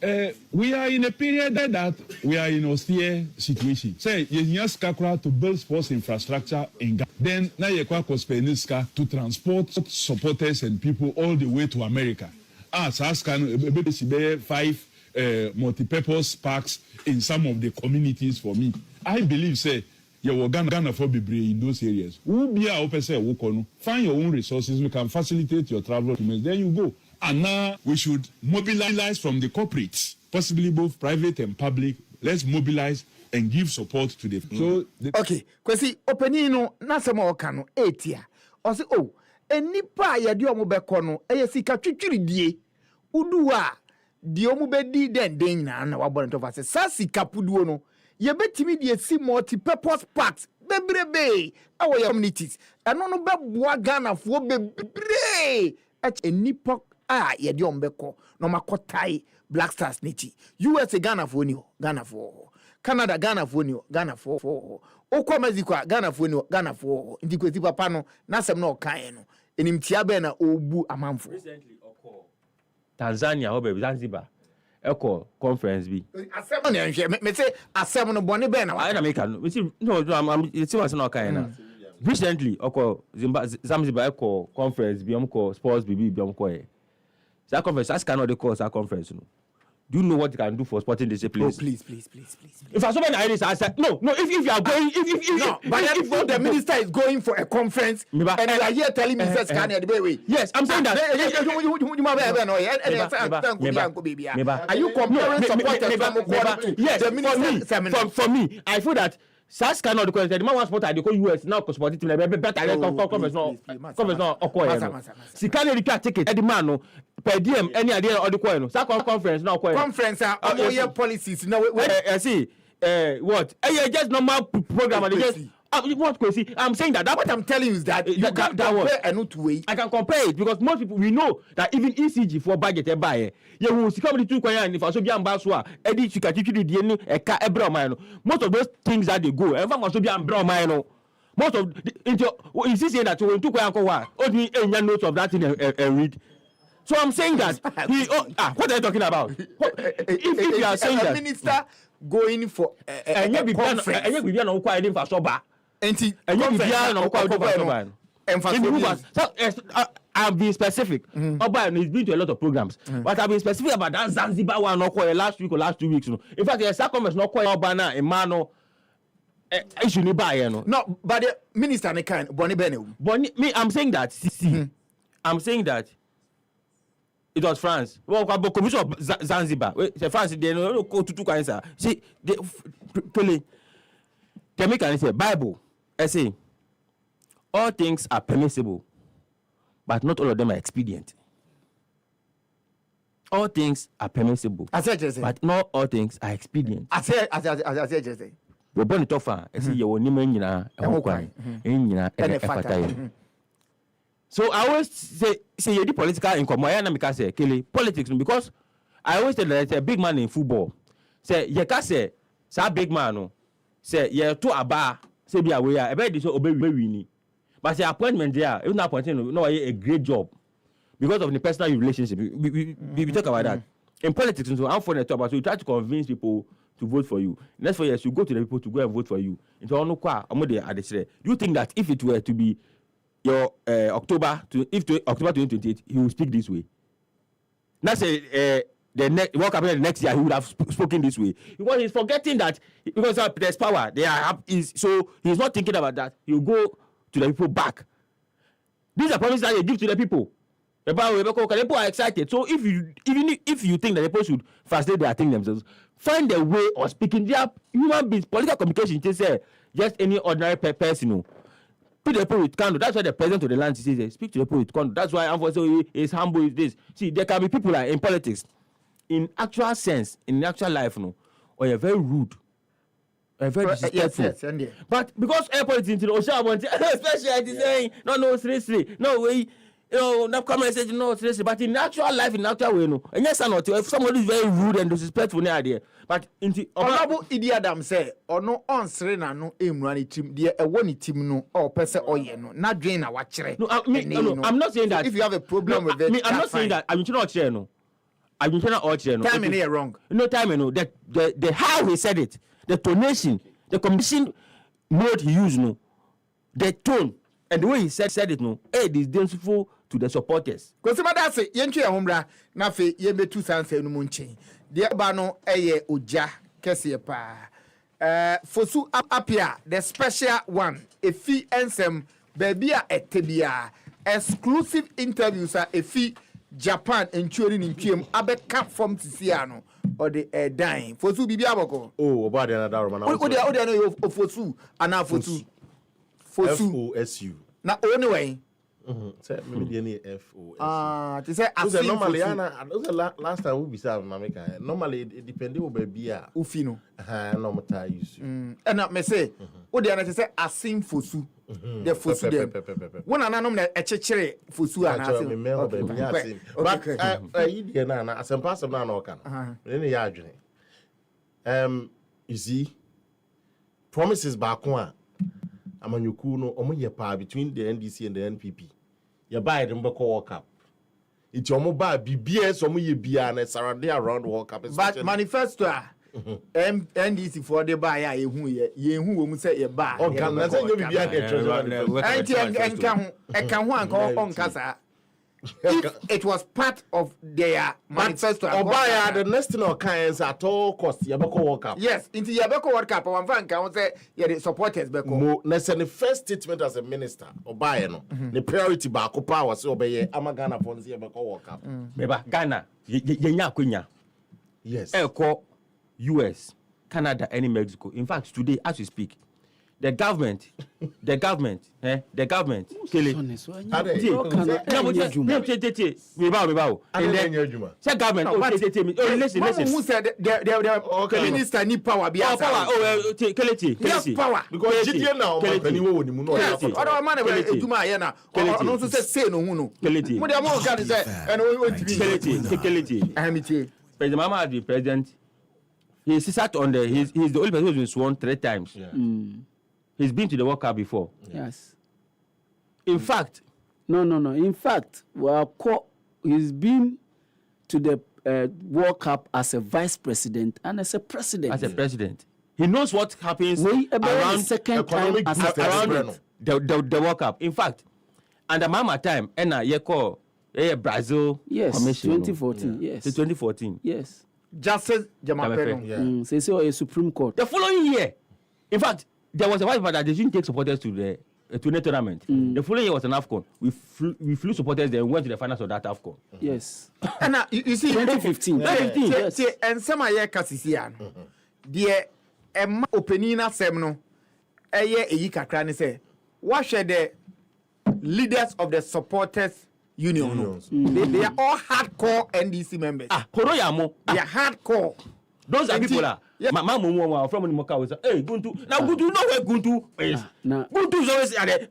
we are in a period that we are in austere situation. Say, you have Skakra to build sports infrastructure in Ghana. Then, now you have Speniska to transport supporters and people all the way to America. Saskan, 5 multi-purpose parks in some of the communities for me. I believe, say, you will Ghana for be in those areas. Find your own resources. We can facilitate your travel. Then you go. And now we should mobilize from the corporates, possibly both private and public. Let's mobilize and give support to the. So okay, Kwesi opening no na sama okano etia. O say oh, enipa ya di omo beko no eye sika twitwiri die. Uduwa di omo be di den na na wabon to fa say sa sika puduo no ye betimi die si multi-purpose parks bebrebe awo your communities. Eno no be boa Ghana fo bebre. Enipa ye di omo beko no makotai Black Stars nichi. USA Ghana fo ni ho, Ghana fo. Canada Ghana fo ni ho, Ghana fo. Okwa Mexico Ghana fo ni ho, Ghana fo. Ndi kwesi papa no na sem no kan no. Enimtia be na obu amanfo. Recently oko Tanzania ho be Zanzibar. Eko conference bi. Asem no nhwe me say asem no bone be na. I na make no. I'm it's was no kan na. Recently oko Zanzibar eko conference bi omko sports bi omko e. That conference as cannot they call that conference no. Do you know what you can do for sporting disciplines? Oh, please. If I so many ideas, I said no. If you are going, if the minister is going for a conference and you are here telling me says can the yes, I'm saying that. Are you comparing supporters? Yes, for me, I feel that SAS cannot because the man wants sport I go US now because sport team better conference no okoye. Si can require ticket the man no per diem any idea or the coin no. Sa conference now okoye. Conference are year policies now see what just normal program and just what Kwesi, I'm saying that what I'm telling you is that you can compare and not way. I can compare it because most people we know that even ECG for budget buy you will see come two coin and if I so be ambassador edit you can teach you the e ka ebra man. Most of those things that they go and must be ambassador man. Most of is he saying that when two coin ko wa only any notes of that thing and read. So I'm saying that what are you talking about? If you are saying that minister going for a conference and you be no kwa for soba. And I've been specific. Oba he's been to a lot of programs, but I've been specific about that Zanzibar one not quite last week or last 2 weeks. In fact, the circumstance not quite Oba na Emano. No, but the minister ne kind Bonnie Bene. Me, I'm saying that. I'm saying that. It was France. Well, commission of Zanzibar. France, they no go to two kinds. See, they make an say Bible. I say, all things are permissible, but not all of them are expedient. All things are permissible, but not all things are expedient. I say, we're born to offer. I say, you will never So I always say you do political income. I am say politics because I always say that a big man in football. Say you can say big man no. Say you to aba. Say be away I bet this obey winning. But the appointment there, even appointing no a great job because of the personal relationship. We talk about that. In politics, so I'm for the top, so you try to convince people to vote for you. Next 4 years, you go to the people to go and vote for you. Into ono kwa amode adesire. Do you think that if it were to be your October 2028, he will speak this way? Now say the next World Cup the next year he would have spoken this way because he's forgetting that because there's power so he's not thinking about that. He'll go to the people back. These are promises that they give to the people. The people are excited. So even if you think that the people should facilitate their thing themselves, find a way of speaking. They are human beings. Political communication just any ordinary person. Put the people with candor. That's why the president of the land says speak to the people with candor. That's why I'm for saying is humble is this. See, there can be people like in politics. In actual sense, in actual life, or you're very rude. Very disrespectful. Yes. But because airport is especially I is saying no seriously no way not come and say no seriously, but in actual life in actual way no and yes or not if somebody is very rude and disrespectful near there but in the Honorable Idi Adam say or no on serena no emrani team there a one team no or person or no not drain na wachere. No, I'm not saying that if you have a problem with it. I'm not saying that I'm not share no. I'm not all share no. Timing here wrong. No timing no. The how he said it, the tonation, the commission word he used no, the tone and the way he said it no, it is disrespectful to the supporters. Because some that say yentwe homra na fe ye be 2007 no munchen. The ba no eye oja kese pa. Fosu apia the special one efi ensem baby a etebia exclusive interviews are efi Japan enchuori ni ntwem abeka from tisiano or the dying fosu bibia aboko. Oh about another man. O dey no fosu ana fosu FOSU na anyway say maybe the any FOSU they say normally last time we be say America normally it depend on baby a ufi no no matter use and na me say o dey na say asim fosu the fosu dem won ananom na echechere fosu ana asim but you dey na asempa asem na oka no ya adwene you see promises back one amanyuku no omo ye pa between the NDC and the NPP ye buy them back World Cup it omo ba bibia so omo ye bia na surround around World Cup but manifesto NDC for the buy ye hu wo mu say ye ba on kan na say ye bibia na treasure enka ho anka on kasa if it was part of their manifesto Obaya the next thing occurs at all cost Yabako World Cup. Yes, into Yabako World Cup one fan can say the supporters beko. The first statement as a minister Obaya no the priority ba ko power say obeye amagana fonzi Yabako World Cup. Meba Ghana yenya kwenya. Yes. Eko US, Canada and Mexico. In fact today as we speak the government kill it. Say government listen who said the minister need power be power kill it power because GDN now paniwo woni mu no other man ejuma here na no so say no hu no mo dey mo kan say and kill it President Mama the president he sat on the he's the only person who's been sworn 3 times. He's been to the World Cup before. Yes. In fact, no. In fact, he's been to the World Cup as a vice president and as a president. He knows what happens around second time around the World Cup. In fact, under Mama time, yeko Brazil commission. 2014. Yes. 2014. Yes. Justice Jamapeno. Say a Supreme Court. The following year, in fact, there was a white that they didn't take supporters to the tournament. The following year was an AFCON. We flew supporters there and went to the finals of that AFCON. Yes. And you see 2015. Yes. And some year kasisian. The openina semno eye eyi kakra ne say what share the leaders of the supporters union. They are all hardcore NDC members. Koroyamo. They are hardcore. Those are people Mama from Moka was Guntu. Now Guntu know where Guntu is. Guntu is always there.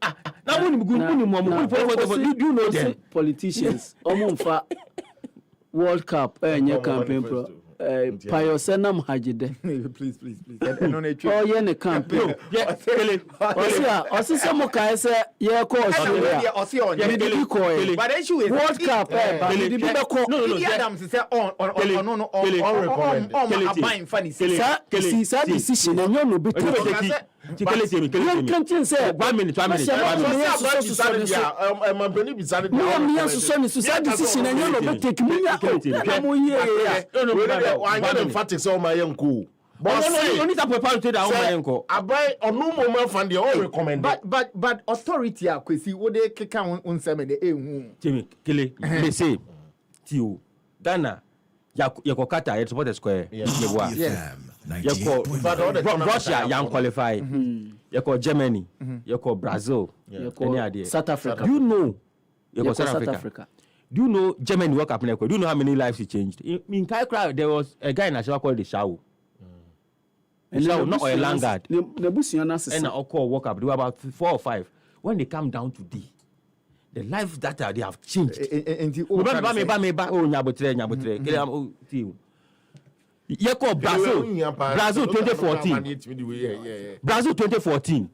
Now Guntu do you know them? Politicians. Omunfa World Cup campaign pro. Payosenam Hajide. Please. Oh, yeah, campaign. Osi Moka say yeah ko Australia. But the issue is World Cup. No. Adam say on buying funny. See decision and you no be can't say 1 minute. I emphatic so my uncle. But you need to prepare to that uncle. I buy on no moment from the all recommend. But authority akwesi wo dey keka on seme de ehu. Timi kele they say Tio Ghana yakokata you support the square. Yes. Russia yan qualify. Yako Germany, yako Brazil, yako South Africa. You know yako South Africa. Do you know Germany World Cup? Do you know how many lives he changed? In Kaikra, there was a guy in Ashwa called the Shao. So not a Langard. And I'll call World Cup. They were about 4 or 5. When they come down today, the lives that they have changed. Brazil 2014. Brazil 2014.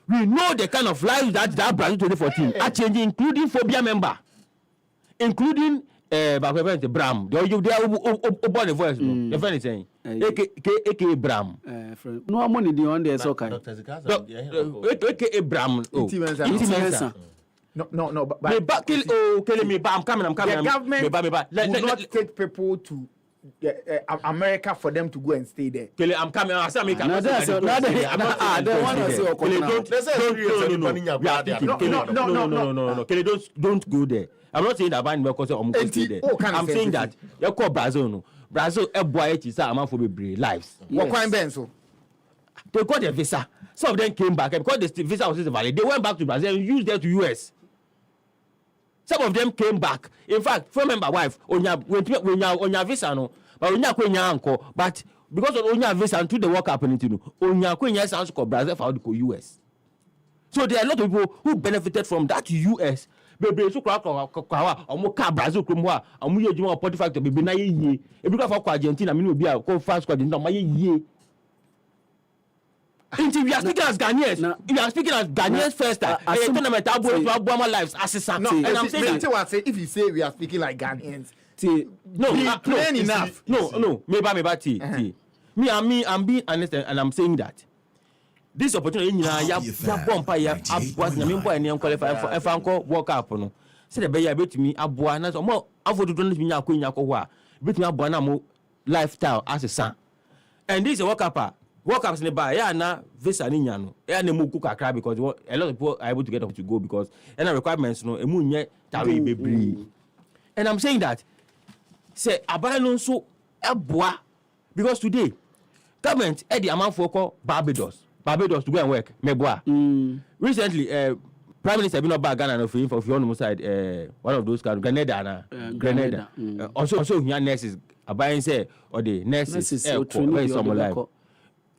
We know the kind of lives that Brazil 2014 are changing, including phobia member, including Bram. They are born the voice. The friend is saying, AKA Bram. No money the on there, so kind. AKA Bram. No, but I'm coming. The government will not take people to America for them to go and stay there. I'm coming. I'm not don't go there. I'm not saying that stay there. I'm saying that you call Brazil. Brazil lives. What kind of so? They got their visa. Some of them came back and because the visa was valid, they went back to Brazil and used them to US. Some of them came back. In fact, remember wife, on your visa no, but on your uncle, but because on your visa and to the work happening to you, on your queen sounds called Brazil for the US. So there are a lot of people who benefited from that US. Baby, so Brazil Krumwa, and we are 45 to be na ye. If you go for Argentina, we be a fast Argentina, my ye. We are speaking as Ghanaians. We are speaking as Ghanaians first time. Tournament lives assistant. No, and I'm saying that if you say we are speaking like Ghanaians, no, enough. No. Maybe. Me, I'm being honest, and I'm saying that this opportunity, World Cup. No, say the baby bet me abua na so more avoid to me akwa bet me abua na mo lifestyle as a son. And this is World Cup. World Cups in the bar, na visa ni nyano. Na mo cook akra because a lot of people are able to get up to go because any requirements no emu nye tawe bebre. And I'm saying that say abano so eboa because today government the amount for call Barbados to go and work meboa. Recently Prime Minister been back Ghana for your side one of those Grenada. Also here nurses abayin say or the nurses where some life.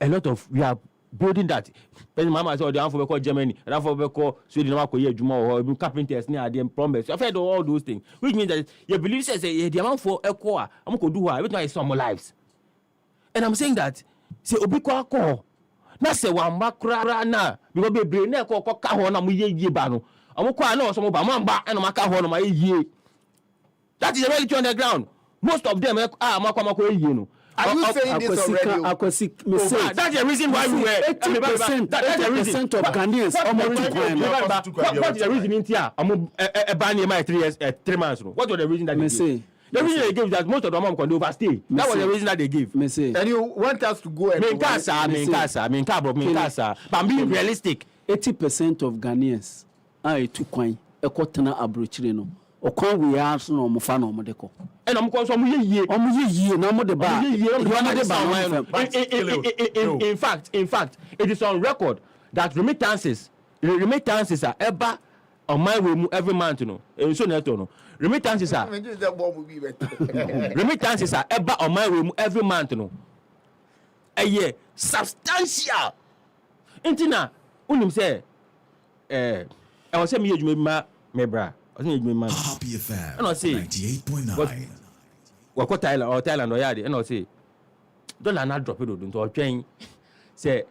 A lot of we are building that. When Mama said the for Germany, and for call Sweden, or carpenters near the plumbers. I've heard all those things, which means that you believe says the amount for a core, I'm going to do everything some lives. And I'm saying that say Obiko call. Na say one makra na because be brain na ko ka ho na mo ye ba no. Amo kwa na so mo ba mo ba na maka ho no ma ye. That is the reality on the ground. Most of them makwa ye no. Are you saying this already? That's the reason why we were 80%. That's the reason of Ghanaians. What is the reason in here? I'm a ban my 3 years, 3 months. What was the reason that they gave? The reason they gave that most of the mom can overstay. That was the reason that they gave. And you want us to go and but I'm being realistic. 80% of Ghanaians are too quiet. A quarter abrochire no. Okon we are so no mofa no modeko. And I'm going some ye no more the bar. In fact, it is on record that remittances are ever on my way every month, you know. So no. Remittances are ever on my way every month, you know. A year substantial. Intina, unim say, I was saying you me bra. Happy FM 98.9. What Thailand or yard, and I say, don't not drop it into a train. Say,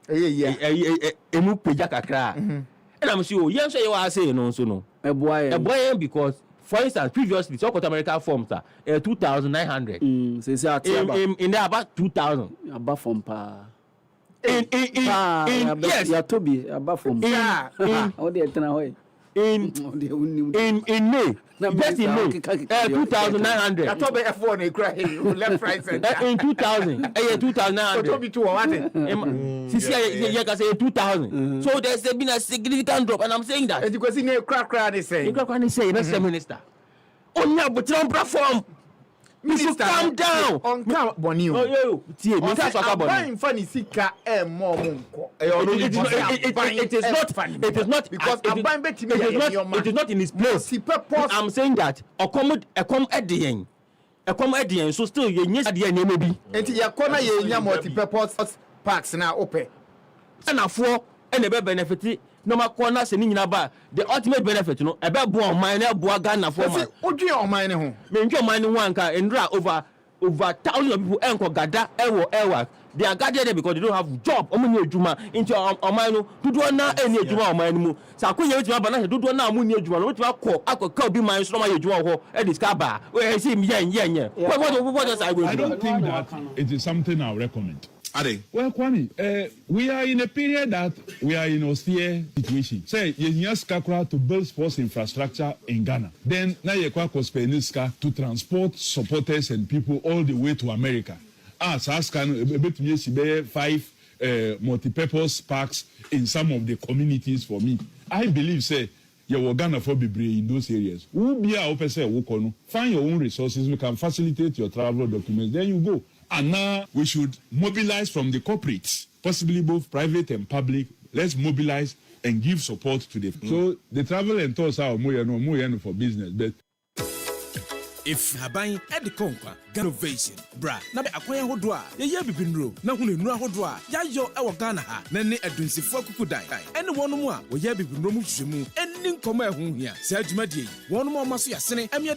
a move pejaka cry. And I'm sure, yes, you are saying no, so no. A boy, because, for instance, previously, South America forms are 2,900. In there about 2,000. Above from pa. Yes, above from in May, just in May, 2,900. I told F1 they cry left, right, center. In 2000, 2,900. You can say 2,000. So there's been a significant drop, and I'm saying that. And you can see no crack, they say. That's the minister. On your platform. Minister, calm down. On count Bonnie. It is not because it is not in his place. I'm saying that a come at the end. ɛkɔm adi yɛn so still yɛnyɛ adeɛ nneɛma bi enti yɛkɔ na yɛnya multi-purpose parks na opɛ ɛnafoɔ ɛna ɛbɛ benefit no makɔ na sɛ ne nyina ba the ultimate benefit no ɛbɛboa ɔman na ɛboa Ghanafoɔ ma wodwe ɔman ne ho mentwe ɔman ne ho anka ndra over thousands of people ɛnkɔ gada ɛwɔ they are gathered there because they don't have job ɔmo ni adwuma nti ɔman no dodoɔ na ɛni adwuma ɔman no mu sɛ akonya wetumi aba na sɛ dodoɔ na ɔmo ni adwuma no wetumi akɔ obi man so na ɔmo ayɛ adwuma wɔ hɔ ɛde sika ba ɛyɛ sɛ yɛnyɛ I don't think that it is something I'll recommend. Well, Kwame, we are in a period that we are in an austere situation. Say, you have to build sports infrastructure in Ghana. Then, now you have to transport supporters and people all the way to America. Saskan, 5 multi-purpose parks in some of the communities for me. I believe, say, you will Ghana for be in those areas. Find your own resources. We can facilitate your travel documents. Then you go. And now we should mobilize from the corporates, possibly both private and public. Let's mobilize and give support to them. So the travel and tours are more for business. But if haban at the conquer Ganovation, bra, na be akwanya hodwa, ye bibinro, na hunu nura hodwa, ya yo ewo Ghana ha, na ne adunsi fo kukudan. Ene wono mu a wo ye bibinro mu hwemu, eni nkoma ehun hia. Sa adwumadie, wono mu amaso ya sene,